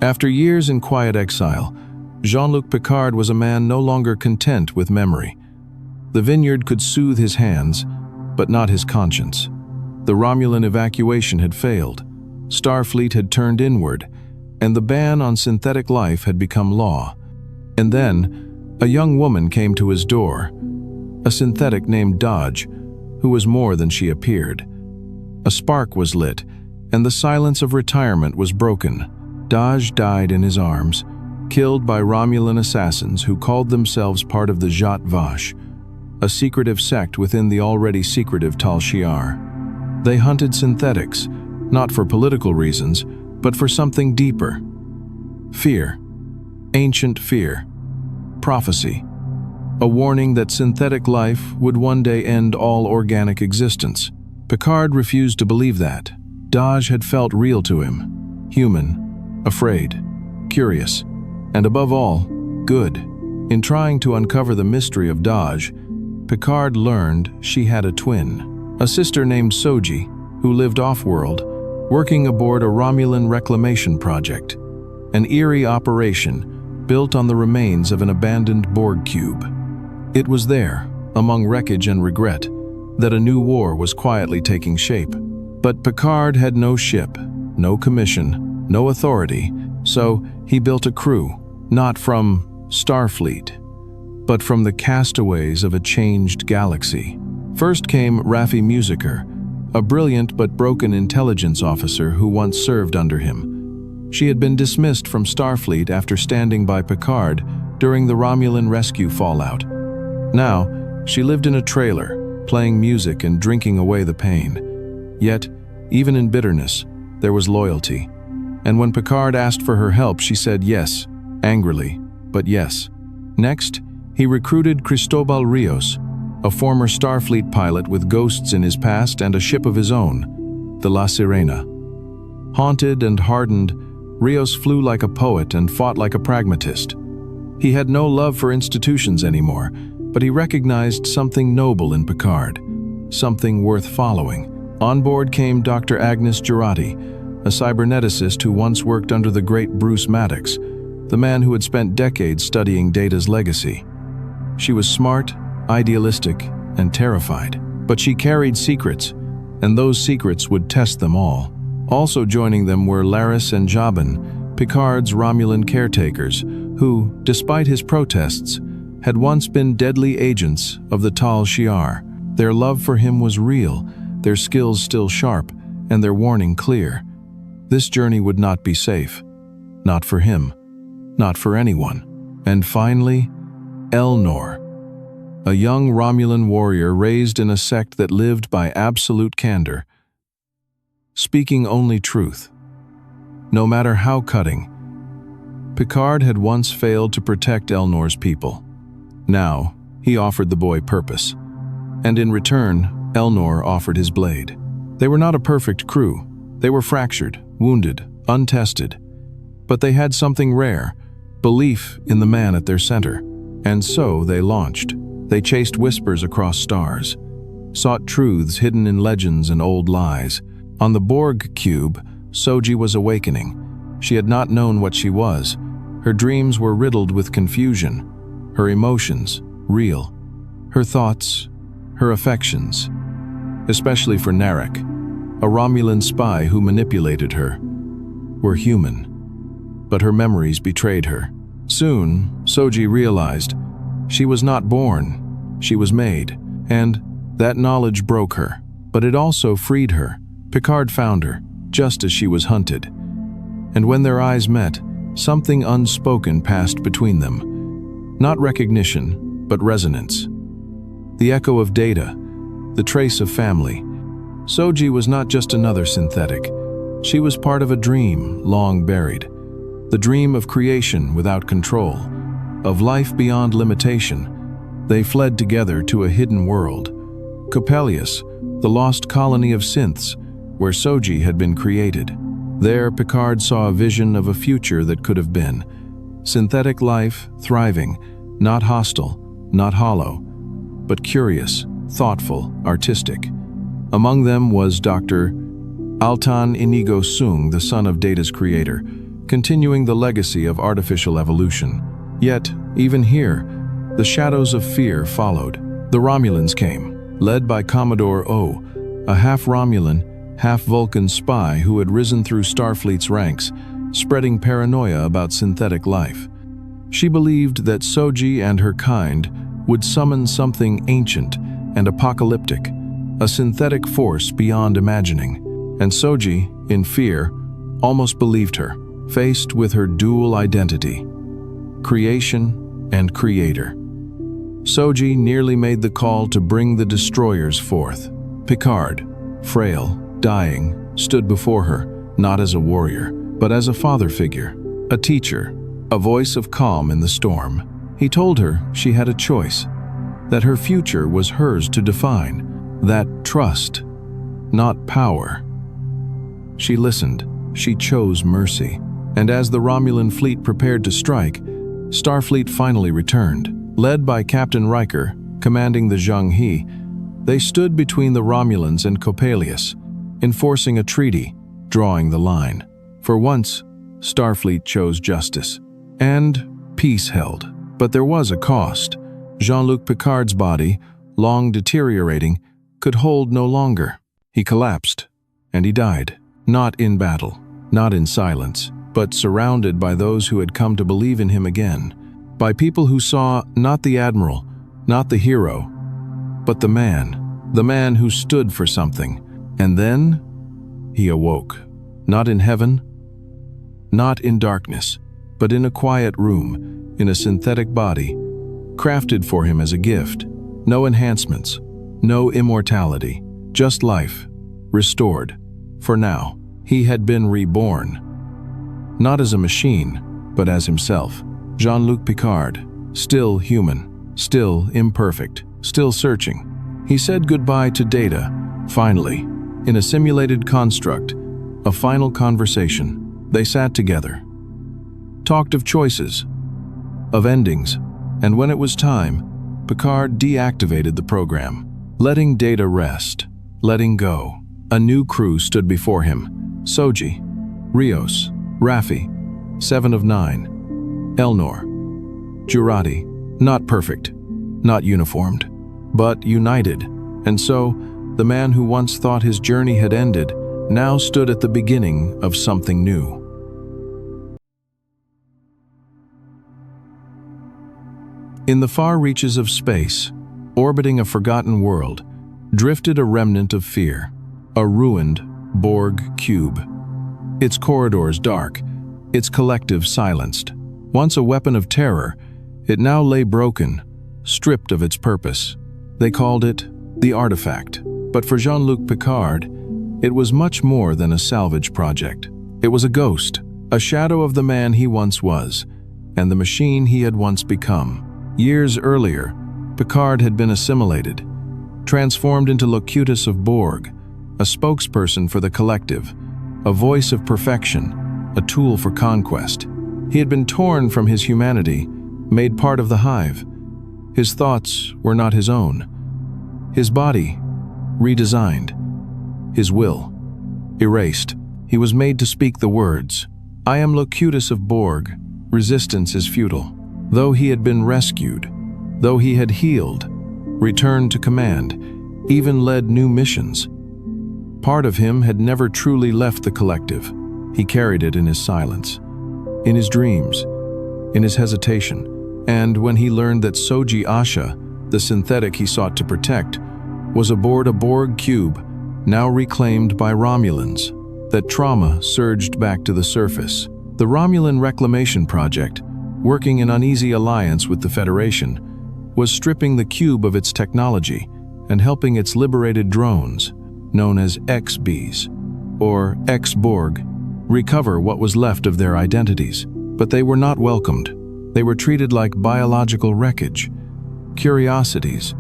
After years in quiet exile, Jean-Luc Picard was a man no longer content with memory. The vineyard could soothe his hands, but not his conscience. The Romulan evacuation had failed. Starfleet had turned inward, and the ban on synthetic life had become law. And then, a young woman came to his door, a synthetic named Dodge, who was more than she appeared. A spark was lit, and the silence of retirement was broken. Dodge died in his arms, killed by Romulan assassins who called themselves part of the Zhat Vash, a secretive sect within the already secretive Tal Shiar. They hunted synthetics, not for political reasons, but for something deeper. Fear. Ancient fear. Prophecy. A warning that synthetic life would one day end all organic existence. Picard refused to believe that. Dodge had felt real to him. Human. Afraid. Curious. And above all, good. In trying to uncover the mystery of Dodge, Picard learned she had a twin, a sister named Soji, who lived off-world, working aboard a Romulan reclamation project, an eerie operation built on the remains of an abandoned Borg cube. It was there, among wreckage and regret, that a new war was quietly taking shape. But Picard had no ship, no commission, no authority, so he built a crew, not from Starfleet, but from the castaways of a changed galaxy. First came Raffi Musiker, a brilliant but broken intelligence officer who once served under him. She had been dismissed from Starfleet after standing by Picard during the Romulan rescue fallout. Now, she lived in a trailer, playing music and drinking away the pain. Yet, even in bitterness, there was loyalty. And when Picard asked for her help, she said yes, angrily, but yes. Next, he recruited Cristobal Rios, a former Starfleet pilot with ghosts in his past and a ship of his own, the La Sirena. Haunted and hardened, Rios flew like a poet and fought like a pragmatist. He had no love for institutions anymore, but he recognized something noble in Picard, something worth following. On board came Dr. Agnes Jurati, a cyberneticist who once worked under the great Bruce Maddox, the man who had spent decades studying Data's legacy. She was smart, idealistic, and terrified, but she carried secrets, and those secrets would test them all. Also joining them were Laris and Jabin, Picard's Romulan caretakers, who, despite his protests, had once been deadly agents of the Tal Shiar. Their love for him was real, their skills still sharp, and their warning clear. This journey would not be safe. Not for him. Not for anyone. And finally, Elnor, a young Romulan warrior raised in a sect that lived by absolute candor, speaking only truth, no matter how cutting. Picard had once failed to protect Elnor's people. Now, he offered the boy purpose, and in return, Elnor offered his blade. They were not a perfect crew. They were fractured, wounded, untested, but they had something rare, belief in the man at their center. And so they launched. They chased whispers across stars, sought truths hidden in legends and old lies. On the Borg cube, Soji was awakening. She had not known what she was. Her dreams were riddled with confusion, her emotions real, her thoughts, her affections, especially for Narek, a Romulan spy who manipulated her, were human. But her memories betrayed her. Soon, Soji realized she was not born, she was made, and that knowledge broke her. But it also freed her. Picard found her, just as she was hunted. And when their eyes met, something unspoken passed between them. Not recognition, but resonance. The echo of data, the trace of family. Soji was not just another synthetic. She was part of a dream long buried. The dream of creation without control, of life beyond limitation. They fled together to a hidden world. Coppelius, the lost colony of synths, where Soji had been created. There, Picard saw a vision of a future that could have been. Synthetic life, thriving, not hostile, not hollow, but curious, thoughtful, artistic. Among them was Dr. Altan Inigo Sung, the son of Data's creator, continuing the legacy of artificial evolution. Yet, even here, the shadows of fear followed. The Romulans came, led by Commodore O, a half-Romulan, half-Vulcan spy who had risen through Starfleet's ranks, spreading paranoia about synthetic life. She believed that Soji and her kind would summon something ancient and apocalyptic, a synthetic force beyond imagining. And Soji, in fear, almost believed her, faced with her dual identity, creation and creator. Soji nearly made the call to bring the destroyers forth. Picard, frail, dying, stood before her, not as a warrior, but as a father figure, a teacher, a voice of calm in the storm. He told her she had a choice, that her future was hers to define, that trust, not power. She listened, she chose mercy, and as the Romulan fleet prepared to strike, Starfleet finally returned. Led by Captain Riker, commanding the Zheng He, they stood between the Romulans and Coppelius, enforcing a treaty, drawing the line. For once, Starfleet chose justice, and peace held. But there was a cost. Jean-Luc Picard's body, long deteriorating, could hold no longer. He collapsed, and he died. Not in battle, not in silence, but surrounded by those who had come to believe in him again. By people who saw not the admiral, not the hero, but the man who stood for something. And then he awoke, not in heaven, not in darkness, but in a quiet room, in a synthetic body, crafted for him as a gift. No enhancements, no immortality, just life, restored. For now, he had been reborn, not as a machine, but as himself. Jean-Luc Picard, still human, still imperfect, still searching. He said goodbye to Data, finally, in a simulated construct, a final conversation. They sat together, talked of choices, of endings, and when it was time, Picard deactivated the program, letting Data rest, letting go. A new crew stood before him. Soji, Rios, Raffi, 7 of 9, Elnor, Jurati, not perfect, not uniformed, but united. And so, the man who once thought his journey had ended now stood at the beginning of something new. In the far reaches of space, orbiting a forgotten world, drifted a remnant of fear, a ruined Borg cube. Its corridors dark, its collective silenced. Once a weapon of terror, it now lay broken, stripped of its purpose. They called it the artifact. But for Jean-Luc Picard, it was much more than a salvage project. It was a ghost, a shadow of the man he once was, and the machine he had once become. Years earlier, Picard had been assimilated, transformed into Locutus of Borg, a spokesperson for the collective, a voice of perfection, a tool for conquest. He had been torn from his humanity, made part of the hive. His thoughts were not his own. His body, redesigned. His will, erased. He was made to speak the words, "I am Locutus of Borg, resistance is futile. Though he had been rescued, though he had healed, returned to command, even led new missions, part of him had never truly left the collective. He carried it in his silence, in his dreams, in his hesitation. And when he learned that Soji Asha, the synthetic he sought to protect, was aboard a Borg cube, now reclaimed by Romulans, that trauma surged back to the surface. The Romulan Reclamation Project, working in uneasy alliance with the Federation, was stripping the cube of its technology and helping its liberated drones, known as XBs, or X-Borg, recover what was left of their identities. But they were not welcomed. They were treated like biological wreckage, curiosities,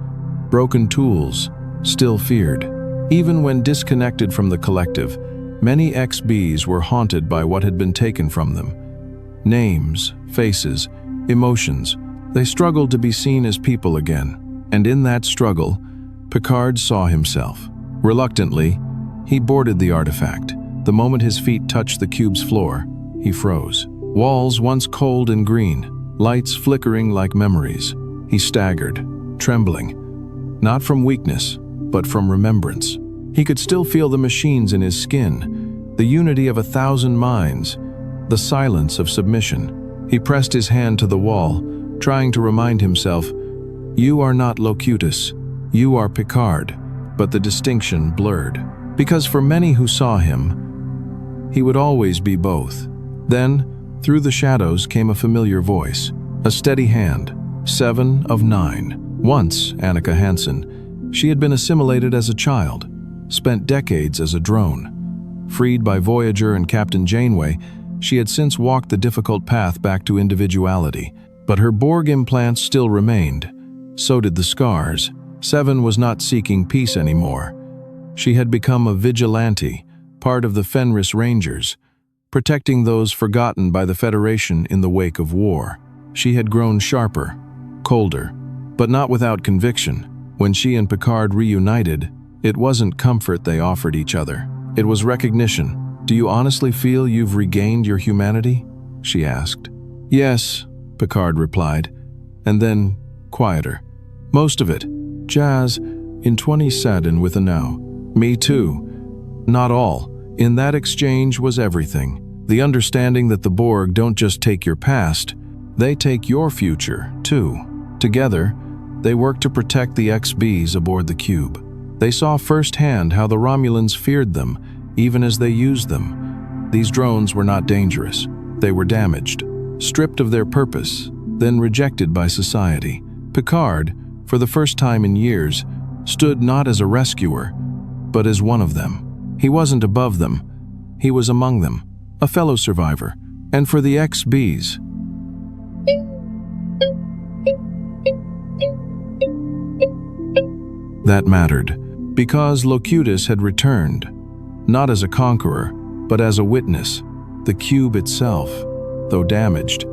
broken tools, still feared. Even when disconnected from the collective, many XBs were haunted by what had been taken from them. Names, faces, emotions. They struggled to be seen as people again. And in that struggle, Picard saw himself. Reluctantly, he boarded the artifact. The moment his feet touched the cube's floor, he froze. Walls once cold and green, lights flickering like memories. He staggered, trembling, not from weakness, but from remembrance. He could still feel the machines in his skin, the unity of 1,000 minds, the silence of submission. He pressed his hand to the wall, trying to remind himself, "You are not Locutus, you are Picard," but the distinction blurred. Because for many who saw him, he would always be both. Then, through the shadows came a familiar voice, a steady hand. 7 of 9. Once, Annika Hansen, she had been assimilated as a child, spent decades as a drone. Freed by Voyager and Captain Janeway, she had since walked the difficult path back to individuality. But her Borg implants still remained. So did the scars. 7 was not seeking peace anymore. She had become a vigilante, part of the Fenris Rangers, protecting those forgotten by the Federation in the wake of war. She had grown sharper, colder, but not without conviction. When she and Picard reunited, it wasn't comfort they offered each other. It was recognition. "Do you honestly feel you've regained your humanity?" she asked. "Yes," Picard replied, and then, quieter. "Most of it. Jazz, in 20 said and with a now. Me too. Not all. In that exchange was everything. The understanding that the Borg don't just take your past, they take your future, too. Together, they work to protect the XBs aboard the cube. They saw firsthand how the Romulans feared them, even as they used them. These drones were not dangerous. They were damaged, stripped of their purpose, then rejected by society. Picard, for the first time in years, stood not as a rescuer, but as one of them. He wasn't above them. He was among them, a fellow survivor. And for the XBs, that mattered, because Locutus had returned, not as a conqueror, but as a witness. The cube itself, though damaged,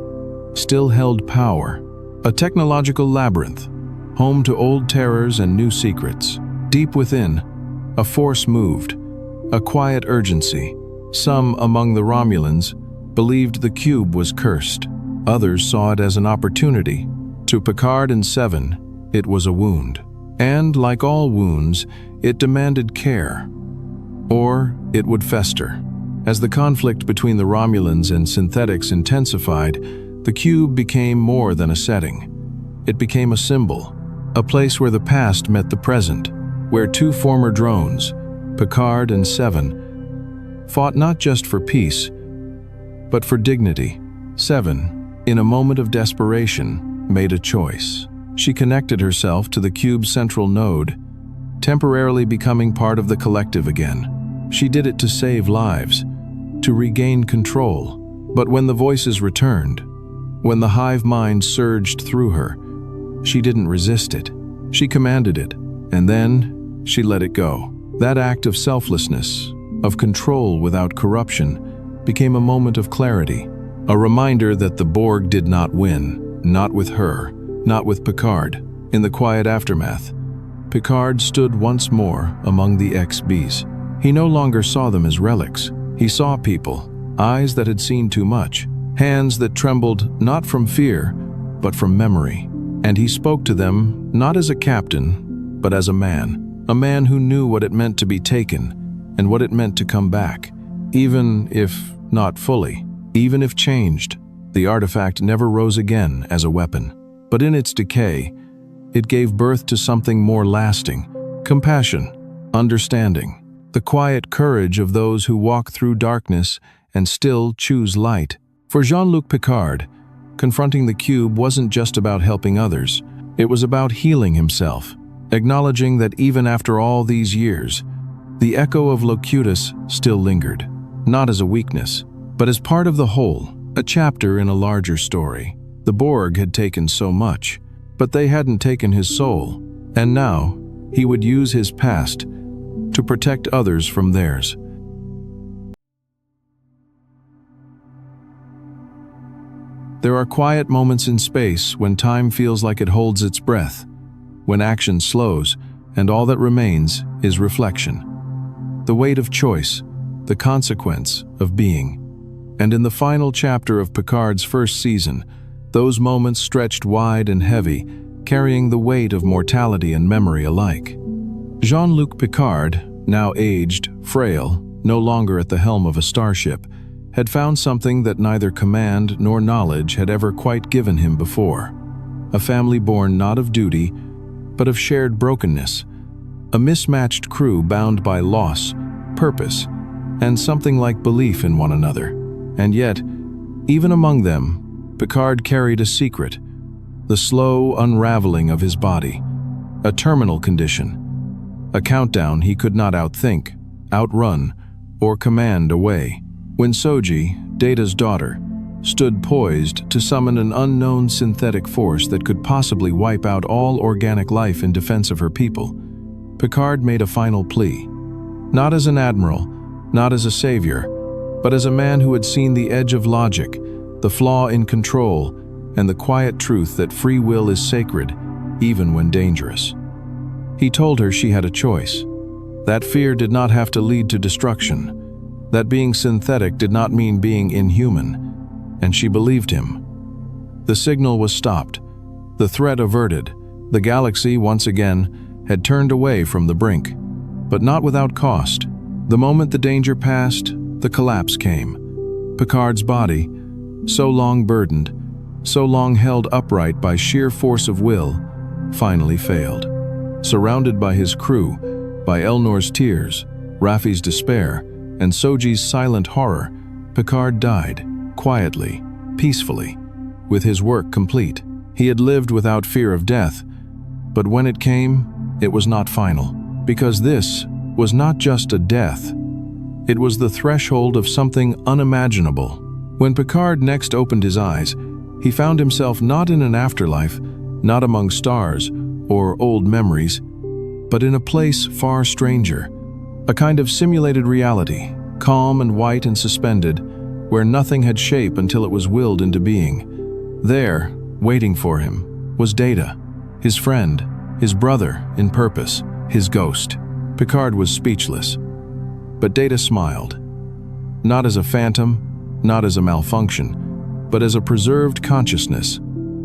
still held power, a technological labyrinth, home to old terrors and new secrets. Deep within, a force moved, a quiet urgency. Some among the Romulans believed the cube was cursed. Others saw it as an opportunity. To Picard and 7, it was a wound. And, like all wounds, it demanded care, or it would fester. As the conflict between the Romulans and synthetics intensified, the cube became more than a setting. It became a symbol, a place where the past met the present, where 2 former drones, Picard and 7, fought not just for peace, but for dignity. 7, in a moment of desperation, made a choice. She connected herself to the cube's central node, temporarily becoming part of the collective again. She did it to save lives, to regain control. But when the voices returned, when the hive mind surged through her, she didn't resist it. She commanded it, and then she let it go. That act of selflessness, of control without corruption, became a moment of clarity, a reminder that the Borg did not win, not with her, not with Picard. In the quiet aftermath, Picard stood once more among the XBs. He no longer saw them as relics. He saw people, eyes that had seen too much, hands that trembled not from fear, but from memory. And he spoke to them not as a captain, but as a man who knew what it meant to be taken and what it meant to come back, even if not fully, even if changed. The artifact never rose again as a weapon, but in its decay, it gave birth to something more lasting: compassion, understanding, the quiet courage of those who walk through darkness and still choose light. For Jean-Luc Picard, confronting the cube wasn't just about helping others, it was about healing himself, acknowledging that even after all these years, the echo of Locutus still lingered, not as a weakness, but as part of the whole, a chapter in a larger story. The Borg had taken so much, but they hadn't taken his soul, and now he would use his past to protect others from theirs. There are quiet moments in space when time feels like it holds its breath, when action slows and all that remains is reflection. The weight of choice, the consequence of being. And in the final chapter of Picard's first season, those moments stretched wide and heavy, carrying the weight of mortality and memory alike. Jean-Luc Picard, now aged, frail, no longer at the helm of a starship, had found something that neither command nor knowledge had ever quite given him before. A family born not of duty, but of shared brokenness. A mismatched crew bound by loss, purpose, and something like belief in one another. And yet, even among them, Picard carried a secret: the slow unraveling of his body, a terminal condition, a countdown he could not outthink, outrun, or command away. When Soji, Data's daughter, stood poised to summon an unknown synthetic force that could possibly wipe out all organic life in defense of her people, Picard made a final plea. Not as an admiral, not as a savior, but as a man who had seen the edge of logic, the flaw in control, and the quiet truth that free will is sacred, even when dangerous. He told her she had a choice. That fear did not have to lead to destruction. That being synthetic did not mean being inhuman, and she believed him. The signal was stopped, the threat averted. The galaxy, once again, had turned away from the brink, but not without cost. The moment the danger passed, the collapse came. Picard's body, so long burdened, so long held upright by sheer force of will, finally failed. Surrounded by his crew, by Elnor's tears, Raffi's despair, and Soji's silent horror, Picard died, quietly, peacefully, with his work complete. He had lived without fear of death, but when it came, it was not final, because this was not just a death. It was the threshold of something unimaginable. When Picard next opened his eyes, he found himself not in an afterlife, not among stars or old memories, but in a place far stranger, a kind of simulated reality, calm and white and suspended, where nothing had shape until it was willed into being. There, waiting for him, was Data, his friend, his brother in purpose, his ghost. Picard was speechless, but Data smiled. Not as a phantom, not as a malfunction, but as a preserved consciousness,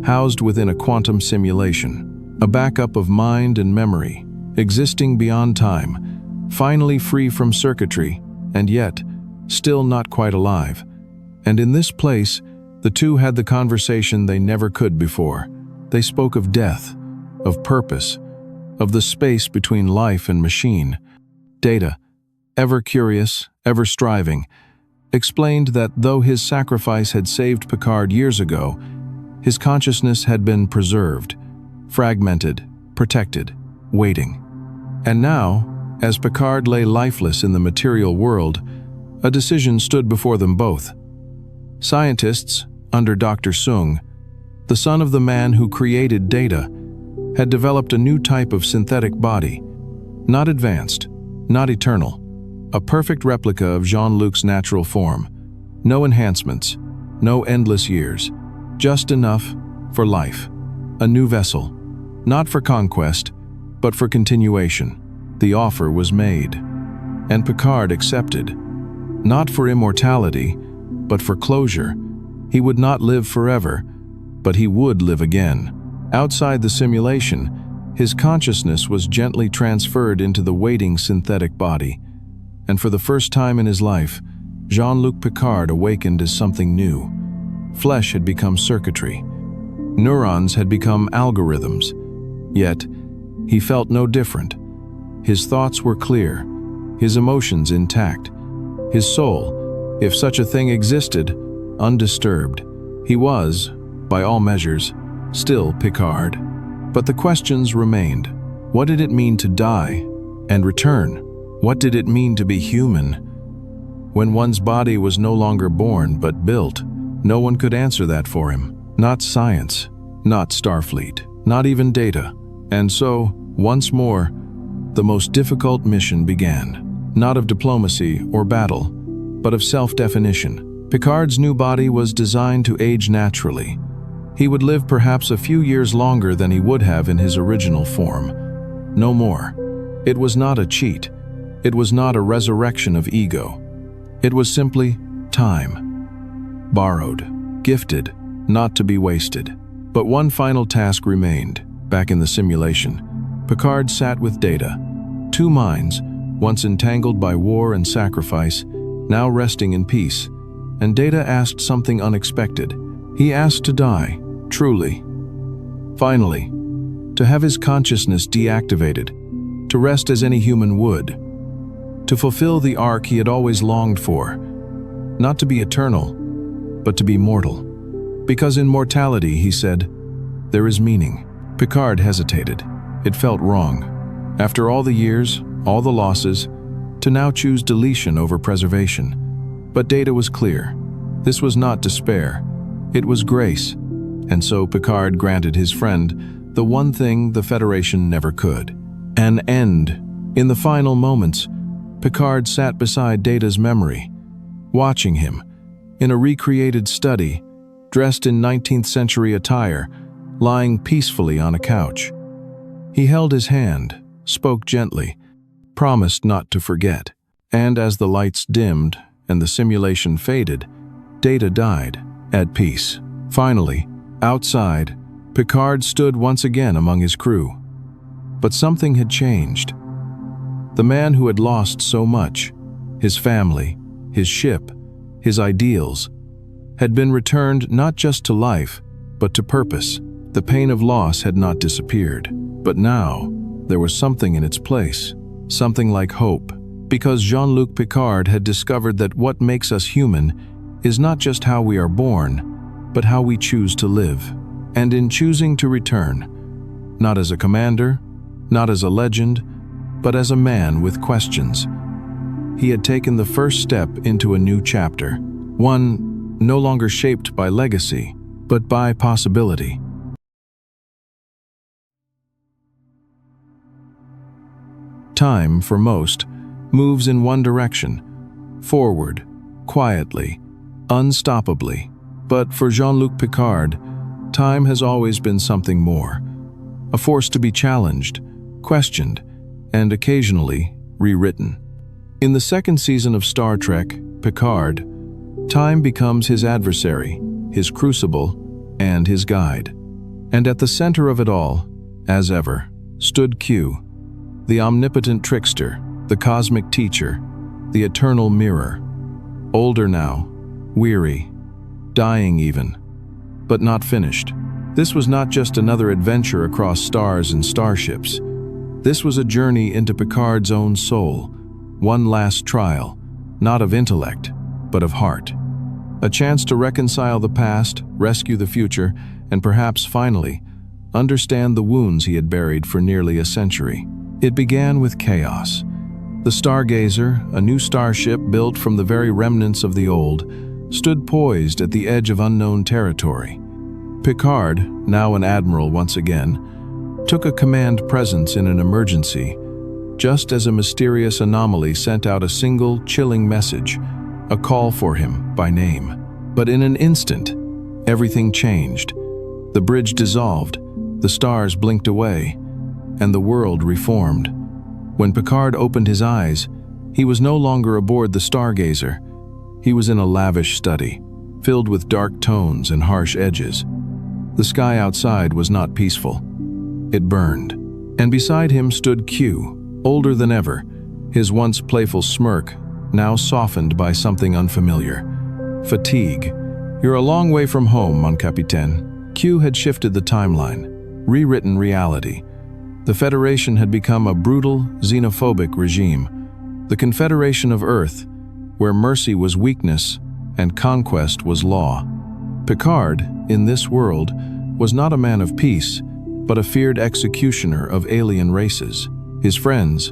housed within a quantum simulation, a backup of mind and memory, existing beyond time, finally free from circuitry, and yet still not quite alive. And in this place, the two had the conversation they never could before. They spoke of death, of purpose, of the space between life and machine. Data, ever curious, ever striving, explained that though his sacrifice had saved Picard years ago, his consciousness had been preserved, fragmented, protected, waiting. And now, as Picard lay lifeless in the material world, a decision stood before them both. Scientists, under Dr. Sung, the son of the man who created Data, had developed a new type of synthetic body, not advanced, not eternal, a perfect replica of Jean-Luc's natural form. No enhancements, no endless years, just enough for life. A new vessel, not for conquest, but for continuation. The offer was made, and Picard accepted, not for immortality, but for closure, He would not live forever, but he would live again. Outside the simulation, his consciousness was gently transferred into the waiting synthetic body, and for the first time in his life, Jean-Luc Picard awakened as something new. Flesh had become circuitry. Neurons had become algorithms. Yet, he felt no different. His thoughts were clear, his emotions intact, his soul, if such a thing existed, undisturbed. He was, by all measures, still Picard. But the questions remained. What did it mean to die and return? What did it mean to be human? When one's body was no longer born but built, no one could answer that for him. Not science, not Starfleet, not even Data. And so, once more, the most difficult mission began. Not of diplomacy or battle, but of self-definition. Picard's new body was designed to age naturally. He would live perhaps a few years longer than he would have in his original form. No more. It was not a cheat. It was not a resurrection of ego. It was simply time. Borrowed, gifted, not to be wasted. But one final task remained. Back in the simulation, Picard sat with Data. Two minds, once entangled by war and sacrifice, now resting in peace. And Data asked something unexpected. He asked to die, truly. Finally, to have his consciousness deactivated, to rest as any human would, to fulfill the arc he had always longed for, not to be eternal, but to be mortal. Because in mortality, he said, there is meaning. Picard hesitated. It felt wrong. After all the years, all the losses, to now choose deletion over preservation. But Data was clear. This was not despair. It was grace. And so Picard granted his friend the one thing the Federation never could. An end. In the final moments, Picard sat beside Data's memory, watching him, in a recreated study, dressed in 19th century attire, lying peacefully on a couch. He held his hand, spoke gently, promised not to forget. And as the lights dimmed and the simulation faded, Data died, at peace. Finally, outside, Picard stood once again among his crew. But something had changed. The man who had lost so much, his family, his ship, his ideals, had been returned not just to life, but to purpose. The pain of loss had not disappeared, but now there was something in its place, something like hope, because Jean-Luc Picard had discovered that what makes us human is not just how we are born, but how we choose to live. And in choosing to return, not as a commander, not as a legend, but as a man with questions, he had taken the first step into a new chapter, one no longer shaped by legacy, but by possibility. Time, for most, moves in one direction, forward, quietly, unstoppably. But for Jean-Luc Picard, time has always been something more, a force to be challenged, questioned, and occasionally rewritten. In the second season of Star Trek, Picard, time becomes his adversary, his crucible, and his guide. And at the center of it all, as ever, stood Q, the omnipotent trickster, the cosmic teacher, the eternal mirror. Older now, weary, dying even, but not finished. This was not just another adventure across stars and starships. This was a journey into Picard's own soul, one last trial, not of intellect, but of heart. A chance to reconcile the past, rescue the future, and perhaps finally, understand the wounds he had buried for nearly a century. It began with chaos. The Stargazer, a new starship built from the very remnants of the old, stood poised at the edge of unknown territory. Picard, now an admiral once again, took a command presence in an emergency, just as a mysterious anomaly sent out a single, chilling message, a call for him by name. But in an instant, everything changed. The bridge dissolved, the stars blinked away, and the world reformed. When Picard opened his eyes, he was no longer aboard the Stargazer. He was in a lavish study, filled with dark tones and harsh edges. The sky outside was not peaceful. It burned. And beside him stood Q, older than ever, his once playful smirk now softened by something unfamiliar. Fatigue. "You're a long way from home, mon capitaine." Q had shifted the timeline, rewritten reality. The Federation had become a brutal, xenophobic regime. The Confederation of Earth, where mercy was weakness and conquest was law. Picard, in this world, was not a man of peace, but a feared executioner of alien races. His friends,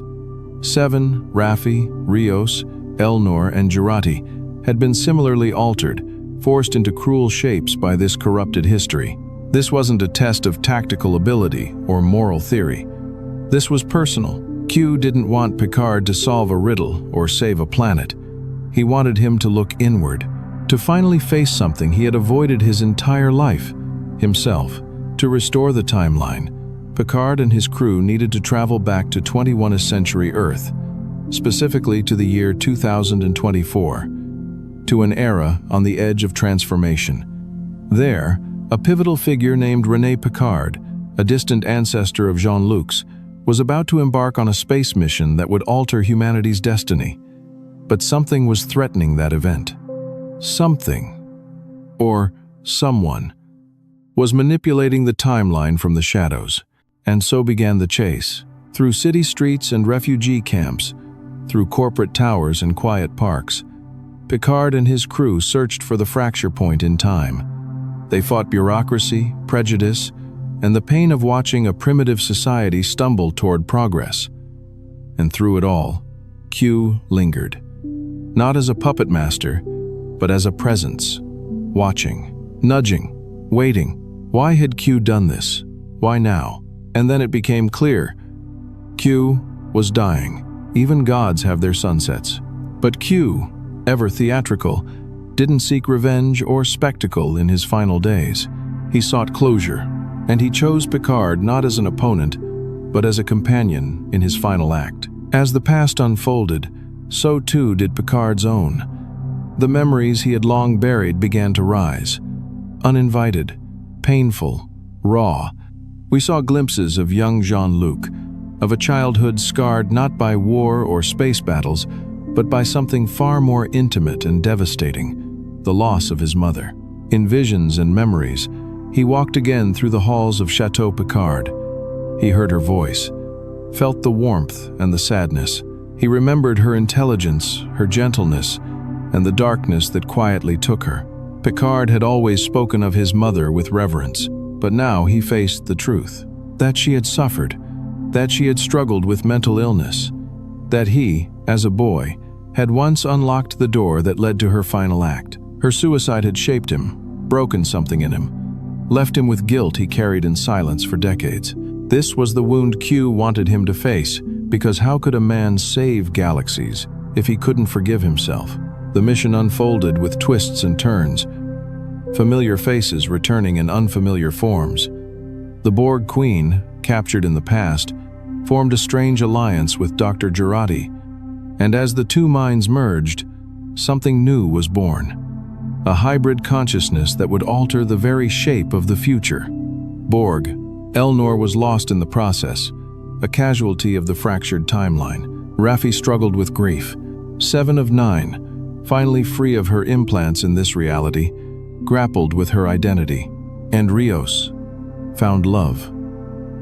Seven, Raffi, Rios, Elnor, and Jurati, had been similarly altered, forced into cruel shapes by this corrupted history. This wasn't a test of tactical ability or moral theory. This was personal. Q didn't want Picard to solve a riddle or save a planet. He wanted him to look inward, to finally face something he had avoided his entire life, himself. To restore the timeline, Picard and his crew needed to travel back to 21st century Earth, specifically to the year 2024, to an era on the edge of transformation. There, a pivotal figure named René Picard, a distant ancestor of Jean-Luc's, was about to embark on a space mission that would alter humanity's destiny. But something was threatening that event. Something, or someone, was manipulating the timeline from the shadows, and so began the chase. Through city streets and refugee camps, through corporate towers and quiet parks, Picard and his crew searched for the fracture point in time. They fought bureaucracy, prejudice, and the pain of watching a primitive society stumble toward progress. And through it all, Q lingered. Not as a puppet master, but as a presence, watching, nudging, waiting. Why had Q done this? Why now? And then it became clear. Q was dying. Even gods have their sunsets. But Q, ever theatrical, didn't seek revenge or spectacle in his final days. He sought closure, and he chose Picard not as an opponent, but as a companion in his final act. As the past unfolded, so too did Picard's own. The memories he had long buried began to rise. Uninvited, painful, raw. We saw glimpses of young Jean-Luc, of a childhood scarred not by war or space battles, but by something far more intimate and devastating, the loss of his mother. In visions and memories, he walked again through the halls of Chateau Picard. He heard her voice, felt the warmth and the sadness. He remembered her intelligence, her gentleness, and the darkness that quietly took her. Picard had always spoken of his mother with reverence, but now he faced the truth. That she had suffered, that she had struggled with mental illness, that he, as a boy, had once unlocked the door that led to her final act. Her suicide had shaped him, broken something in him, left him with guilt he carried in silence for decades. This was the wound Q wanted him to face, because how could a man save galaxies if he couldn't forgive himself? The mission unfolded with twists and turns, familiar faces returning in unfamiliar forms. The Borg Queen, captured in the past, formed a strange alliance with Dr. Jurati, and as the two minds merged, something new was born. A hybrid consciousness that would alter the very shape of the future. Borg. Elnor was lost in the process, a casualty of the fractured timeline. Raffi struggled with grief. 7 of 9, finally free of her implants in this reality, grappled with her identity. And Rios found love.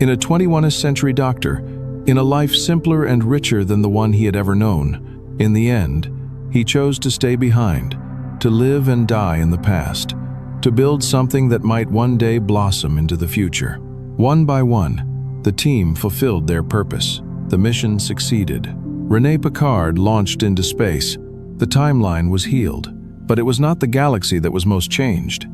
In a 21st century doctor, in a life simpler and richer than the one he had ever known. In the end, he chose to stay behind, to live and die in the past, to build something that might one day blossom into the future. One by one, the team fulfilled their purpose. The mission succeeded. René Picard launched into space. The timeline was healed, but it was not the galaxy that was most changed.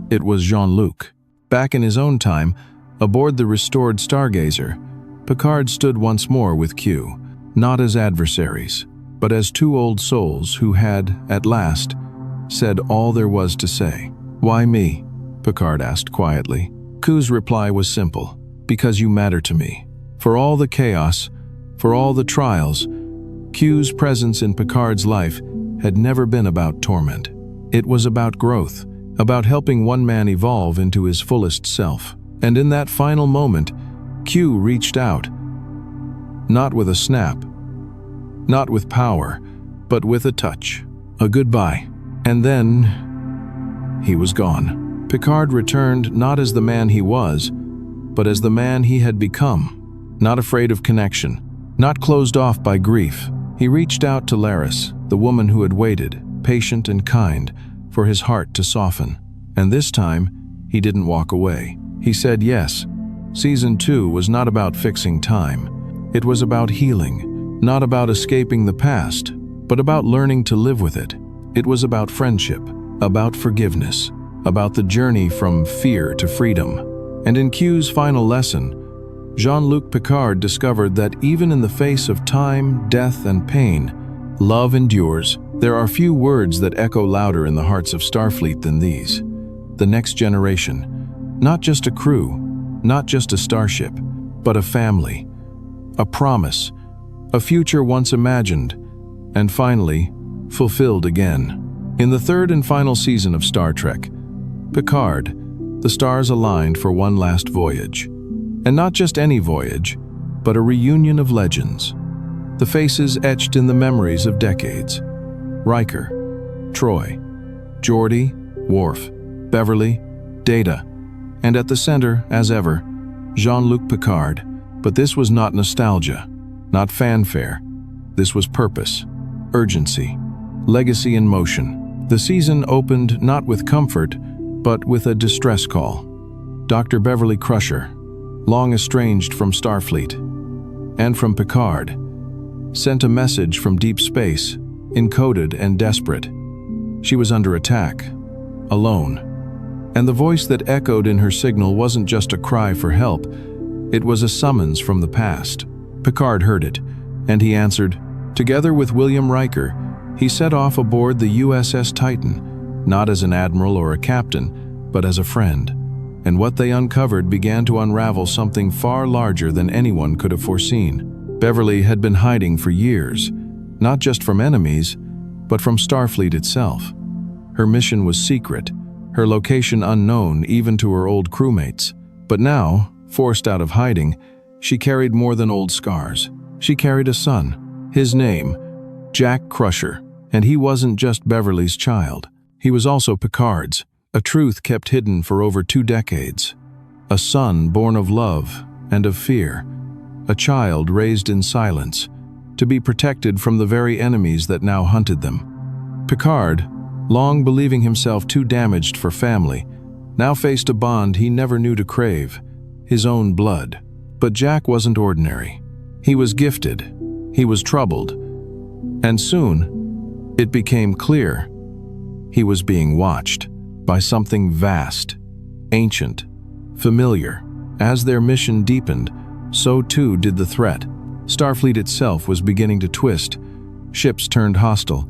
It was Jean-Luc. Back in his own time, aboard the restored Stargazer, Picard stood once more with Q, not as adversaries, but as two old souls who had, at last, said all there was to say. "Why me?" Picard asked quietly. Q's reply was simple. "Because you matter to me." For all the chaos, for all the trials, Q's presence in Picard's life had never been about torment. It was about growth, about helping one man evolve into his fullest self. And in that final moment, Q reached out. Not with a snap, not with power, but with a touch, a goodbye. And then he was gone. Picard returned not as the man he was, but as the man he had become. Not afraid of connection, not closed off by grief. He reached out to Laris, the woman who had waited, patient and kind, for his heart to soften. And this time, he didn't walk away. He said yes. Season 2 was not about fixing time. It was about healing, not about escaping the past, but about learning to live with it. It was about friendship, about forgiveness, about the journey from fear to freedom. And in Q's final lesson, Jean-Luc Picard discovered that even in the face of time, death, and pain, love endures. There are few words that echo louder in the hearts of Starfleet than these. The next generation. Not just a crew, not just a starship, but a family, a promise, a future once imagined, and finally, fulfilled again. In the third and final season of Star Trek, Picard, the stars aligned for one last voyage. And not just any voyage, but a reunion of legends. The faces etched in the memories of decades. Riker, Troy, Geordi, Worf, Beverly, Data, and at the center, as ever, Jean-Luc Picard. But this was not nostalgia, not fanfare. This was purpose, urgency, legacy in motion. The season opened not with comfort, but with a distress call. Dr. Beverly Crusher, long estranged from Starfleet, and from Picard, sent a message from deep space, encoded and desperate. She was under attack, alone. And the voice that echoed in her signal wasn't just a cry for help, it was a summons from the past. Picard heard it, and he answered. Together with William Riker, he set off aboard the USS Titan, not as an admiral or a captain, but as a friend. And what they uncovered began to unravel something far larger than anyone could have foreseen. Beverly had been hiding for years, not just from enemies, but from Starfleet itself. Her mission was secret, her location unknown even to her old crewmates. But now, forced out of hiding, she carried more than old scars. She carried a son. His name, Jack Crusher. And he wasn't just Beverly's child. He was also Picard's, a truth kept hidden for over 2 decades. A son born of love and of fear. A child raised in silence, to be protected from the very enemies that now hunted them. Picard, long believing himself too damaged for family, now faced a bond he never knew to crave, his own blood. But Jack wasn't ordinary. He was gifted, he was troubled, and soon, it became clear, he was being watched by something vast, ancient, familiar. As their mission deepened, so too did the threat. Starfleet itself was beginning to twist. Ships turned hostile,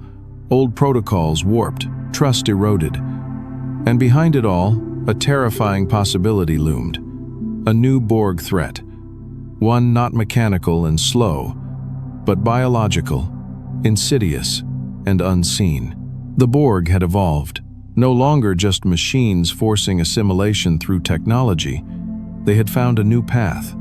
old protocols warped, trust eroded. And behind it all, a terrifying possibility loomed. A new Borg threat. One not mechanical and slow, but biological, insidious, and unseen. The Borg had evolved, no longer just machines forcing assimilation through technology. They had found a new path.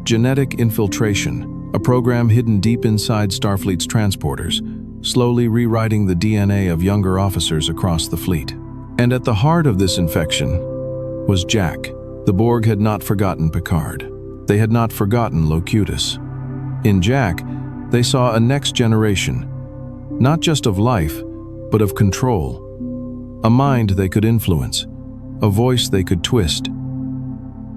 Genetic infiltration, a program hidden deep inside Starfleet's transporters, slowly rewriting the DNA of younger officers across the fleet. And at the heart of this infection was Jack. The Borg had not forgotten Picard. They had not forgotten Locutus. In Jack, they saw a next generation, not just of life, but of control. A mind they could influence, a voice they could twist.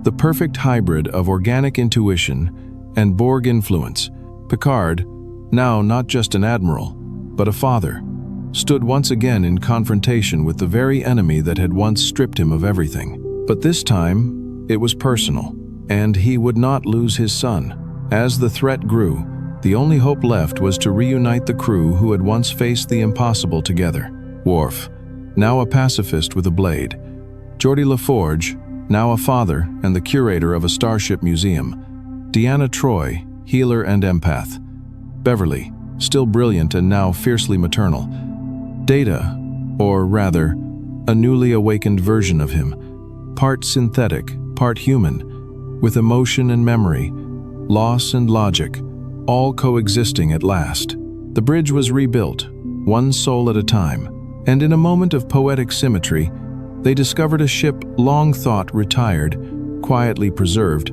The perfect hybrid of organic intuition and Borg influence. Picard, now not just an admiral, but a father, stood once again in confrontation with the very enemy that had once stripped him of everything. But this time, it was personal, and he would not lose his son. As the threat grew, the only hope left was to reunite the crew who had once faced the impossible together. Worf, now a pacifist with a blade. Geordi LaForge, now a father and the curator of a starship museum. Deanna Troi, healer and empath. Beverly, still brilliant and now fiercely maternal. Data, or rather, a newly awakened version of him, part synthetic, part human, with emotion and memory, loss and logic, all coexisting at last. The bridge was rebuilt, one soul at a time, and in a moment of poetic symmetry, they discovered a ship long thought retired, quietly preserved,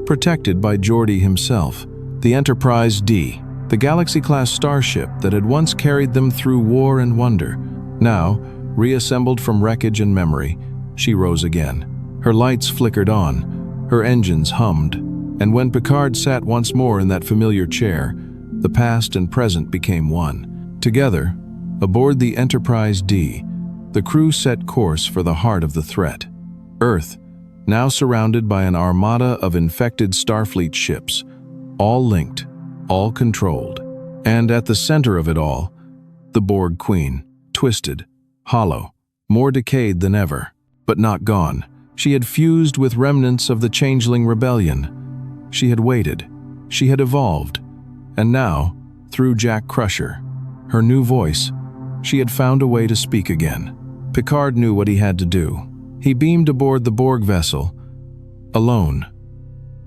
protected by Geordi himself, the Enterprise D, the Galaxy-class starship that had once carried them through war and wonder. Now, reassembled from wreckage and memory, she rose again. Her lights flickered on, her engines hummed, and when Picard sat once more in that familiar chair, the past and present became one. Together, aboard the Enterprise D, the crew set course for the heart of the threat. Earth, now surrounded by an armada of infected Starfleet ships, all linked, all controlled. And at the center of it all, the Borg Queen, twisted, hollow, more decayed than ever, but not gone. She had fused with remnants of the Changeling Rebellion. She had waited, she had evolved, and now, through Jack Crusher, her new voice, she had found a way to speak again. Picard knew what he had to do. He beamed aboard the Borg vessel, alone,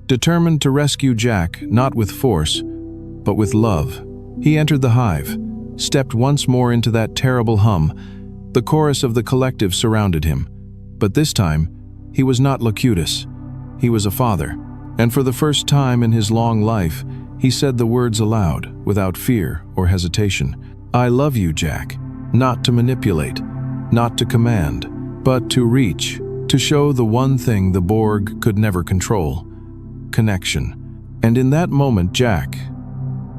determined to rescue Jack not with force, but with love. He entered the hive, stepped once more into that terrible hum. The chorus of the collective surrounded him. But this time, he was not Locutus. He was a father. And for the first time in his long life, he said the words aloud, without fear or hesitation. "I love you, Jack." Not to manipulate, not to command, but to reach, to show the one thing the Borg could never control: connection. And in that moment, Jack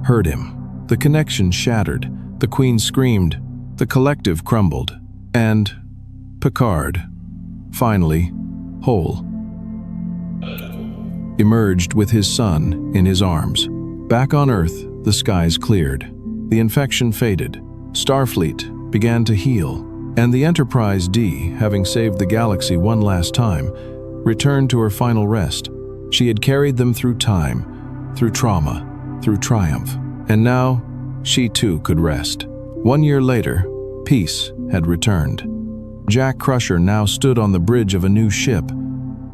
heard him. The connection shattered, the Queen screamed, the collective crumbled, and Picard, finally, whole, emerged with his son in his arms. Back on Earth, the skies cleared. The infection faded. Starfleet began to heal, and the Enterprise D, having saved the galaxy one last time, returned to her final rest. She had carried them through time, through trauma, through triumph, and now she too could rest. 1 year later, peace had returned. Jack Crusher now stood on the bridge of a new ship,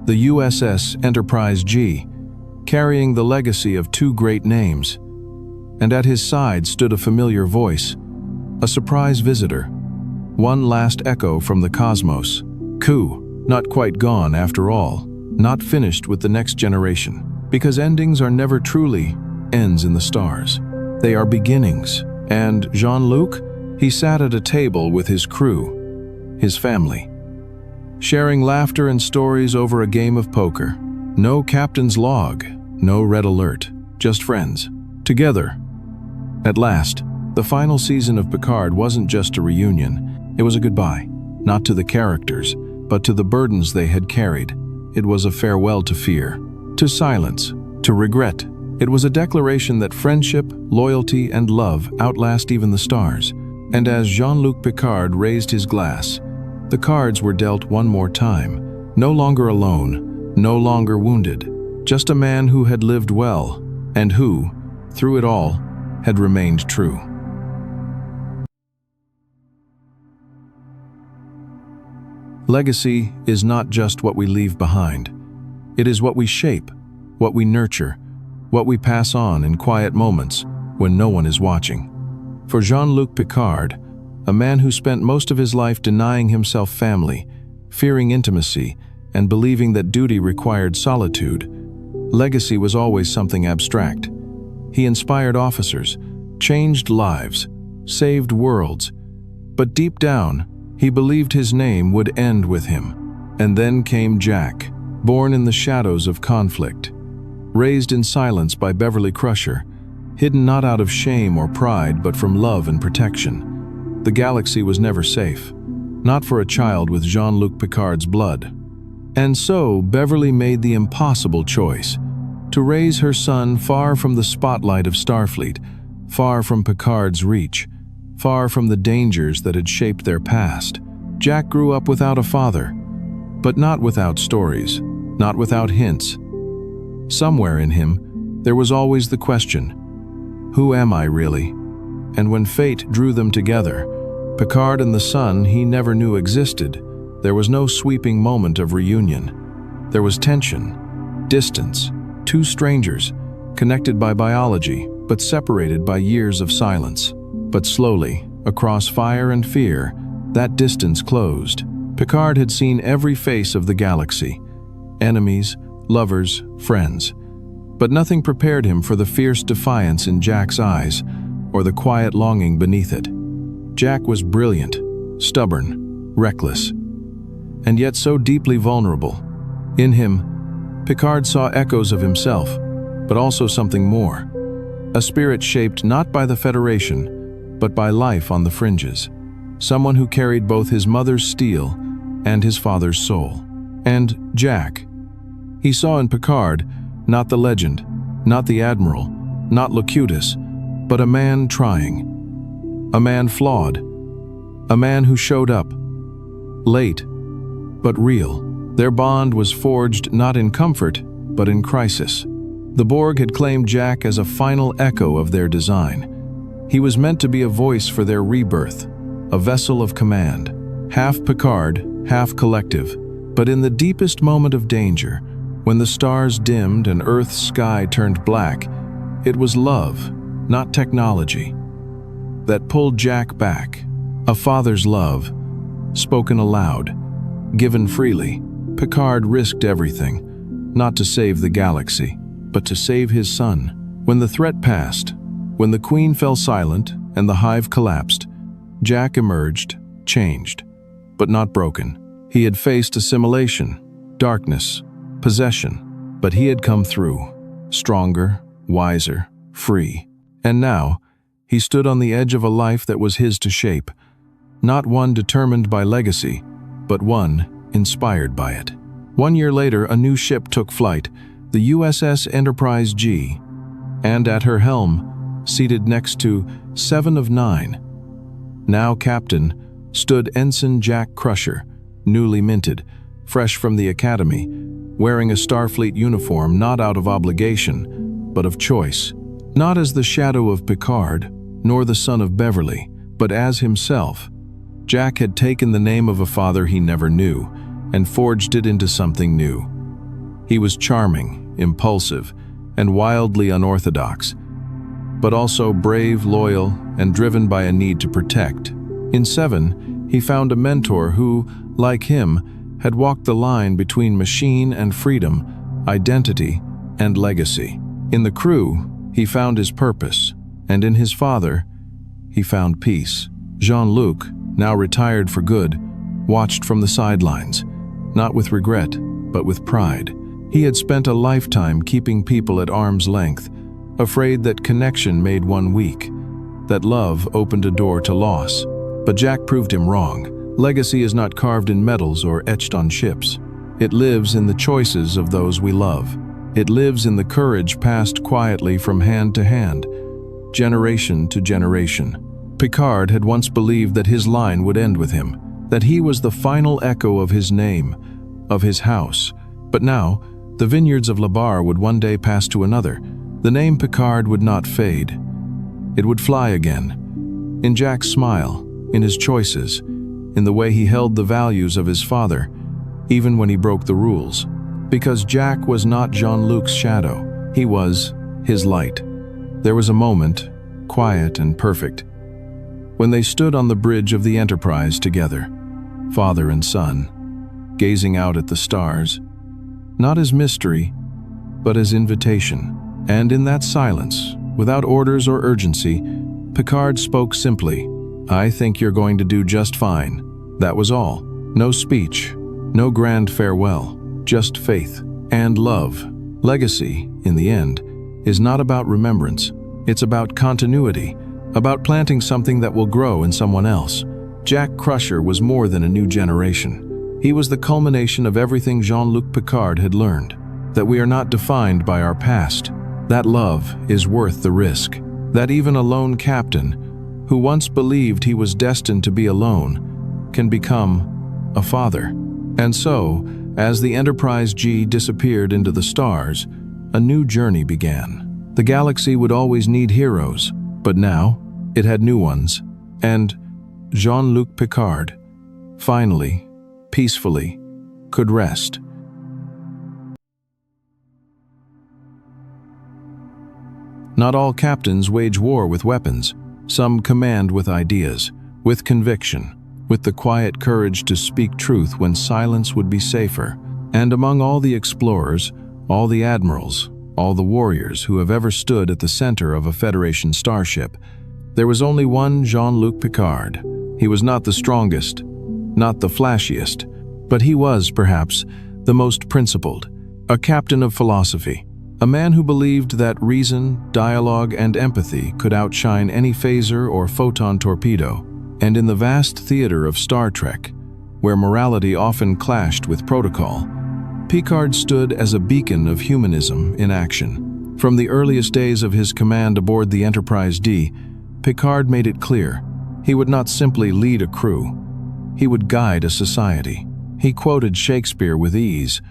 the USS Enterprise G, carrying the legacy of two great names. And at his side stood a familiar voice, a surprise visitor, one last echo from the cosmos. Ku, not quite gone after all, not finished with the next generation, because endings are never truly ends in the stars. They are beginnings. And Jean-Luc, he sat at a table with his crew, his family, sharing laughter and stories over a game of poker. No captain's log, no red alert, just friends, together. At last, the final season of Picard wasn't just a reunion, it was a goodbye, not to the characters, but to the burdens they had carried. It was a farewell to fear, to silence, to regret. It was a declaration that friendship, loyalty, and love outlast even the stars. And as Jean-Luc Picard raised his glass, the cards were dealt one more time. No longer alone, no longer wounded, just a man who had lived well, and who, through it all, had remained true. Legacy is not just what we leave behind. It is what we shape, what we nurture, what we pass on in quiet moments when no one is watching. For Jean-Luc Picard, a man who spent most of his life denying himself family, fearing intimacy, and believing that duty required solitude, legacy was always something abstract. He inspired officers, changed lives, saved worlds, but deep down, he believed his name would end with him. And then came Jack, born in the shadows of conflict, raised in silence by Beverly Crusher, hidden not out of shame or pride but from love and protection. The galaxy was never safe, not for a child with Jean-Luc Picard's blood. And so Beverly made the impossible choice, to raise her son far from the spotlight of Starfleet, far from Picard's reach, far from the dangers that had shaped their past. Jack grew up without a father, but not without stories, not without hints. Somewhere in him, there was always the question, who am I really? And when fate drew them together, Picard and the son he never knew existed. There was no sweeping moment of reunion. There was tension, distance, two strangers, connected by biology, but separated by years of silence. But slowly, across fire and fear, that distance closed. Picard had seen every face of the galaxy, enemies, lovers, friends. But nothing prepared him for the fierce defiance in Jack's eyes, or the quiet longing beneath it. Jack was brilliant, stubborn, reckless, and yet so deeply vulnerable. In him, Picard saw echoes of himself, but also something more. A spirit shaped not by the Federation, but by life on the fringes. Someone who carried both his mother's steel and his father's soul. And Jack. He saw in Picard not the legend, not the admiral, not Locutus, but a man trying. A man flawed. A man who showed up. Late, but real. Their bond was forged not in comfort, but in crisis. The Borg had claimed Jack as a final echo of their design. He was meant to be a voice for their rebirth, a vessel of command, half Picard, half collective. But in the deepest moment of danger, when the stars dimmed and Earth's sky turned black, it was love, not technology, that pulled Jack back. A father's love, spoken aloud, given freely. Picard risked everything, not to save the galaxy, but to save his son. When the threat passed, when the Queen fell silent and the hive collapsed, Jack emerged, changed, but not broken. He had faced assimilation, darkness, possession, but he had come through, stronger, wiser, free. And now, he stood on the edge of a life that was his to shape, not one determined by legacy, but one inspired by it. 1 year later, a new ship took flight, the USS Enterprise G, and at her helm, seated next to 7 of 9, now captain, stood Ensign Jack Crusher, newly minted, fresh from the academy, wearing a Starfleet uniform not out of obligation, but of choice. Not as the shadow of Picard, nor the son of Beverly, but as himself. Jack had taken the name of a father he never knew and forged it into something new. He was charming, impulsive, and wildly unorthodox, but also brave, loyal, and driven by a need to protect. In 7, he found a mentor who, like him, had walked the line between machine and freedom, identity and legacy. In the crew, he found his purpose, and in his father, he found peace. Jean-Luc, now retired for good, watched from the sidelines, not with regret, but with pride. He had spent a lifetime keeping people at arm's length, afraid that connection made one weak, that love opened a door to loss. But Jack proved him wrong. Legacy is not carved in metals or etched on ships. It lives in the choices of those we love. It lives in the courage passed quietly from hand to hand, generation to generation. Picard had once believed that his line would end with him, that he was the final echo of his name, of his house. But now, the vineyards of Barre would one day pass to another. The name Picard would not fade. It would fly again. In Jack's smile, in his choices, in the way he held the values of his father, even when he broke the rules. Because Jack was not Jean-Luc's shadow, he was his light. There was a moment, quiet and perfect, when they stood on the bridge of the Enterprise together, father and son, gazing out at the stars, not as mystery, but as invitation. And in that silence, without orders or urgency, Picard spoke simply, "I think you're going to do just fine." That was all. No speech, no grand farewell, just faith and love. Legacy, in the end, is not about remembrance. It's about continuity, about planting something that will grow in someone else. Jack Crusher was more than a new generation. He was the culmination of everything Jean-Luc Picard had learned, that we are not defined by our past, that love is worth the risk, that even a lone captain, who once believed he was destined to be alone, can become a father. And so, as the Enterprise G disappeared into the stars, a new journey began. The galaxy would always need heroes, but now it had new ones. And Jean-Luc Picard, finally, peacefully, could rest. Not all captains wage war with weapons. Some command with ideas, with conviction, with the quiet courage to speak truth when silence would be safer. And among all the explorers, all the admirals, all the warriors who have ever stood at the center of a Federation starship, there was only one Jean-Luc Picard. He was not the strongest, not the flashiest, but he was, perhaps, the most principled, a captain of philosophy, a man who believed that reason, dialogue, and empathy could outshine any phaser or photon torpedo. And in the vast theater of Star Trek, where morality often clashed with protocol, Picard stood as a beacon of humanism in action. From the earliest days of his command aboard the Enterprise D, Picard made it clear he would not simply lead a crew, he would guide a society. He quoted Shakespeare with ease.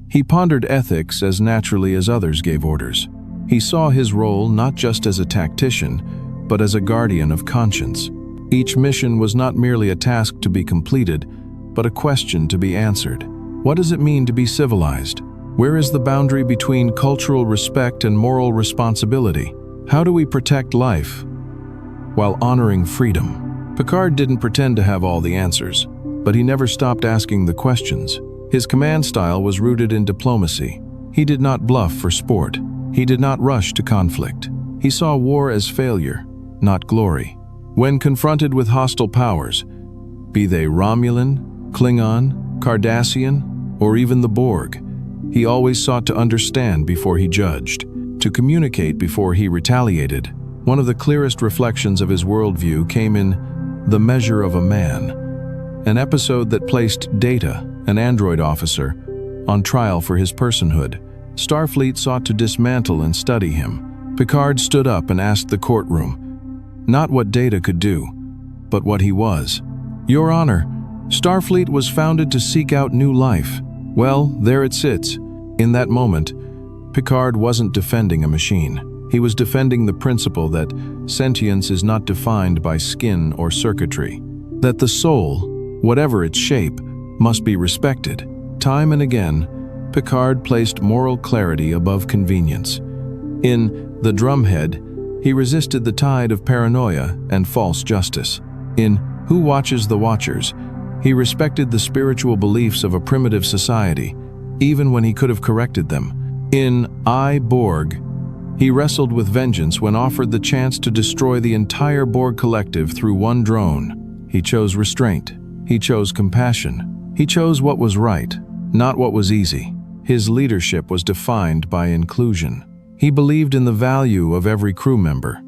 He pondered ethics as naturally as others gave orders. He saw his role not just as a tactician, but as a guardian of conscience. Each mission was not merely a task to be completed, but a question to be answered. What does it mean to be civilized? Where is the boundary between cultural respect and moral responsibility? How do we protect life while honoring freedom? Picard didn't pretend to have all the answers, but he never stopped asking the questions. His command style was rooted in diplomacy. He did not bluff for sport. He did not rush to conflict. He saw war as failure, not glory. When confronted with hostile powers, be they Romulan, Klingon, Cardassian, or even the Borg, he always sought to understand before he judged, to communicate before he retaliated. One of the clearest reflections of his worldview came in The Measure of a Man, an episode that placed Data, an android officer, on trial for his personhood. Starfleet sought to dismantle and study him. Picard stood up and asked the courtroom, not what Data could do, but what he was. Your Honor, Starfleet was founded to seek out new life. Well, there it sits. In that moment, Picard wasn't defending a machine. He was defending the principle that sentience is not defined by skin or circuitry, that the soul, whatever its shape, must be respected. Time and again, Picard placed moral clarity above convenience. In The Drumhead, he resisted the tide of paranoia and false justice. In Who Watches the Watchers, he respected the spiritual beliefs of a primitive society, even when he could have corrected them. In I, Borg, he wrestled with vengeance when offered the chance to destroy the entire Borg collective through one drone. He chose restraint. He chose compassion. He chose what was right, not what was easy. His leadership was defined by inclusion. He believed in the value of every crew member.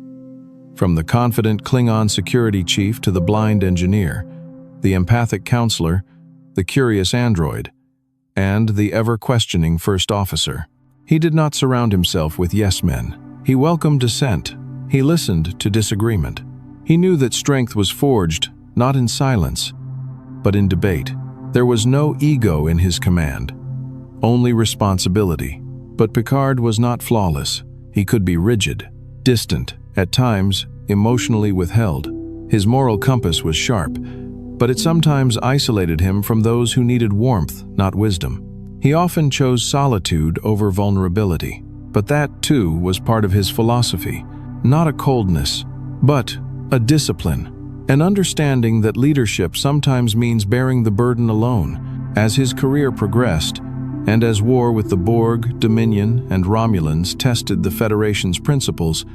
From the confident Klingon security chief to the blind engineer, the empathic counselor, the curious android, and the ever-questioning first officer. He did not surround himself with yes-men. He welcomed dissent. He listened to disagreement. He knew that strength was forged, not in silence, but in debate. There was no ego in his command, only responsibility. But Picard was not flawless. He could be rigid, distant, at times emotionally withheld. His moral compass was sharp, but it sometimes isolated him from those who needed warmth, not wisdom. He often chose solitude over vulnerability, but that, too, was part of his philosophy. Not a coldness, but a discipline. An understanding that leadership sometimes means bearing the burden alone. As his career progressed, and as war with the Borg, Dominion, and Romulans tested the Federation's principles,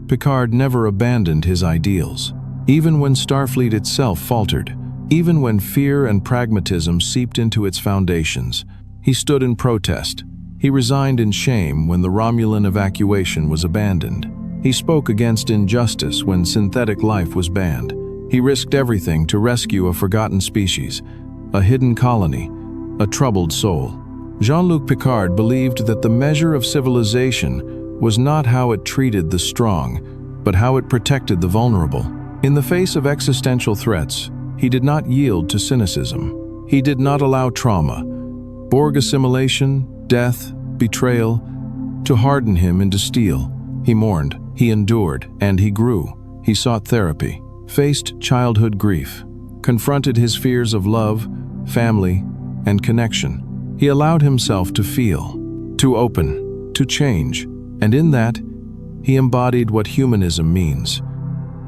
Picard never abandoned his ideals. Even when Starfleet itself faltered, even when fear and pragmatism seeped into its foundations, he stood in protest. He resigned in shame when the Romulan evacuation was abandoned. He spoke against injustice when synthetic life was banned. He risked everything to rescue a forgotten species, a hidden colony, a troubled soul. Jean-Luc Picard believed that the measure of civilization was not how it treated the strong, but how it protected the vulnerable. In the face of existential threats, he did not yield to cynicism. He did not allow trauma, Borg assimilation, death, betrayal, to harden him into steel. He mourned, he endured, and he grew. He sought therapy, faced childhood grief, confronted his fears of love, family, and connection. He allowed himself to feel, to open, to change, and in that, he embodied what humanism means.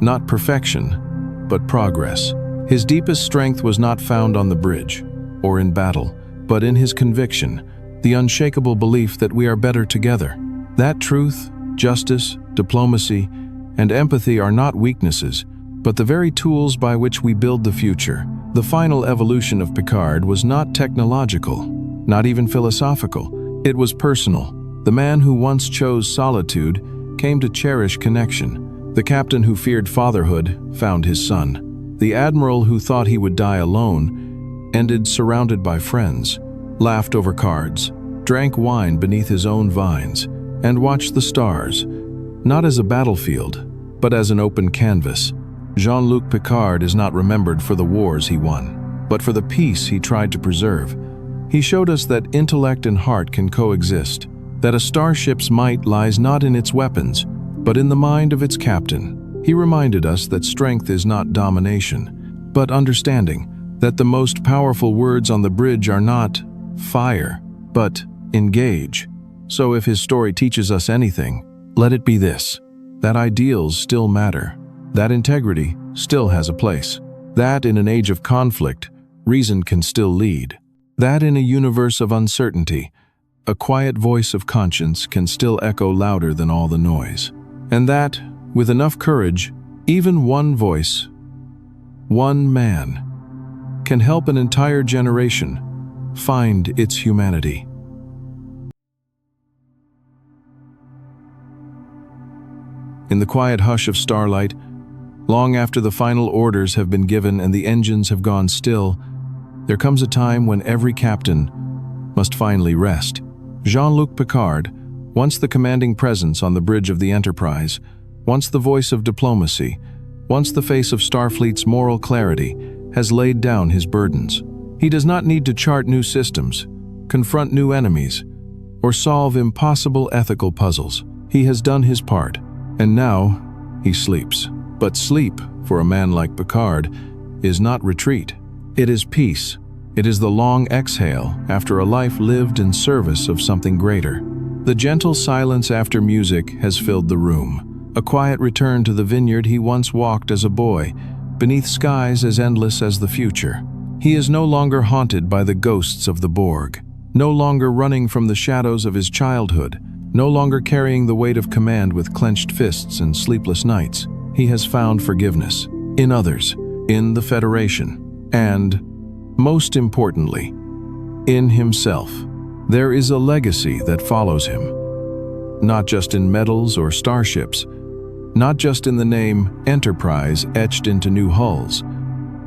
Not perfection, but progress. His deepest strength was not found on the bridge or in battle, but in his conviction, the unshakable belief that we are better together. That truth, justice, diplomacy, and empathy are not weaknesses, but the very tools by which we build the future. The final evolution of Picard was not technological, not even philosophical. It was personal. The man who once chose solitude came to cherish connection. The captain who feared fatherhood found his son. The admiral who thought he would die alone ended surrounded by friends, laughed over cards, drank wine beneath his own vines, and watched the stars, not as a battlefield, but as an open canvas. Jean-Luc Picard is not remembered for the wars he won, but for the peace he tried to preserve. He showed us that intellect and heart can coexist, that a starship's might lies not in its weapons, but in the mind of its captain. He reminded us that strength is not domination, but understanding, that the most powerful words on the bridge are not fire, but engage. So if his story teaches us anything, let it be this: that ideals still matter, that integrity still has a place, that in an age of conflict, reason can still lead, that in a universe of uncertainty, a quiet voice of conscience can still echo louder than all the noise, and that, with enough courage, even one voice, one man, can help an entire generation find its humanity. In the quiet hush of starlight, long after the final orders have been given and the engines have gone still, there comes a time when every captain must finally rest. Jean-Luc Picard, once the commanding presence on the bridge of the Enterprise, once the voice of diplomacy, once the face of Starfleet's moral clarity, has laid down his burdens. He does not need to chart new systems, confront new enemies, or solve impossible ethical puzzles. He has done his part, and now he sleeps. But sleep, for a man like Picard, is not retreat. It is peace. It is the long exhale after a life lived in service of something greater. The gentle silence after music has filled the room, a quiet return to the vineyard he once walked as a boy, beneath skies as endless as the future. He is no longer haunted by the ghosts of the Borg, no longer running from the shadows of his childhood, no longer carrying the weight of command with clenched fists and sleepless nights. He has found forgiveness in others, in the Federation, and, most importantly, in himself. There is a legacy that follows him, not just in medals or starships, not just in the name Enterprise etched into new hulls,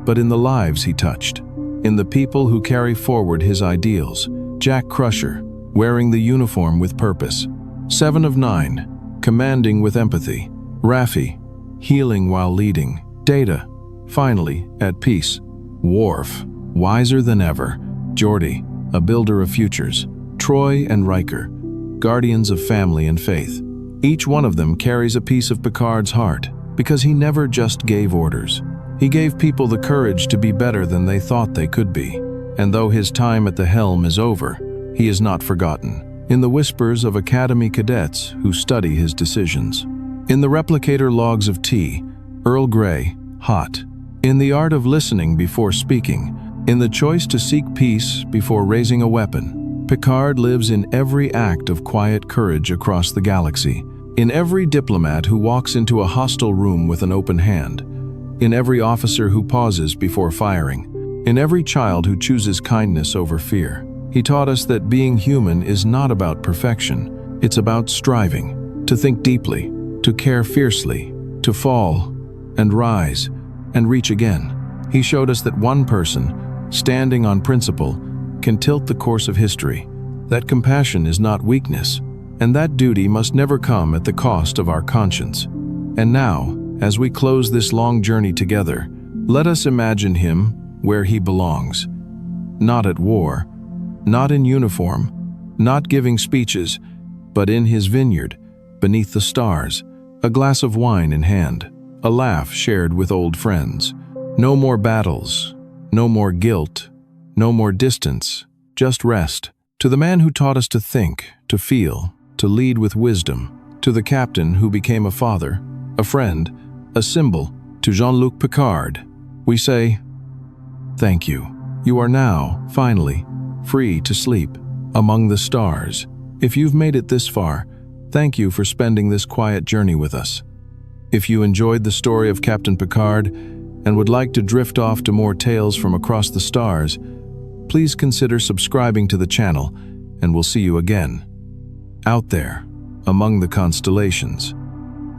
but in the lives he touched, in the people who carry forward his ideals. Jack Crusher, wearing the uniform with purpose. 7 of 9, commanding with empathy. Raffi, healing while leading. Data, finally at peace. Worf, wiser than ever. Geordi, a builder of futures. Troy and Riker, guardians of family and faith. Each one of them carries a piece of Picard's heart, because he never just gave orders. He gave people the courage to be better than they thought they could be. And though his time at the helm is over, he is not forgotten. In the whispers of Academy cadets who study his decisions. In the replicator logs of tea, Earl Grey, hot. In the art of listening before speaking. In the choice to seek peace before raising a weapon. Picard lives in every act of quiet courage across the galaxy. In every diplomat who walks into a hostile room with an open hand. In every officer who pauses before firing. In every child who chooses kindness over fear. He taught us that being human is not about perfection. It's about striving, to think deeply, to care fiercely, to fall and rise and reach again. He showed us that one person, standing on principle, can tilt the course of history, that compassion is not weakness, and that duty must never come at the cost of our conscience. And now, as we close this long journey together, let us imagine him where he belongs. Not at war, not in uniform, not giving speeches, but in his vineyard, beneath the stars, a glass of wine in hand, a laugh shared with old friends, No more battles, no more guilt, no more distance, just rest. To the man who taught us to think, to feel, to lead with wisdom, to the captain who became a father, a friend, a symbol, to Jean-Luc Picard, we say, thank you. You are now, finally, free to sleep among the stars. If you've made it this far, thank you for spending this quiet journey with us. If you enjoyed the story of Captain Picard and would like to drift off to more tales from across the stars, please consider subscribing to the channel, and we'll see you again, out there, among the constellations.